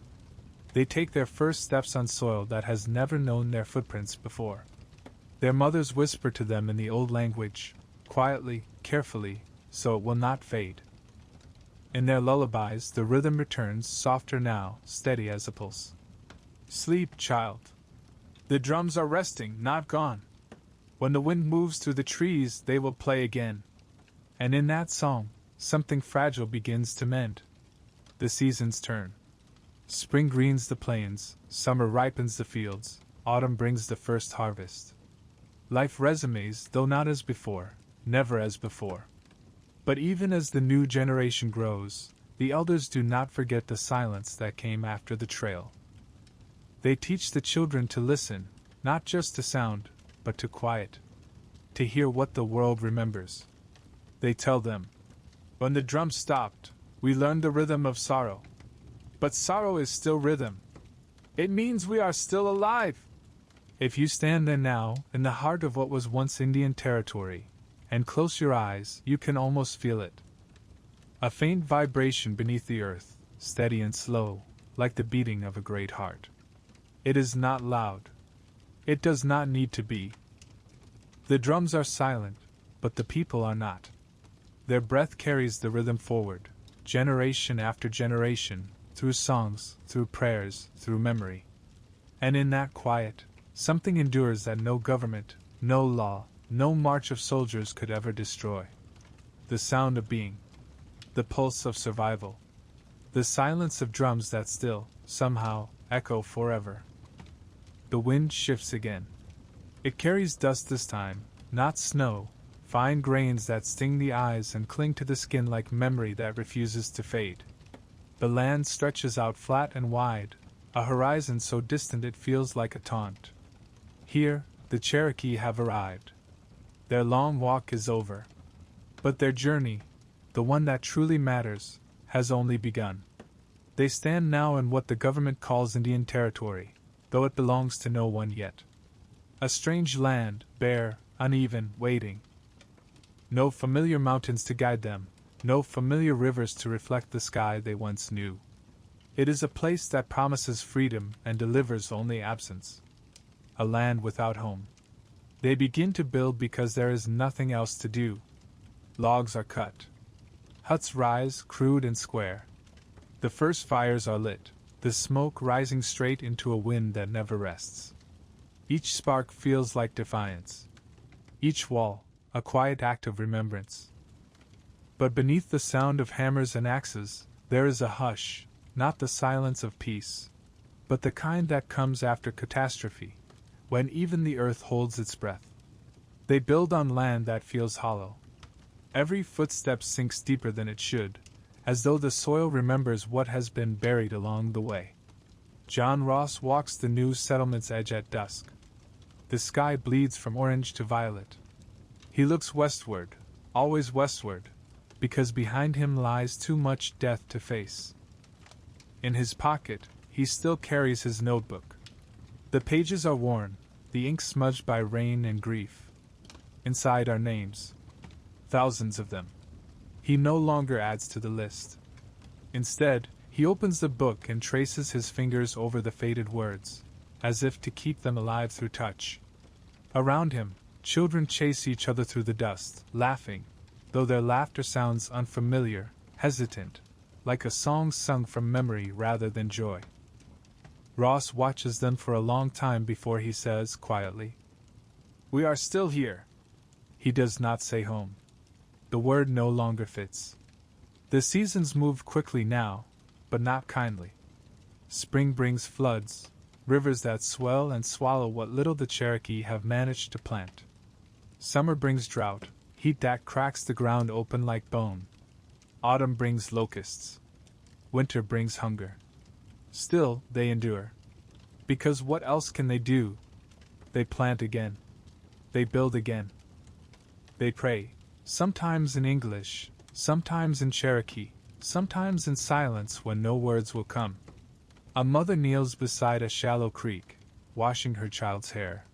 They take their first steps on soil that has never known their footprints before. Their mothers whisper to them in the old language, quietly, carefully, so it will not fade. In their lullabies, the rhythm returns, softer now, steady as a pulse. "Sleep, child. The drums are resting, not gone. When the wind moves through the trees, they will play again." And in that song, something fragile begins to mend. The seasons turn. Spring greens the plains, summer ripens the fields, autumn brings the first harvest. Life resumes, though not as before, never as before. But even as the new generation grows, the elders do not forget the silence that came after the trail. They teach the children to listen, not just to sound, but to quiet, to hear what the world remembers. They tell them, "When the drum stopped, we learned the rhythm of sorrow. But sorrow is still rhythm. It means we are still alive." If you stand there now, in the heart of what was once Indian territory, and close your eyes, you can almost feel it. A faint vibration beneath the earth, steady and slow, like the beating of a great heart. It is not loud. It does not need to be. The drums are silent, but the people are not. Their breath carries the rhythm forward, generation after generation, through songs, through prayers, through memory. And in that quiet, something endures that no government, no law, no march of soldiers could ever destroy. The sound of being. The pulse of survival. The silence of drums that still, somehow, echo forever. The wind shifts again. It carries dust this time, not snow, fine grains that sting the eyes and cling to the skin like memory that refuses to fade. The land stretches out flat and wide, a horizon so distant it feels like a taunt. Here, the Cherokee have arrived. Their long walk is over. But their journey, the one that truly matters, has only begun. They stand now in what the government calls Indian Territory, though it belongs to no one yet. A strange land, bare, uneven, waiting. No familiar mountains to guide them, no familiar rivers to reflect the sky they once knew. It is a place that promises freedom and delivers only absence. A land without home. They begin to build because there is nothing else to do. Logs are cut. Huts rise, crude and square. The first fires are lit, the smoke rising straight into a wind that never rests. Each spark feels like defiance. Each wall, a quiet act of remembrance. But beneath the sound of hammers and axes, there is a hush, not the silence of peace, but the kind that comes after catastrophe, when even the earth holds its breath. They build on land that feels hollow. Every footstep sinks deeper than it should, as though the soil remembers what has been buried along the way. John Ross walks the new settlement's edge at dusk. The sky bleeds from orange to violet. He looks westward, always westward, because behind him lies too much death to face. In his pocket, he still carries his notebook. The pages are worn, the ink smudged by rain and grief. Inside are names. Thousands of them. He no longer adds to the list. Instead, he opens the book and traces his fingers over the faded words, as if to keep them alive through touch. Around him, children chase each other through the dust, laughing, though their laughter sounds unfamiliar, hesitant, like a song sung from memory rather than joy. Ross watches them for a long time before he says quietly, "We are still here." He does not say home. The word no longer fits. The seasons move quickly now, but not kindly. Spring brings floods, rivers that swell and swallow what little the Cherokee have managed to plant. Summer brings drought, heat that cracks the ground open like bone. Autumn brings locusts. Winter brings hunger. Still, they endure. Because what else can they do? They plant again. They build again. They pray, sometimes in English, sometimes in Cherokee, sometimes in silence when no words will come. A mother kneels beside a shallow creek, washing her child's hair.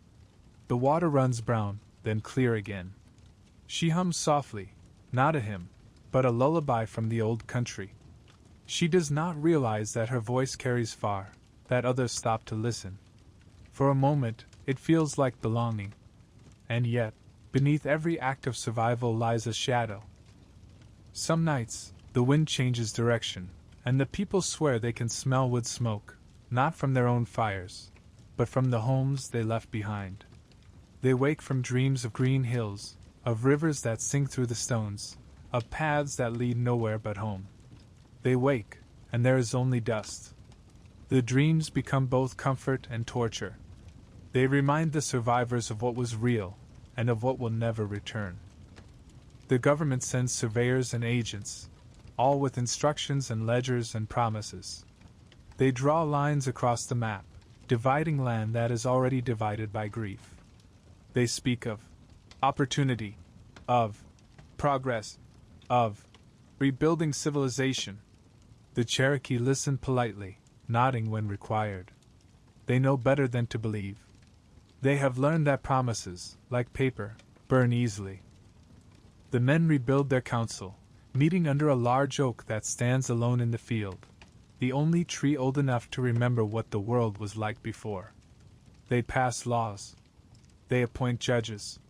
The water runs brown, then clear again. She hums softly, not a hymn, but a lullaby from the old country. She does not realize that her voice carries far, that others stop to listen. For a moment, it feels like belonging. And yet, beneath every act of survival lies a shadow. Some nights, the wind changes direction, and the people swear they can smell wood smoke, not from their own fires, but from the homes they left behind. They wake from dreams of green hills, of rivers that sing through the stones, of paths that lead nowhere but home. They wake, and there is only dust. The dreams become both comfort and torture. They remind the survivors of what was real, and of what will never return. The government sends surveyors and agents, all with instructions and ledgers and promises. They draw lines across the map, dividing land that is already divided by grief. They speak of opportunity, of progress, of rebuilding civilization. The Cherokee listen politely, nodding when required. They know better than to believe. They have learned that promises, like paper, burn easily. The men rebuild their council, meeting under a large oak that stands alone in the field, the only tree old enough to remember what the world was like before. They pass laws. They appoint judges.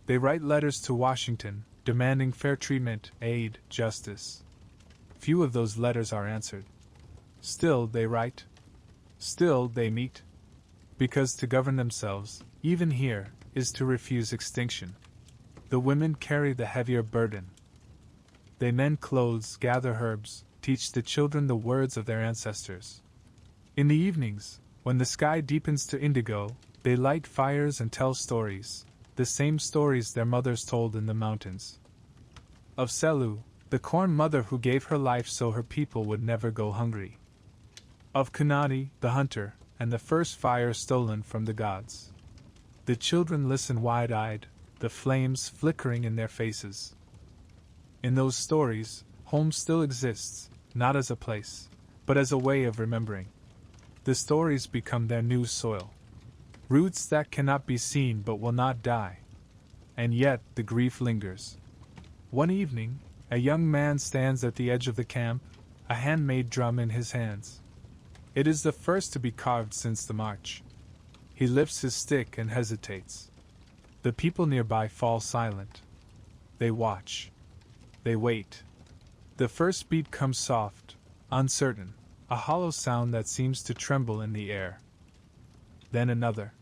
They write letters to Washington, demanding fair treatment, aid, justice. Few of those letters are answered. Still they write. Still they meet. Because to govern themselves, even here, is to refuse extinction. The women carry the heavier burden. They mend clothes, gather herbs, teach the children the words of their ancestors. In the evenings, when the sky deepens to indigo, they light fires and tell stories, the same stories their mothers told in the mountains. Of Selu, the corn mother who gave her life so her people would never go hungry. Of Kunadi, the hunter, and the first fire stolen from the gods. The children listen wide-eyed, the flames flickering in their faces. In those stories, home still exists, not as a place, but as a way of remembering. The stories become their new soil. Roots that cannot be seen but will not die. And yet the grief lingers. One evening, A young man stands at the edge of the camp, a handmade drum in his hands. It is the first to be carved since the march. He lifts his stick and hesitates. The people nearby fall silent. They watch. They wait. The first beat comes soft, uncertain, a hollow sound that seems to tremble in the air. Then another.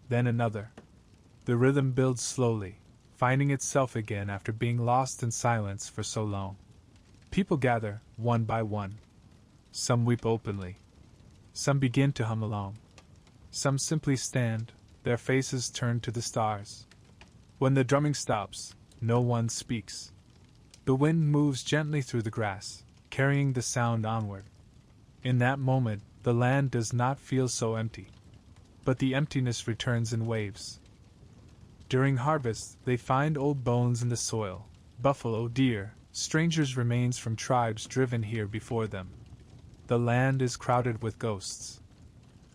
Then another. The rhythm builds slowly, finding itself again after being lost in silence for so long. People gather, one by one. Some weep openly. Some begin to hum along. Some simply stand, their faces turned to the stars. When the drumming stops, no one speaks. The wind moves gently through the grass, carrying the sound onward. In that moment, the land does not feel so empty. But the emptiness returns in waves. During harvest, they find old bones in the soil, buffalo, deer, strangers' remains from tribes driven here before them. The land is crowded with ghosts.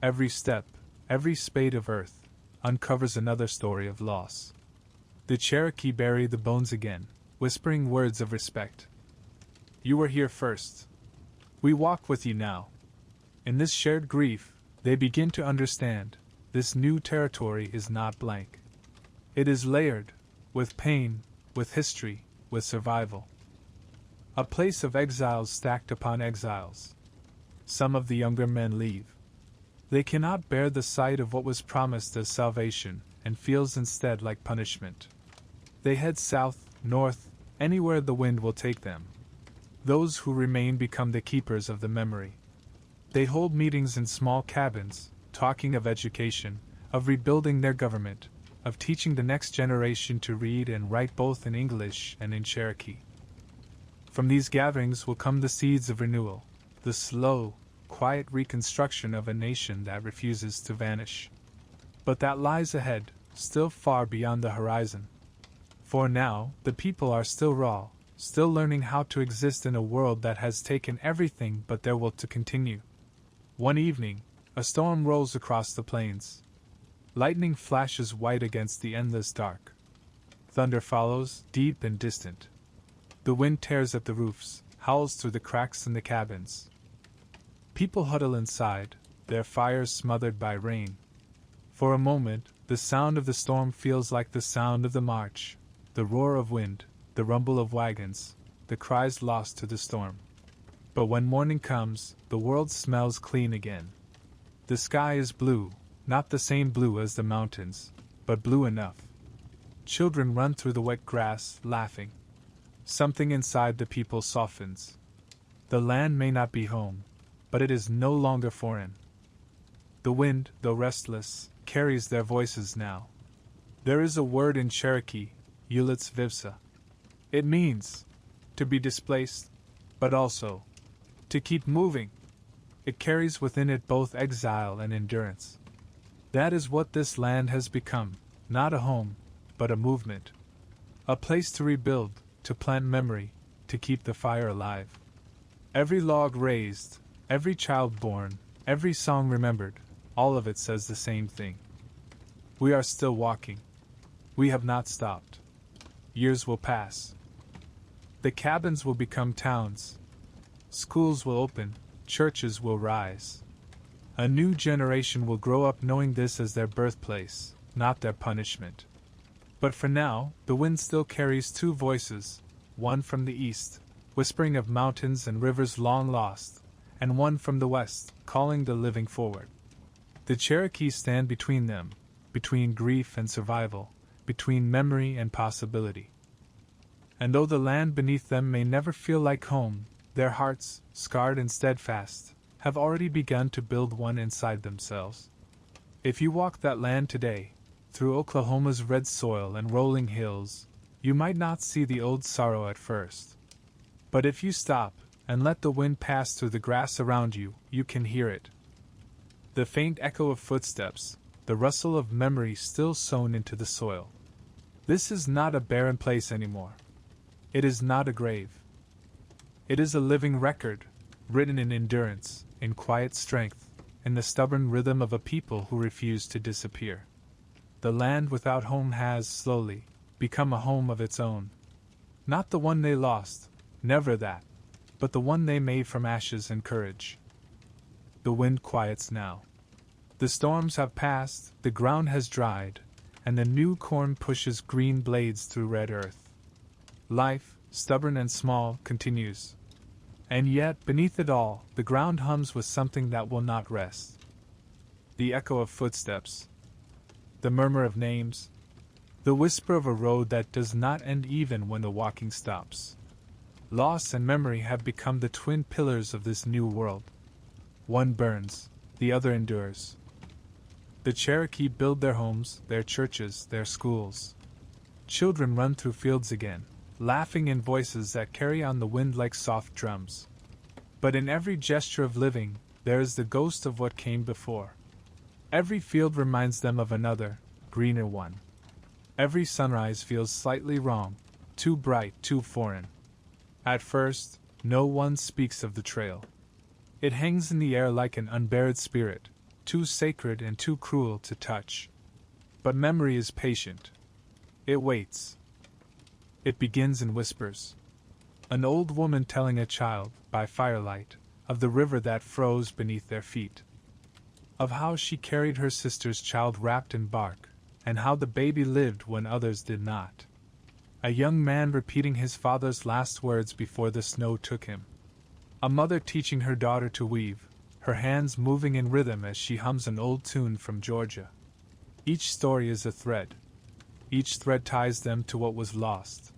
Every step, every spade of earth, uncovers another story of loss. The Cherokee bury the bones again, whispering words of respect. You were here first. We walk with you now. In this shared grief, they begin to understand, this new territory is not blank. It is layered, with pain, with history, with survival. A place of exiles stacked upon exiles. Some of the younger men leave. They cannot bear the sight of what was promised as salvation, and feels instead like punishment. They head south, north, anywhere the wind will take them. Those who remain become the keepers of the memory. They hold meetings in small cabins, talking of education, of rebuilding their government, of teaching the next generation to read and write both in English and in Cherokee. From these gatherings will come the seeds of renewal, the slow, quiet reconstruction of a nation that refuses to vanish. But that lies ahead, still far beyond the horizon. For now, the people are still raw, still learning how to exist in a world that has taken everything but their will to continue. One evening, a storm rolls across the plains. Lightning flashes white against the endless dark. Thunder follows, deep and distant. The wind tears at the roofs, howls through the cracks in the cabins. People huddle inside, their fires smothered by rain. For a moment, the sound of the storm feels like the sound of the march, the roar of wind, the rumble of wagons, the cries lost to the storm. But when morning comes, the world smells clean again. The sky is blue, not the same blue as the mountains, but blue enough. Children run through the wet grass, laughing. Something inside the people softens. The land may not be home, but it is no longer foreign. The wind, though restless, carries their voices now. There is a word in Cherokee, Ulitz Vivsa. It means to be displaced, but also to keep moving. It carries within it both exile and endurance. That is what this land has become, not a home, but a movement. A place to rebuild, to plant memory, to keep the fire alive. Every log raised, every child born, every song remembered, all of it says the same thing. We are still walking. We have not stopped. Years will pass. The cabins will become towns. Schools will open, churches will rise. A new generation will grow up knowing this as their birthplace, not their punishment. But for now, the wind still carries two voices, one from the east, whispering of mountains and rivers long lost, and one from the west, calling the living forward. The Cherokees stand between them, between grief and survival, between memory and possibility. And though the land beneath them may never feel like home, their hearts, scarred and steadfast, have already begun to build one inside themselves. If you walk that land today, through Oklahoma's red soil and rolling hills, you might not see the old sorrow at first. But if you stop and let the wind pass through the grass around you, you can hear it. The faint echo of footsteps, the rustle of memory still sown into the soil. This is not a barren place anymore. It is not a grave. It is a living record, written in endurance, in quiet strength, in the stubborn rhythm of a people who refuse to disappear. The land without home has, slowly, become a home of its own. Not the one they lost, never that, but the one they made from ashes and courage. The wind quiets now. The storms have passed, the ground has dried, and the new corn pushes green blades through red earth. Life, stubborn and small, continues. And yet, beneath it all, the ground hums with something that will not rest. The echo of footsteps, the murmur of names, the whisper of a road that does not end even when the walking stops. Loss and memory have become the twin pillars of this new world. One burns, the other endures. The Cherokee build their homes, their churches, their schools. Children run through fields again, laughing in voices that carry on the wind like soft drums. But in every gesture of living, there is the ghost of what came before. Every field reminds them of another, greener one. Every sunrise feels slightly wrong, too bright, too foreign. At first, no one speaks of the trail. It hangs in the air like an unburied spirit, too sacred and too cruel to touch. But memory is patient. It waits. It begins in whispers. An old woman telling a child, by firelight, of the river that froze beneath their feet. Of how she carried her sister's child wrapped in bark, and how the baby lived when others did not. A young man repeating his father's last words before the snow took him. A mother teaching her daughter to weave, her hands moving in rhythm as she hums an old tune from Georgia. Each story is a thread. Each thread ties them to what was lost.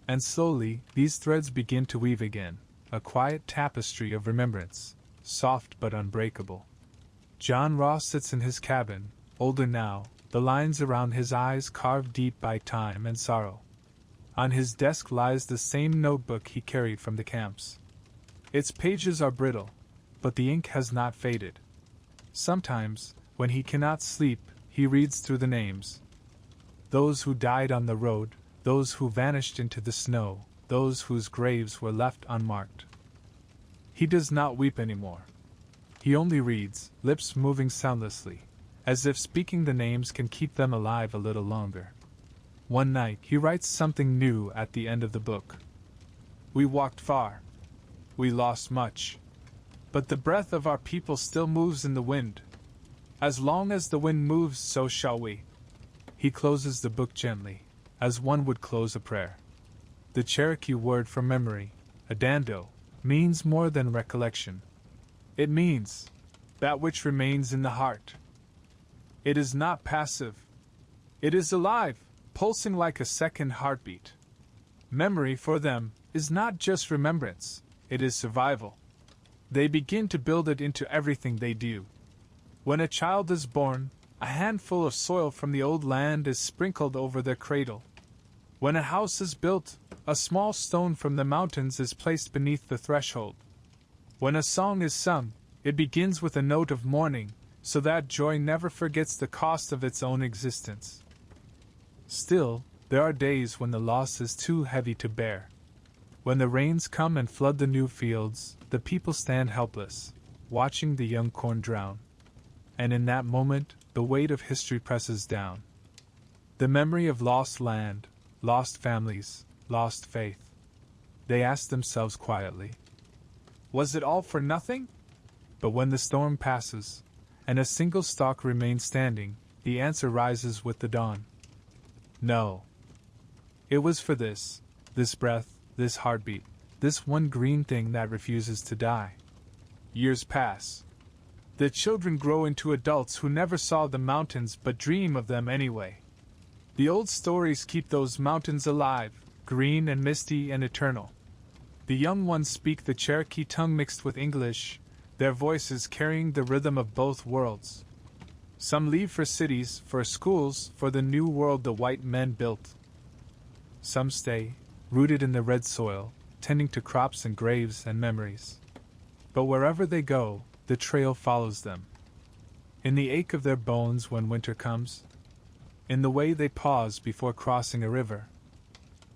And slowly, these threads begin to weave again, a quiet tapestry of remembrance, soft but unbreakable. John Ross sits in his cabin, older now, the lines around his eyes carved deep by time and sorrow. On his desk lies the same notebook he carried from the camps. Its pages are brittle, but the ink has not faded. Sometimes, when he cannot sleep, he reads through the names. Those who died on the road, those who vanished into the snow, those whose graves were left unmarked. He does not weep anymore. He only reads, lips moving soundlessly, as if speaking the names can keep them alive a little longer. One night, he writes something new at the end of the book. We walked far. We lost much. But the breath of our people still moves in the wind. As long as the wind moves, so shall we. He closes the book gently, as one would close a prayer. The Cherokee word for memory, adando, means more than recollection. It means that which remains in the heart. It is not passive. It is alive, pulsing like a second heartbeat. Memory for them is not just remembrance, it is survival. They begin to build it into everything they do. When a child is born, a handful of soil from the old land is sprinkled over their cradle. When a house is built, a small stone from the mountains is placed beneath the threshold. When a song is sung, it begins with a note of mourning, so that joy never forgets the cost of its own existence. Still, there are days when the loss is too heavy to bear. When the rains come and flood the new fields, the people stand helpless, watching the young corn drown. And in that moment, the weight of history presses down. The memory of lost land, lost families, lost faith. They ask themselves quietly, was it all for nothing? But when the storm passes, and a single stalk remains standing, the answer rises with the dawn. No. It was for this breath, this heartbeat, this one green thing that refuses to die. Years pass. The children grow into adults who never saw the mountains but dream of them anyway. The old stories keep those mountains alive, green and misty and eternal. The young ones speak the Cherokee tongue mixed with English, their voices carrying the rhythm of both worlds. Some leave for cities, for schools, for the new world the white men built. Some stay, rooted in the red soil, tending to crops and graves and memories. But wherever they go, the trail follows them. In the ache of their bones when winter comes, in the way they pause before crossing a river,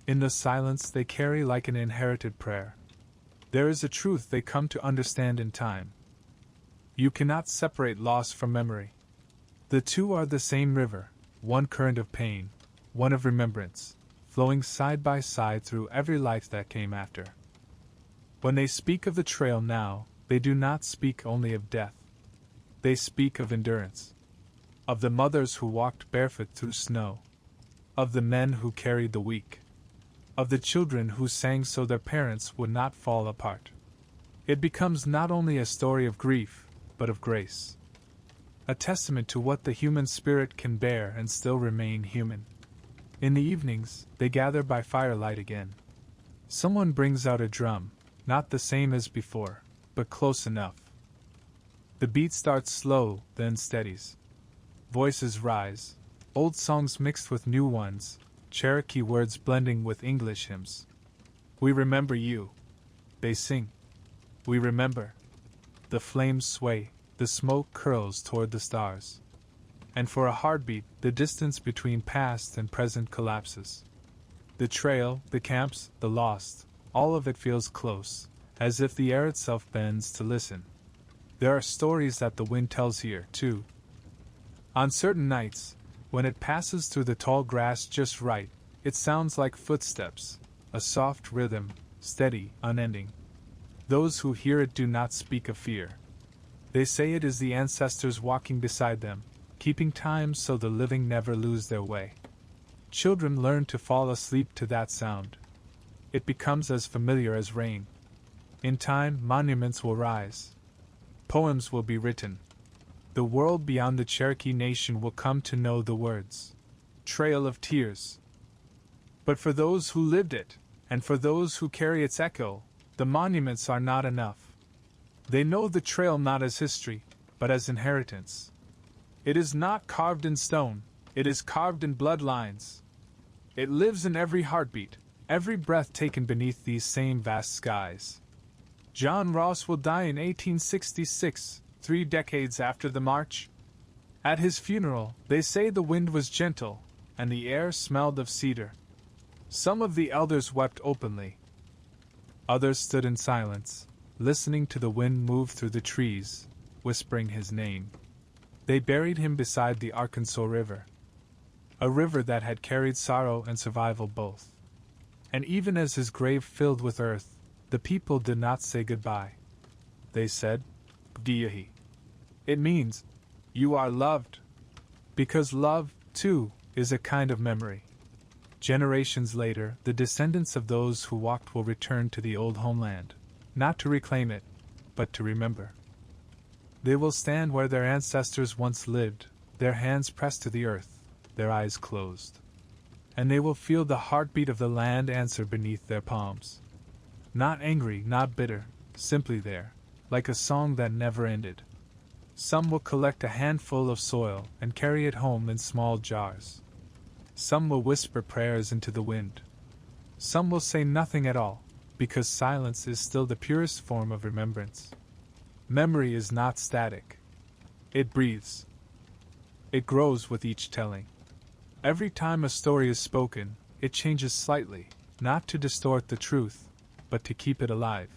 in the silence they carry like an inherited prayer, there is a truth they come to understand in time. You cannot separate loss from memory. The two are the same river, one current of pain, one of remembrance, flowing side by side through every life that came after. When they speak of the trail now, they do not speak only of death. They speak of endurance. Of the mothers who walked barefoot through snow. Of the men who carried the weak. Of the children who sang so their parents would not fall apart. It becomes not only a story of grief, but of grace. A testament to what the human spirit can bear and still remain human. In the evenings, they gather by firelight again. Someone brings out a drum, not the same as before, but close enough. The beat starts slow, then steadies. Voices rise, old songs mixed with new ones, Cherokee words blending with English hymns. We remember you, they sing. We remember. The flames sway, the smoke curls toward the stars. And for a heartbeat, the distance between past and present collapses. The trail, the camps, the lost, all of it feels close, as if the air itself bends to listen. There are stories that the wind tells here, too. On certain nights, when it passes through the tall grass just right, it sounds like footsteps, a soft rhythm, steady, unending. Those who hear it do not speak of fear. They say it is the ancestors walking beside them, keeping time so the living never lose their way. Children learn to fall asleep to that sound. It becomes as familiar as rain. In time, monuments will rise. Poems will be written. The world beyond the Cherokee Nation will come to know the words. Trail of Tears. But for those who lived it, and for those who carry its echo, the monuments are not enough. They know the trail not as history, but as inheritance. It is not carved in stone, it is carved in bloodlines. It lives in every heartbeat, every breath taken beneath these same vast skies. John Ross will die in 1866, 3 decades after the march. At his funeral, they say the wind was gentle, and the air smelled of cedar. Some of the elders wept openly. Others stood in silence, listening to the wind move through the trees, whispering his name. They buried him beside the Arkansas River, a river that had carried sorrow and survival both. And even as his grave filled with earth, the people did not say goodbye. They said, Diyahi. It means, you are loved. Because love, too, is a kind of memory. Generations later, the descendants of those who walked will return to the old homeland, not to reclaim it, but to remember. They will stand where their ancestors once lived, their hands pressed to the earth, their eyes closed. And they will feel the heartbeat of the land answer beneath their palms. Not angry, not bitter, simply there, like a song that never ended. Some will collect a handful of soil and carry it home in small jars. Some will whisper prayers into the wind. Some will say nothing at all, because silence is still the purest form of remembrance. Memory is not static. It breathes. It grows with each telling. Every time a story is spoken, it changes slightly, not to distort the truth, but to keep it alive.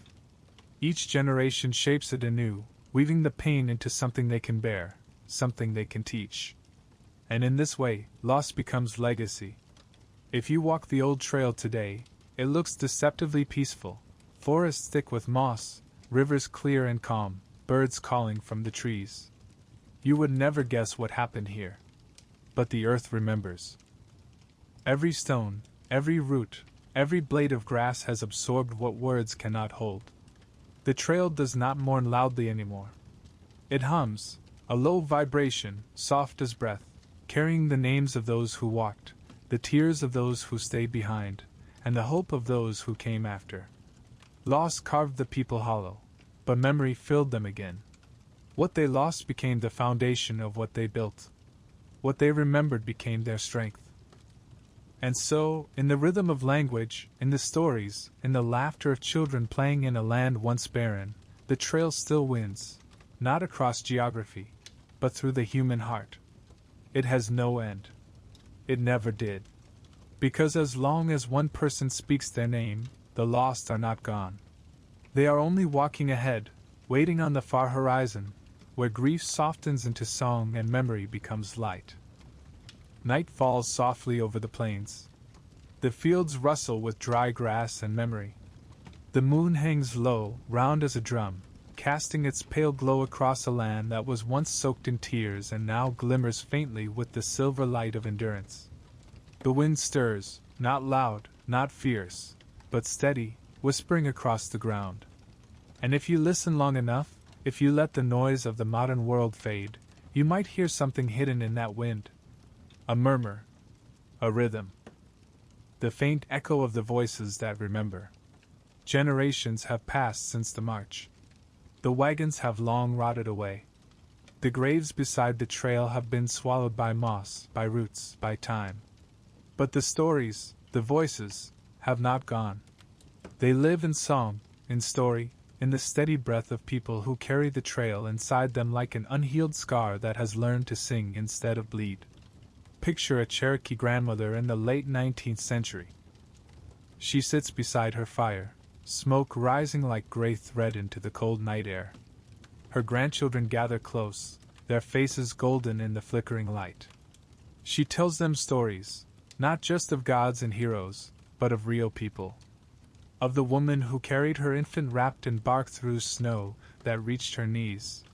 Each generation shapes it anew, weaving the pain into something they can bear, something they can teach. And in this way, loss becomes legacy. If you walk the old trail today, it looks deceptively peaceful, forests thick with moss, rivers clear and calm, birds calling from the trees. You would never guess what happened here. But the earth remembers. Every stone, every root, every blade of grass has absorbed what words cannot hold. The trail does not mourn loudly anymore. It hums, a low vibration, soft as breath, carrying the names of those who walked, the tears of those who stayed behind, and the hope of those who came after. Loss carved the people hollow, but memory filled them again. What they lost became the foundation of what they built. What they remembered became their strength. And so, in the rhythm of language, in the stories, in the laughter of children playing in a land once barren, the trail still wins, not across geography, but through the human heart. It has no end. It never did. Because as long as one person speaks their name, the lost are not gone. They are only walking ahead, waiting on the far horizon, where grief softens into song and memory becomes light. Night falls softly over the plains. The fields rustle with dry grass and memory. The moon hangs low, round as a drum, casting its pale glow across a land that was once soaked in tears and now glimmers faintly with the silver light of endurance. The wind stirs, not loud, not fierce, but steady, whispering across the ground. And if you listen long enough, if you let the noise of the modern world fade, you might hear something hidden in that wind. A murmur. A rhythm. The faint echo of the voices that remember. Generations have passed since the march. The wagons have long rotted away. The graves beside the trail have been swallowed by moss, by roots, by time. But the stories, the voices, have not gone. They live in song, in story, in the steady breath of people who carry the trail inside them like an unhealed scar that has learned to sing instead of bleed. Picture a Cherokee grandmother in the late 19th century. She sits beside her fire, smoke rising like gray thread into the cold night air. Her grandchildren gather close, their faces golden in the flickering light. She tells them stories, not just of gods and heroes, but of real people. Of the woman who carried her infant wrapped in bark through snow that reached her knees.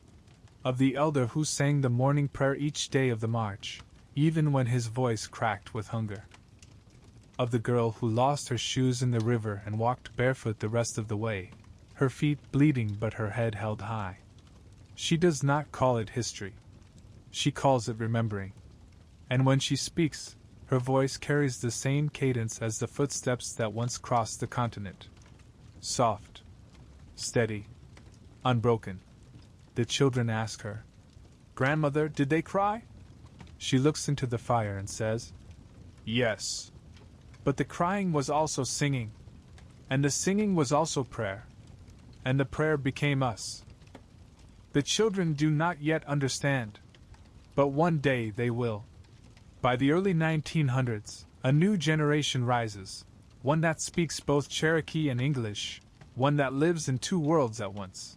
Of the elder who sang the morning prayer each day of the march, even when his voice cracked with hunger. Of the girl who lost her shoes in the river and walked barefoot the rest of the way, her feet bleeding but her head held high. She does not call it history. She calls it remembering. And when she speaks, her voice carries the same cadence as the footsteps that once crossed the continent. Soft, steady, unbroken. The children ask her, "Grandmother, did they cry?" She looks into the fire and says, "Yes." But the crying was also singing. And the singing was also prayer. And the prayer became us. The children do not yet understand. But one day they will. By the early 1900s, a new generation rises, one that speaks both Cherokee and English, one that lives in two worlds at once.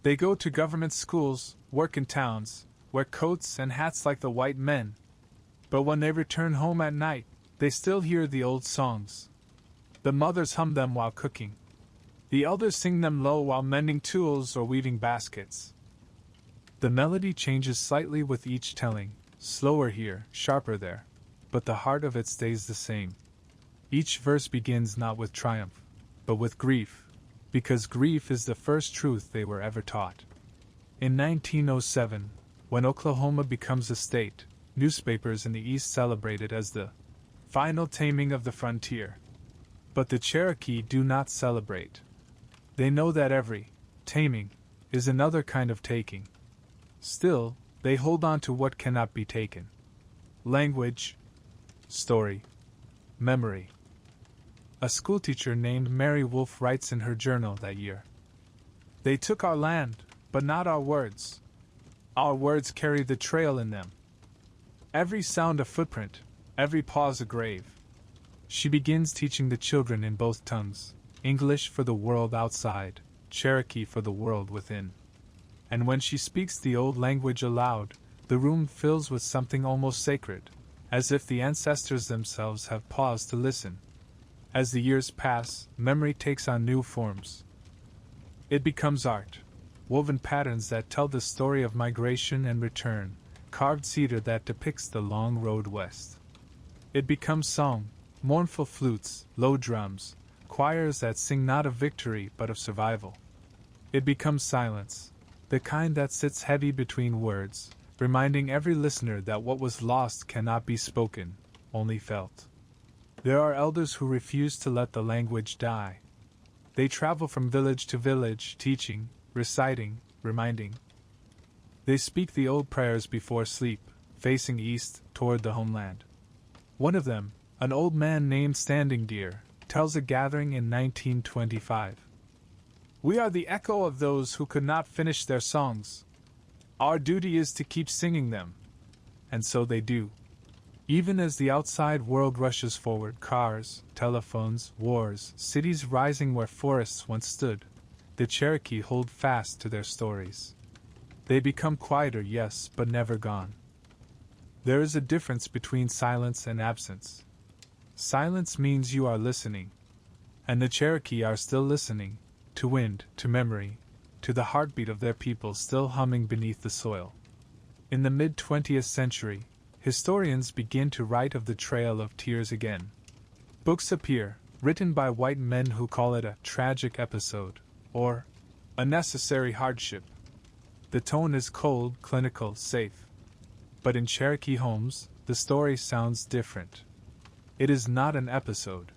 They go to government schools, work in towns, wear coats and hats like the white men. But when they return home at night, they still hear the old songs. The mothers hum them while cooking. The elders sing them low while mending tools or weaving baskets. The melody changes slightly with each telling. Slower here, sharper there, but the heart of it stays the same. Each verse begins not with triumph, but with grief, because grief is the first truth they were ever taught. In 1907, when Oklahoma becomes a state, newspapers in the East celebrate it as the final taming of the frontier. But the Cherokee do not celebrate. They know that every taming is another kind of taking. Still, they hold on to what cannot be taken. Language, story, memory. A schoolteacher named Mary Wolfe writes in her journal that year, "They took our land, but not our words. Our words carry the trail in them. Every sound a footprint, every pause a grave." She begins teaching the children in both tongues, English for the world outside, Cherokee for the world within. And when she speaks the old language aloud, the room fills with something almost sacred, as if the ancestors themselves have paused to listen. As the years pass, memory takes on new forms. It becomes art, woven patterns that tell the story of migration and return, carved cedar that depicts the long road west. It becomes song, mournful flutes, low drums, choirs that sing not of victory but of survival. It becomes silence, the kind that sits heavy between words, reminding every listener that what was lost cannot be spoken, only felt. There are elders who refuse to let the language die. They travel from village to village, teaching, reciting, reminding. They speak the old prayers before sleep, facing east toward the homeland. One of them, an old man named Standing Deer, tells a gathering in 1925. "We are the echo of those who could not finish their songs. Our duty is to keep singing them." And so they do. Even as the outside world rushes forward, cars, telephones, wars, cities rising where forests once stood, the Cherokee hold fast to their stories. They become quieter, yes, but never gone. There is a difference between silence and absence. Silence means you are listening. And the Cherokee are still listening, to wind, to memory, to the heartbeat of their people still humming beneath the soil. In the mid-20th century, historians begin to write of the Trail of Tears again. Books appear, written by white men who call it a tragic episode, or a necessary hardship. The tone is cold, clinical, safe. But in Cherokee homes, the story sounds different. It is not an episode.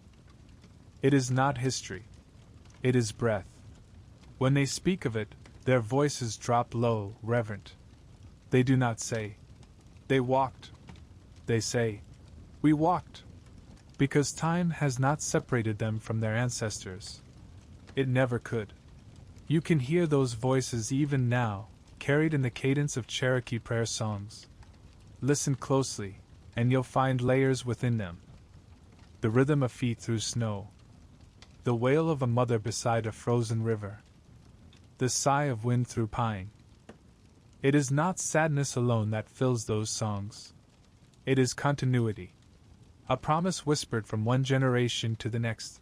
It is not history. It is breath. When they speak of it, their voices drop low, reverent. They do not say, "They walked." They say, "We walked." Because time has not separated them from their ancestors. It never could. You can hear those voices even now, carried in the cadence of Cherokee prayer songs. Listen closely, and you'll find layers within them. The rhythm of feet through snow. The wail of a mother beside a frozen river. The sigh of wind through pine. It is not sadness alone that fills those songs. It is continuity. A promise whispered from one generation to the next.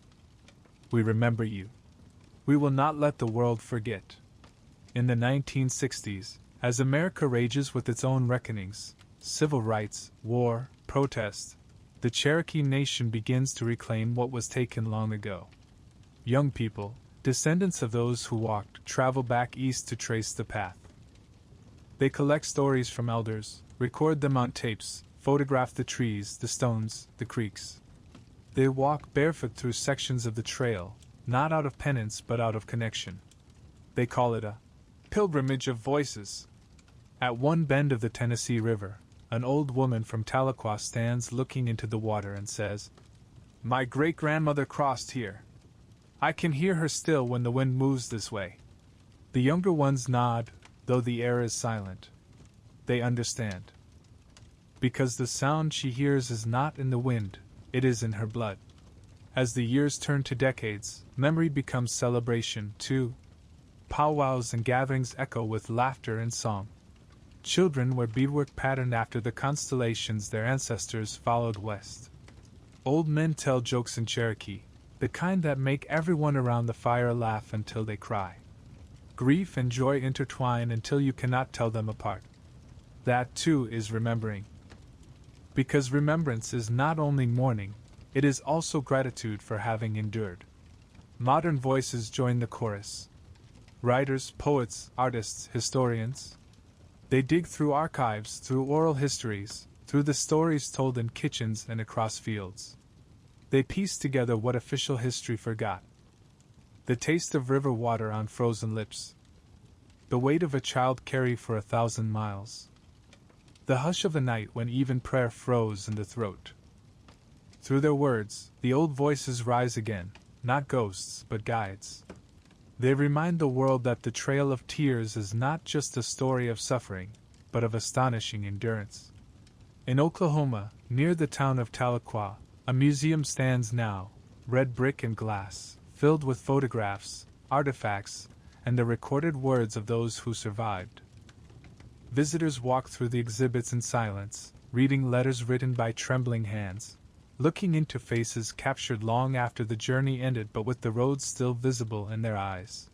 We remember you. We will not let the world forget. In the 1960s, as America rages with its own reckonings, civil rights, war, protest, the Cherokee Nation begins to reclaim what was taken long ago. Young people, descendants of those who walked, travel back east to trace the path. They collect stories from elders, record them on tapes, photograph the trees, the stones, the creeks. They walk barefoot through sections of the trail, not out of penance but out of connection. They call it a pilgrimage of voices. At one bend of the Tennessee River, an old woman from Tahlequah stands looking into the water and says, "My great-grandmother crossed here. I can hear her still when the wind moves this way." The younger ones nod, though the air is silent. They understand. Because the sound she hears is not in the wind, it is in her blood. As the years turn to decades, memory becomes celebration, too. Powwows and gatherings echo with laughter and song. Children wear beadwork patterned after the constellations their ancestors followed west. Old men tell jokes in Cherokee, the kind that make everyone around the fire laugh until they cry. Grief and joy intertwine until you cannot tell them apart. That, too, is remembering. Because remembrance is not only mourning, it is also gratitude for having endured. Modern voices join the chorus. Writers, poets, artists, historians. They dig through archives, through oral histories, through the stories told in kitchens and across fields. They piece together what official history forgot. The taste of river water on frozen lips. The weight of a child carried for 1,000 miles. The hush of the night when even prayer froze in the throat. Through their words, the old voices rise again, not ghosts but guides. They remind the world that the Trail of Tears is not just a story of suffering, but of astonishing endurance. In Oklahoma, near the town of Tahlequah, a museum stands now, red brick and glass, filled with photographs, artifacts, and the recorded words of those who survived. Visitors walk through the exhibits in silence, reading letters written by trembling hands, looking into faces captured long after the journey ended but with the roads still visible in their eyes.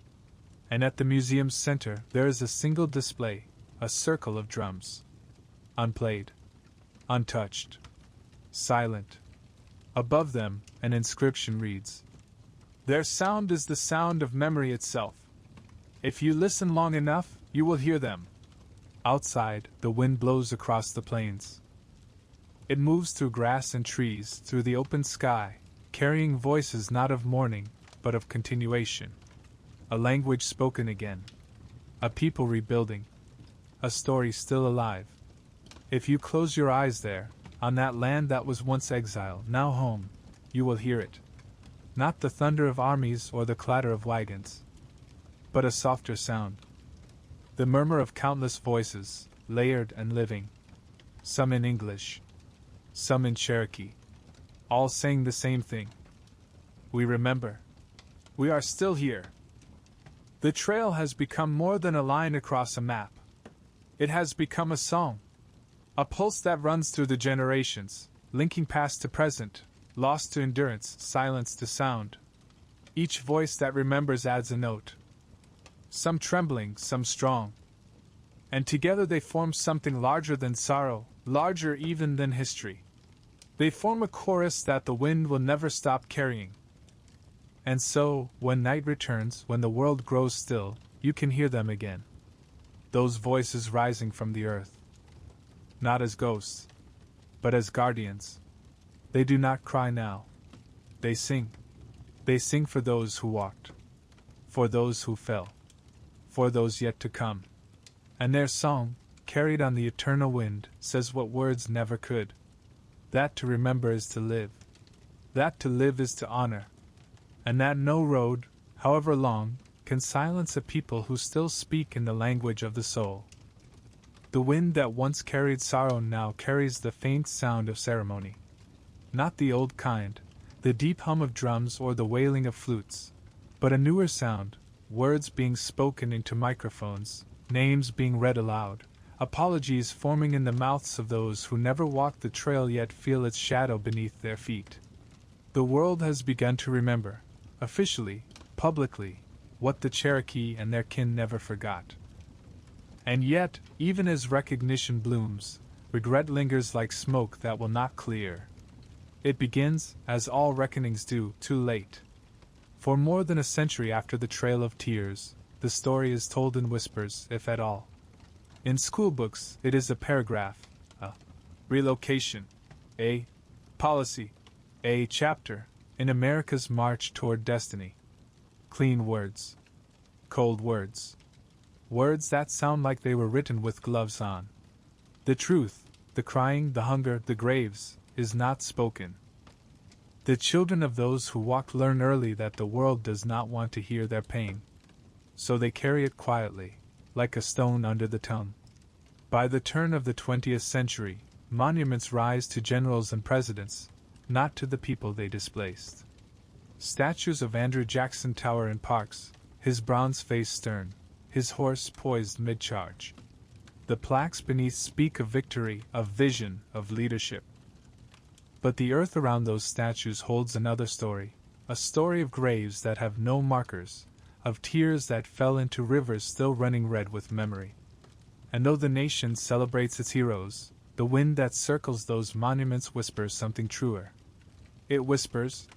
And at the museum's center there is a single display, a circle of drums. Unplayed. Untouched. Silent. Above them, an inscription reads, "Their sound is the sound of memory itself. If you listen long enough, you will hear them." Outside, the wind blows across the plains. It moves through grass and trees, through the open sky, carrying voices not of mourning, but of continuation. A language spoken again. A people rebuilding. A story still alive. If you close your eyes there, on that land that was once exile, now home, you will hear it. Not the thunder of armies or the clatter of wagons, but a softer sound. The murmur of countless voices, layered and living. Some in English. Some in Cherokee. All saying the same thing. We remember. We are still here. The trail has become more than a line across a map. It has become a song. A pulse that runs through the generations, linking past to present, lost to endurance, silence to sound. Each voice that remembers adds a note, some trembling, some strong. And together they form something larger than sorrow, larger even than history. They form a chorus that the wind will never stop carrying. And so, when night returns, when the world grows still, you can hear them again. Those voices rising from the earth. Not as ghosts, but as guardians. They do not cry now. They sing. They sing for those who walked, for those who fell, for those yet to come. And their song, carried on the eternal wind, says what words never could. That to remember is to live. That to live is to honor. And that no road, however long, can silence a people who still speak in the language of the soul. The wind that once carried sorrow now carries the faint sound of ceremony. Not the old kind, the deep hum of drums or the wailing of flutes, but a newer sound, words being spoken into microphones, names being read aloud, apologies forming in the mouths of those who never walked the trail yet feel its shadow beneath their feet. The world has begun to remember, officially, publicly, what the Cherokee and their kin never forgot. And yet, even as recognition blooms, regret lingers like smoke that will not clear. It begins, as all reckonings do, too late. For more than a century after the Trail of Tears, the story is told in whispers, if at all. In schoolbooks, it is a paragraph, a relocation, a policy, a chapter, in America's march toward destiny. Clean words. Cold words. Words that sound like they were written with gloves on. The truth, the crying, the hunger, the graves, is not spoken. The children of those who walked learn early that the world does not want to hear their pain. So they carry it quietly, like a stone under the tongue. By the turn of the 20th century, monuments rise to generals and presidents, not to the people they displaced. Statues of Andrew Jackson tower in parks, his bronze face stern, his horse poised mid-charge. The plaques beneath speak of victory, of vision, of leadership. But the earth around those statues holds another story, a story of graves that have no markers, of tears that fell into rivers still running red with memory. And though the nation celebrates its heroes, the wind that circles those monuments whispers something truer. It whispers,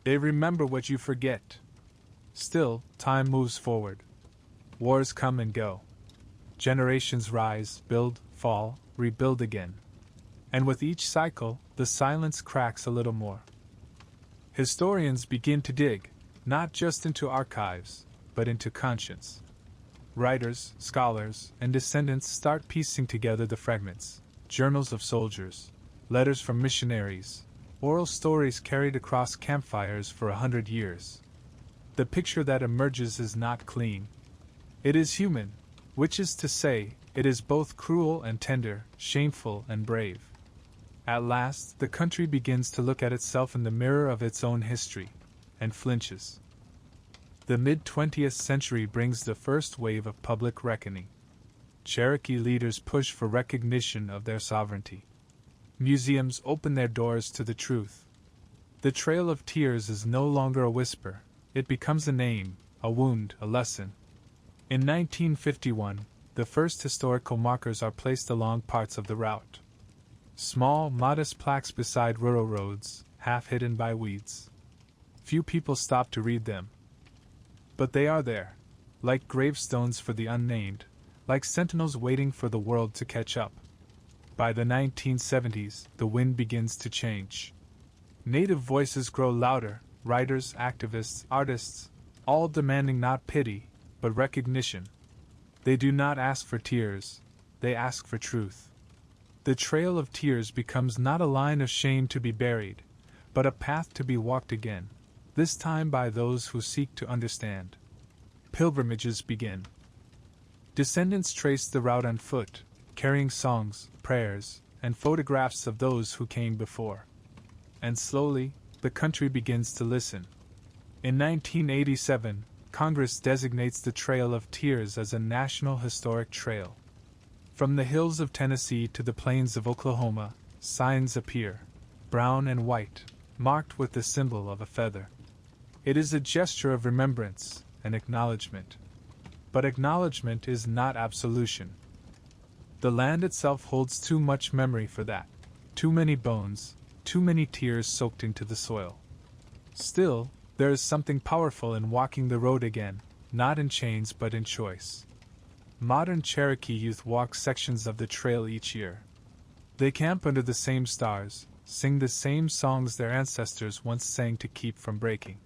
"They remember what you forget." Still, time moves forward. Wars come and go. Generations rise, build, fall, rebuild again. And with each cycle, the silence cracks a little more. Historians begin to dig, not just into archives, but into conscience. Writers, scholars, and descendants start piecing together the fragments, journals of soldiers, letters from missionaries, oral stories carried across campfires for 100 years. The picture that emerges is not clean. It is human, which is to say, it is both cruel and tender, shameful and brave. At last, the country begins to look at itself in the mirror of its own history, and flinches. The mid-20th century brings the first wave of public reckoning. Cherokee leaders push for recognition of their sovereignty. Museums open their doors to the truth. The Trail of Tears is no longer a whisper, it becomes a name, a wound, a lesson. In 1951, the first historical markers are placed along parts of the route. Small, modest plaques beside rural roads, half hidden by weeds. Few people stop to read them. But they are there, like gravestones for the unnamed, like sentinels waiting for the world to catch up. By the 1970s, the wind begins to change. Native voices grow louder, writers, activists, artists, all demanding not pity, but recognition. They do not ask for tears, they ask for truth. The Trail of Tears becomes not a line of shame to be buried, but a path to be walked again, this time by those who seek to understand. Pilgrimages begin. Descendants trace the route on foot, carrying songs, prayers, and photographs of those who came before. And slowly, the country begins to listen. In 1987, Congress designates the Trail of Tears as a National Historic Trail. From the hills of Tennessee to the plains of Oklahoma, signs appear, brown and white, marked with the symbol of a feather. It is a gesture of remembrance and acknowledgement. But acknowledgement is not absolution. The land itself holds too much memory for that. Too many bones, too many tears soaked into the soil. Still, there is something powerful in walking the road again, not in chains but in choice. Modern Cherokee youth walk sections of the trail each year. They camp under the same stars, sing the same songs their ancestors once sang to keep from breaking.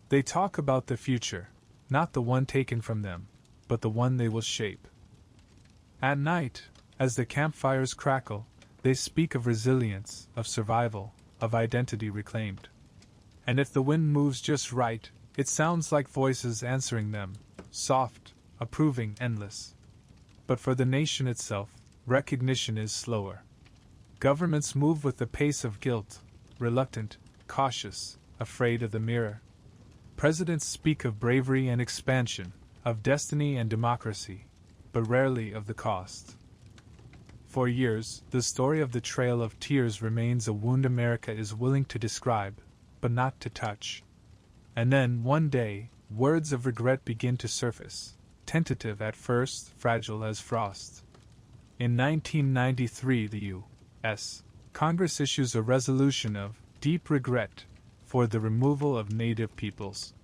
They talk about the future, not the one taken from them, but the one they will shape. At night, as the campfires crackle, they speak of resilience, of survival, of identity reclaimed. And if the wind moves just right, it sounds like voices answering them, soft, approving, endless. But for the nation itself, recognition is slower. Governments move with the pace of guilt, reluctant, cautious, afraid of the mirror. Presidents speak of bravery and expansion, of destiny and democracy, but rarely of the cost. For years, the story of the Trail of Tears remains a wound America is willing to describe, but not to touch. And then, one day, words of regret begin to surface, tentative at first, fragile as frost. In 1993, the U.S. Congress issues a resolution of deep regret for the removal of Native peoples.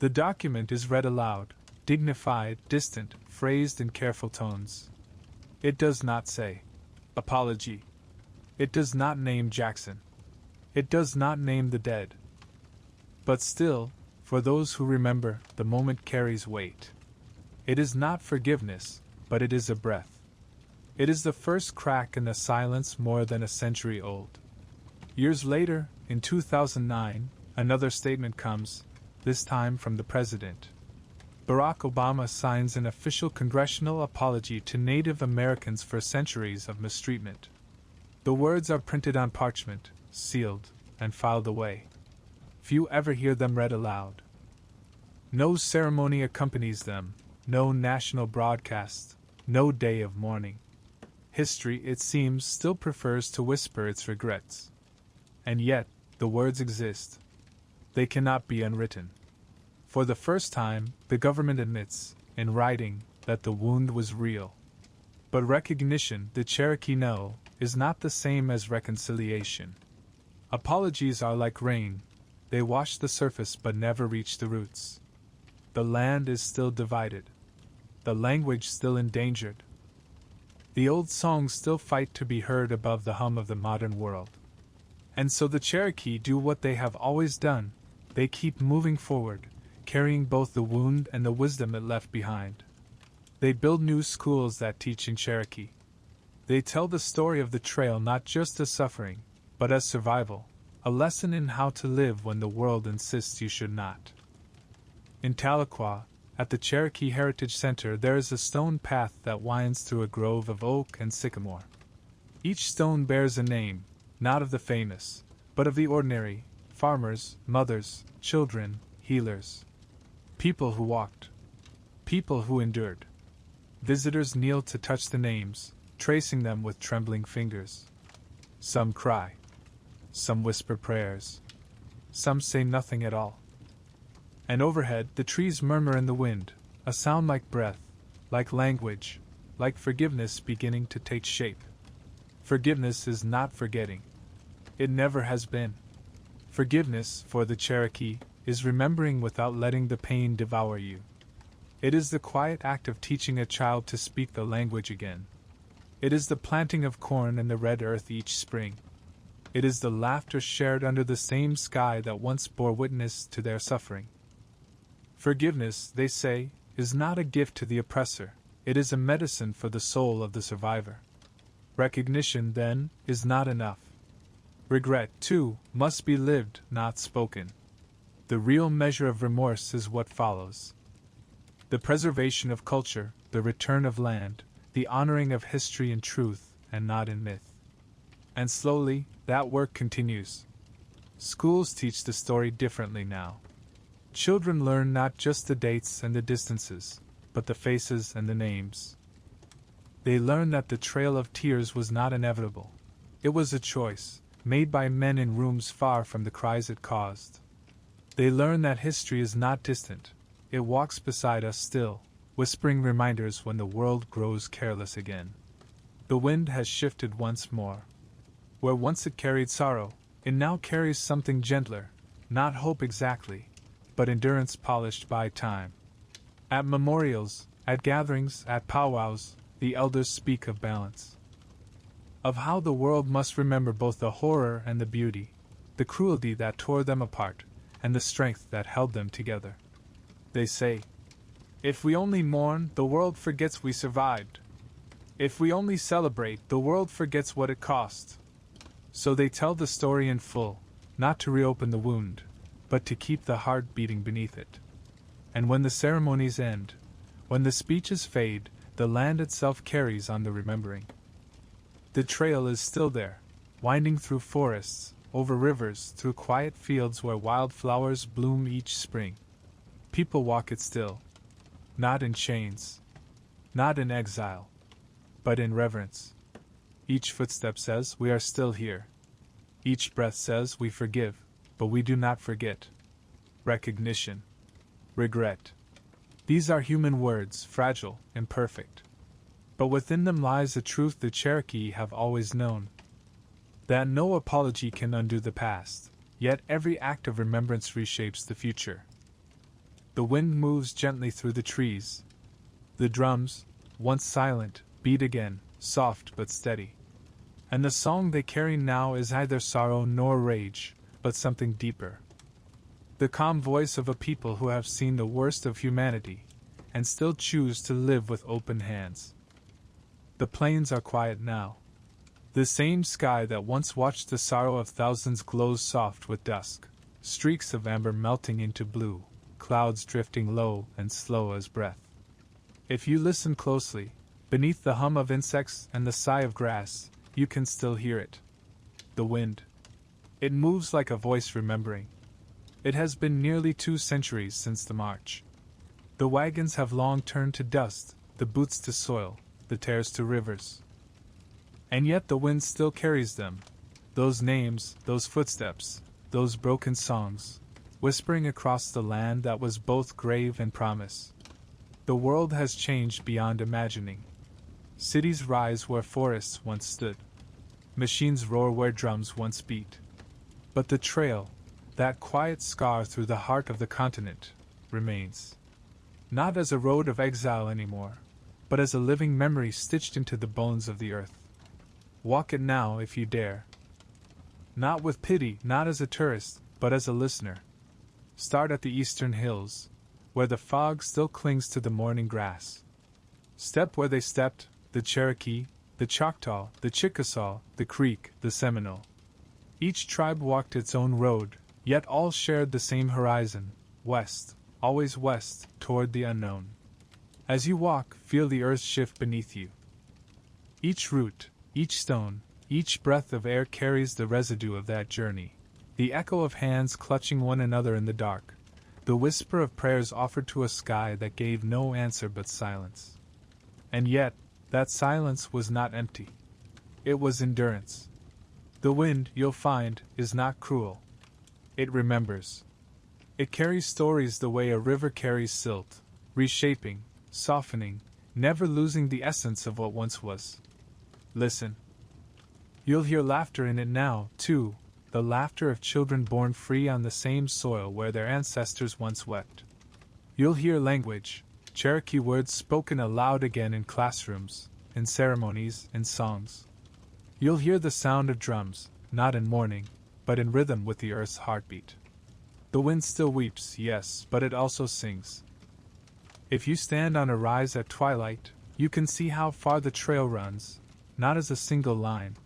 The document is read aloud, dignified, distant, phrased in careful tones. It does not say, apology. It does not name Jackson. It does not name the dead. But still, for those who remember, the moment carries weight. It is not forgiveness, but it is a breath. It is the first crack in the silence more than a century old. Years later, in 2009, another statement comes, this time from the president. Barack Obama signs an official congressional apology to Native Americans for centuries of mistreatment. The words are printed on parchment, sealed, and filed away. Few ever hear them read aloud. No ceremony accompanies them, no national broadcast, no day of mourning. History, it seems, still prefers to whisper its regrets. And yet, the words exist. They cannot be unwritten. For the first time, the government admits, in writing, that the wound was real. But recognition, the Cherokee know, is not the same as reconciliation. Apologies are like rain. They wash the surface but never reach the roots. The land is still divided. The language still endangered. The old songs still fight to be heard above the hum of the modern world. And so the Cherokee do what they have always done. They keep moving forward, carrying both the wound and the wisdom it left behind. They build new schools that teach in Cherokee. They tell the story of the trail not just as suffering, but as survival, a lesson in how to live when the world insists you should not. In Tahlequah, at the Cherokee Heritage Center, there is a stone path that winds through a grove of oak and sycamore. Each stone bears a name, not of the famous, but of the ordinary, farmers, mothers, children, healers. People who walked. People who endured. Visitors kneel to touch the names, tracing them with trembling fingers. Some cry. Some whisper prayers. Some say nothing at all. And overhead, the trees murmur in the wind, a sound like breath, like language, like forgiveness beginning to take shape. Forgiveness is not forgetting. It never has been. Forgiveness, for the Cherokee, is remembering without letting the pain devour you. It is the quiet act of teaching a child to speak the language again. It is the planting of corn in the red earth each spring. It is the laughter shared under the same sky that once bore witness to their suffering. Forgiveness, they say, is not a gift to the oppressor, it is a medicine for the soul of the survivor. Recognition, then, is not enough. Regret, too, must be lived, not spoken. The real measure of remorse is what follows. The preservation of culture, the return of land, the honoring of history in truth and not in myth. And slowly, that work continues. Schools teach the story differently now. Children learn not just the dates and the distances, but the faces and the names. They learn that the Trail of Tears was not inevitable. It was a choice, made by men in rooms far from the cries it caused. They learn that history is not distant, it walks beside us still, whispering reminders when the world grows careless again. The wind has shifted once more. Where once it carried sorrow, it now carries something gentler, not hope exactly, but endurance polished by time. At memorials, at gatherings, at powwows, the elders speak of balance. Of how the world must remember both the horror and the beauty, the cruelty that tore them apart, and the strength that held them together. They say, if we only mourn, the world forgets we survived. If we only celebrate, the world forgets what it cost. So they tell the story in full, not to reopen the wound, but to keep the heart beating beneath it. And when the ceremonies end, when the speeches fade, the land itself carries on the remembering. The trail is still there, winding through forests, over rivers, through quiet fields where wildflowers bloom each spring. People walk it still, not in chains, not in exile, but in reverence. Each footstep says, we are still here. Each breath says, we forgive, but we do not forget. Recognition. Regret. These are human words, fragile, imperfect. But within them lies a truth the Cherokee have always known. That no apology can undo the past, yet every act of remembrance reshapes the future. The wind moves gently through the trees. The drums, once silent, beat again, soft but steady. And the song they carry now is neither sorrow nor rage, but something deeper. The calm voice of a people who have seen the worst of humanity, and still choose to live with open hands. The plains are quiet now. The same sky that once watched the sorrow of thousands glows soft with dusk, streaks of amber melting into blue, clouds drifting low and slow as breath. If you listen closely, beneath the hum of insects and the sigh of grass, you can still hear it. The wind. It moves like a voice remembering. It has been nearly 2 centuries since the march. The wagons have long turned to dust, the boots to soil, the tears to rivers. And yet the wind still carries them, those names, those footsteps, those broken songs, whispering across the land that was both grave and promise. The world has changed beyond imagining. Cities rise where forests once stood. Machines roar where drums once beat. But the trail, that quiet scar through the heart of the continent, remains. Not as a road of exile anymore, but as a living memory stitched into the bones of the earth. Walk it now if you dare. Not with pity, not as a tourist, but as a listener. Start at the eastern hills, where the fog still clings to the morning grass. Step where they stepped, the Cherokee, the Choctaw, the Chickasaw, the Creek, the Seminole. Each tribe walked its own road, yet all shared the same horizon, west, always west, toward the unknown. As you walk, feel the earth shift beneath you. Each root, each stone, each breath of air carries the residue of that journey. The echo of hands clutching one another in the dark. The whisper of prayers offered to a sky that gave no answer but silence. And yet, that silence was not empty. It was endurance. The wind, you'll find, is not cruel. It remembers. It carries stories the way a river carries silt, reshaping, softening, never losing the essence of what once was. Listen. You'll hear laughter in it now, too, the laughter of children born free on the same soil where their ancestors once wept. You'll hear language, Cherokee words spoken aloud again in classrooms, in ceremonies, in songs. You'll hear the sound of drums, not in mourning, but in rhythm with the earth's heartbeat. The wind still weeps, yes, but it also sings. If you stand on a rise at twilight, you can see how far the trail runs, not as a single line,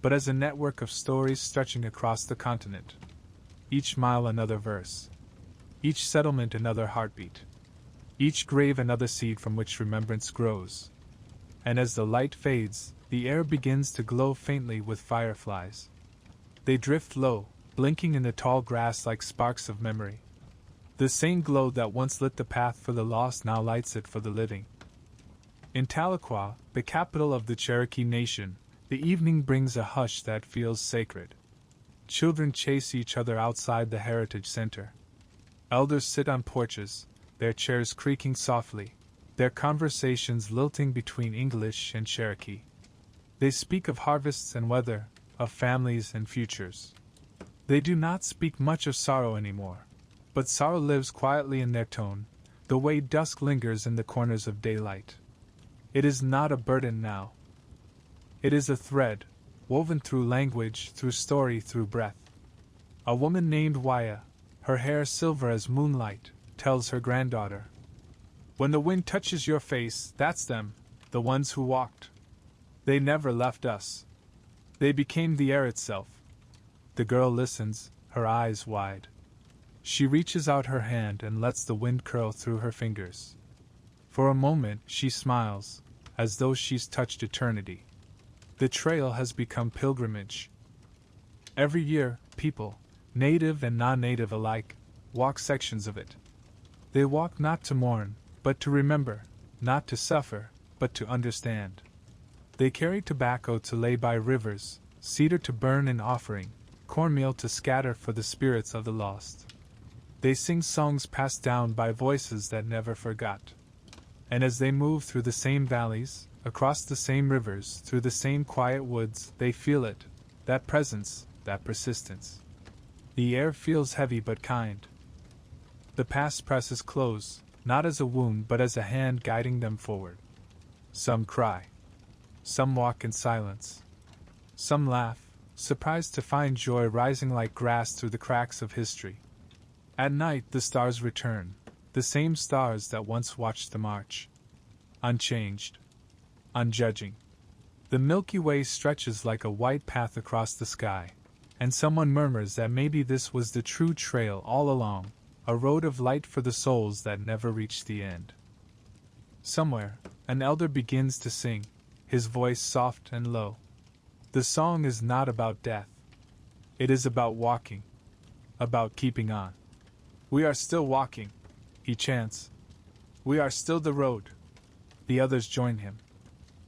but as a network of stories stretching across the continent. Each mile another verse. Each settlement another heartbeat. Each grave another seed from which remembrance grows. And as the light fades, the air begins to glow faintly with fireflies. They drift low, blinking in the tall grass like sparks of memory. The same glow that once lit the path for the lost now lights it for the living. In Tahlequah, the capital of the Cherokee Nation, the evening brings a hush that feels sacred. Children chase each other outside the Heritage Center. Elders sit on porches, their chairs creaking softly, their conversations lilting between English and Cherokee. They speak of harvests and weather, of families and futures. They do not speak much of sorrow anymore, but sorrow lives quietly in their tone, the way dusk lingers in the corners of daylight. It is not a burden now. It is a thread, woven through language, through story, through breath. A woman named Waya, her hair silver as moonlight, tells her granddaughter, "When the wind touches your face, that's them, the ones who walked. They never left us. They became the air itself." The girl listens, her eyes wide. She reaches out her hand and lets the wind curl through her fingers. For a moment she smiles, as though she's touched eternity. The trail has become pilgrimage. Every year, people, native and non-native alike, walk sections of it. They walk not to mourn, but to remember, not to suffer, but to understand. They carry tobacco to lay by rivers, cedar to burn in offering, cornmeal to scatter for the spirits of the lost. They sing songs passed down by voices that never forgot. And as they move through the same valleys, across the same rivers, through the same quiet woods, they feel it, that presence, that persistence. The air feels heavy but kind. The past presses close, not as a wound but as a hand guiding them forward. Some cry. Some walk in silence. Some laugh, surprised to find joy rising like grass through the cracks of history. At night the stars return, the same stars that once watched the march. Unchanged. Unjudging. The Milky Way stretches like a white path across the sky, and someone murmurs that maybe this was the true trail all along, a road of light for the souls that never reached the end. Somewhere, an elder begins to sing, his voice soft and low. The song is not about death. It is about walking. About keeping on. "We are still walking," he chants. "We are still the road." The others join him.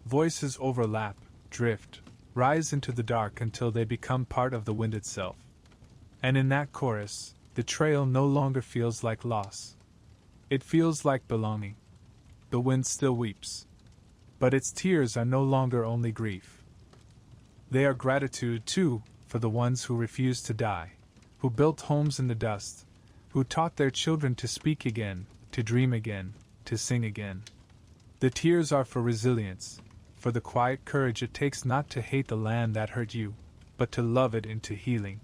Voices overlap, drift, rise into the dark until they become part of the wind itself. And in that chorus, the trail no longer feels like loss. It feels like belonging. The wind still weeps. But its tears are no longer only grief. They are gratitude, too, for the ones who refused to die, who built homes in the dust, who taught their children to speak again, to dream again, to sing again. The tears are for resilience, for the quiet courage it takes not to hate the land that hurt you, but to love it into healing.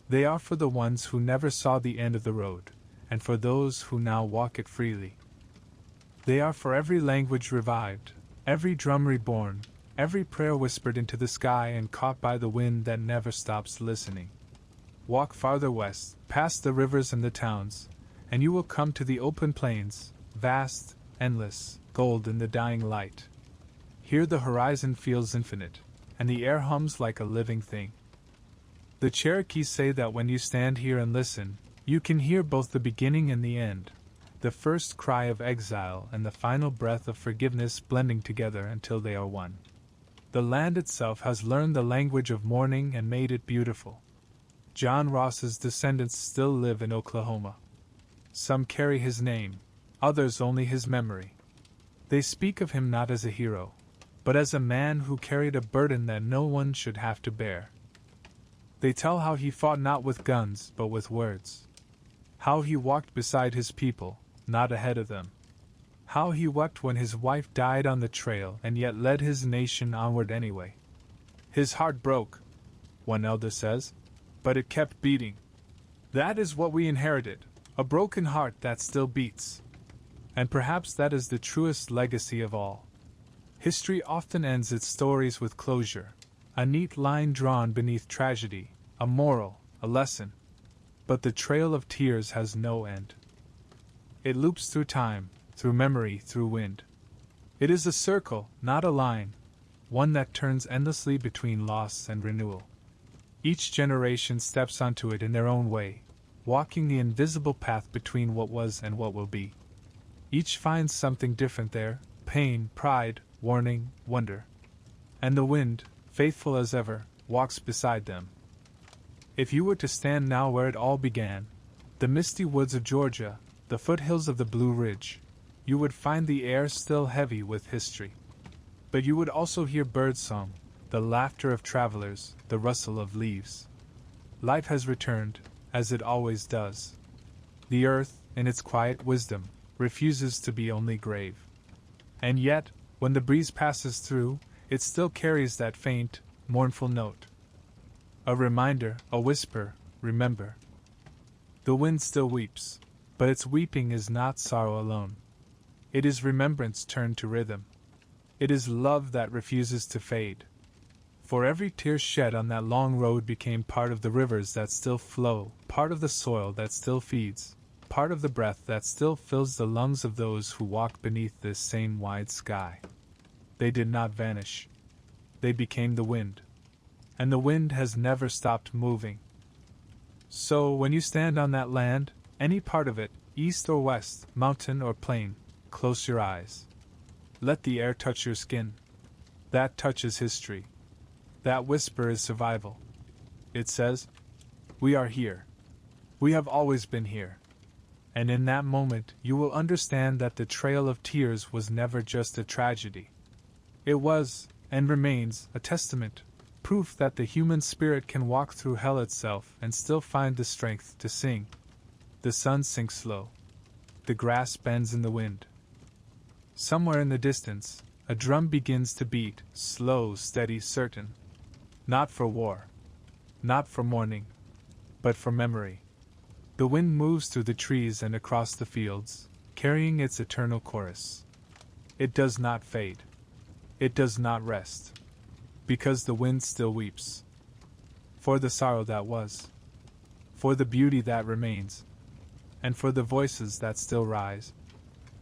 They are for the ones who never saw the end of the road, and for those who now walk it freely. They are for every language revived, every drum reborn, every prayer whispered into the sky and caught by the wind that never stops listening. Walk farther west, past the rivers and the towns, and you will come to the open plains, vast, endless, gold in the dying light. Here the horizon feels infinite, and the air hums like a living thing. The Cherokees say that when you stand here and listen, you can hear both the beginning and the end, the first cry of exile and the final breath of forgiveness blending together until they are one. The land itself has learned the language of mourning and made it beautiful. John Ross's descendants still live in Oklahoma. Some carry his name, others only his memory. They speak of him not as a hero, but as a man who carried a burden that no one should have to bear. They tell how he fought not with guns but with words. How he walked beside his people, not ahead of them. How he wept when his wife died on the trail and yet led his nation onward anyway. His heart broke, one elder says, but it kept beating. That is what we inherited, a broken heart that still beats. And perhaps that is the truest legacy of all. History often ends its stories with closure, a neat line drawn beneath tragedy, a moral, a lesson. But the trail of tears has no end. It loops through time, through memory, through wind. It is a circle, not a line, one that turns endlessly between loss and renewal. Each generation steps onto it in their own way, walking the invisible path between what was and what will be. Each finds something different there, pain, pride, warning, wonder. And the wind, faithful as ever, walks beside them. If you were to stand now where it all began, the misty woods of Georgia, the foothills of the Blue Ridge, you would find the air still heavy with history. But you would also hear birdsong, the laughter of travelers, the rustle of leaves. Life has returned, as it always does. The earth, in its quiet wisdom, refuses to be only grave. And yet, when the breeze passes through, it still carries that faint, mournful note. A reminder, a whisper, remember. The wind still weeps, but its weeping is not sorrow alone. It is remembrance turned to rhythm. It is love that refuses to fade. For every tear shed on that long road became part of the rivers that still flow, part of the soil that still feeds, part of the breath that still fills the lungs of those who walk beneath this same wide sky. They did not vanish. They became the wind. And the wind has never stopped moving. So, when you stand on that land, any part of it, east or west, mountain or plain, close your eyes. Let the air touch your skin. That touch is history. That whisper is survival. It says, "We are here. We have always been here." And in that moment, you will understand that the trail of tears was never just a tragedy. It was, and remains, a testament, proof that the human spirit can walk through hell itself and still find the strength to sing. The sun sinks low. The grass bends in the wind. Somewhere in the distance, a drum begins to beat, slow, steady, certain. Not for war. Not for mourning. But for memory. The wind moves through the trees and across the fields, carrying its eternal chorus. It does not fade. It does not rest. Because the wind still weeps. For the sorrow that was. For the beauty that remains. And for the voices that still rise.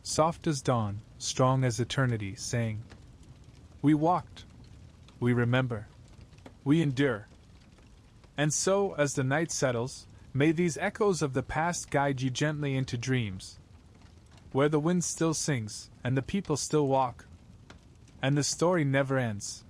Soft as dawn, strong as eternity, saying, "We walked. We remember. We endure." And so, as the night settles, may these echoes of the past guide you gently into dreams, where the wind still sings, and the people still walk, and the story never ends,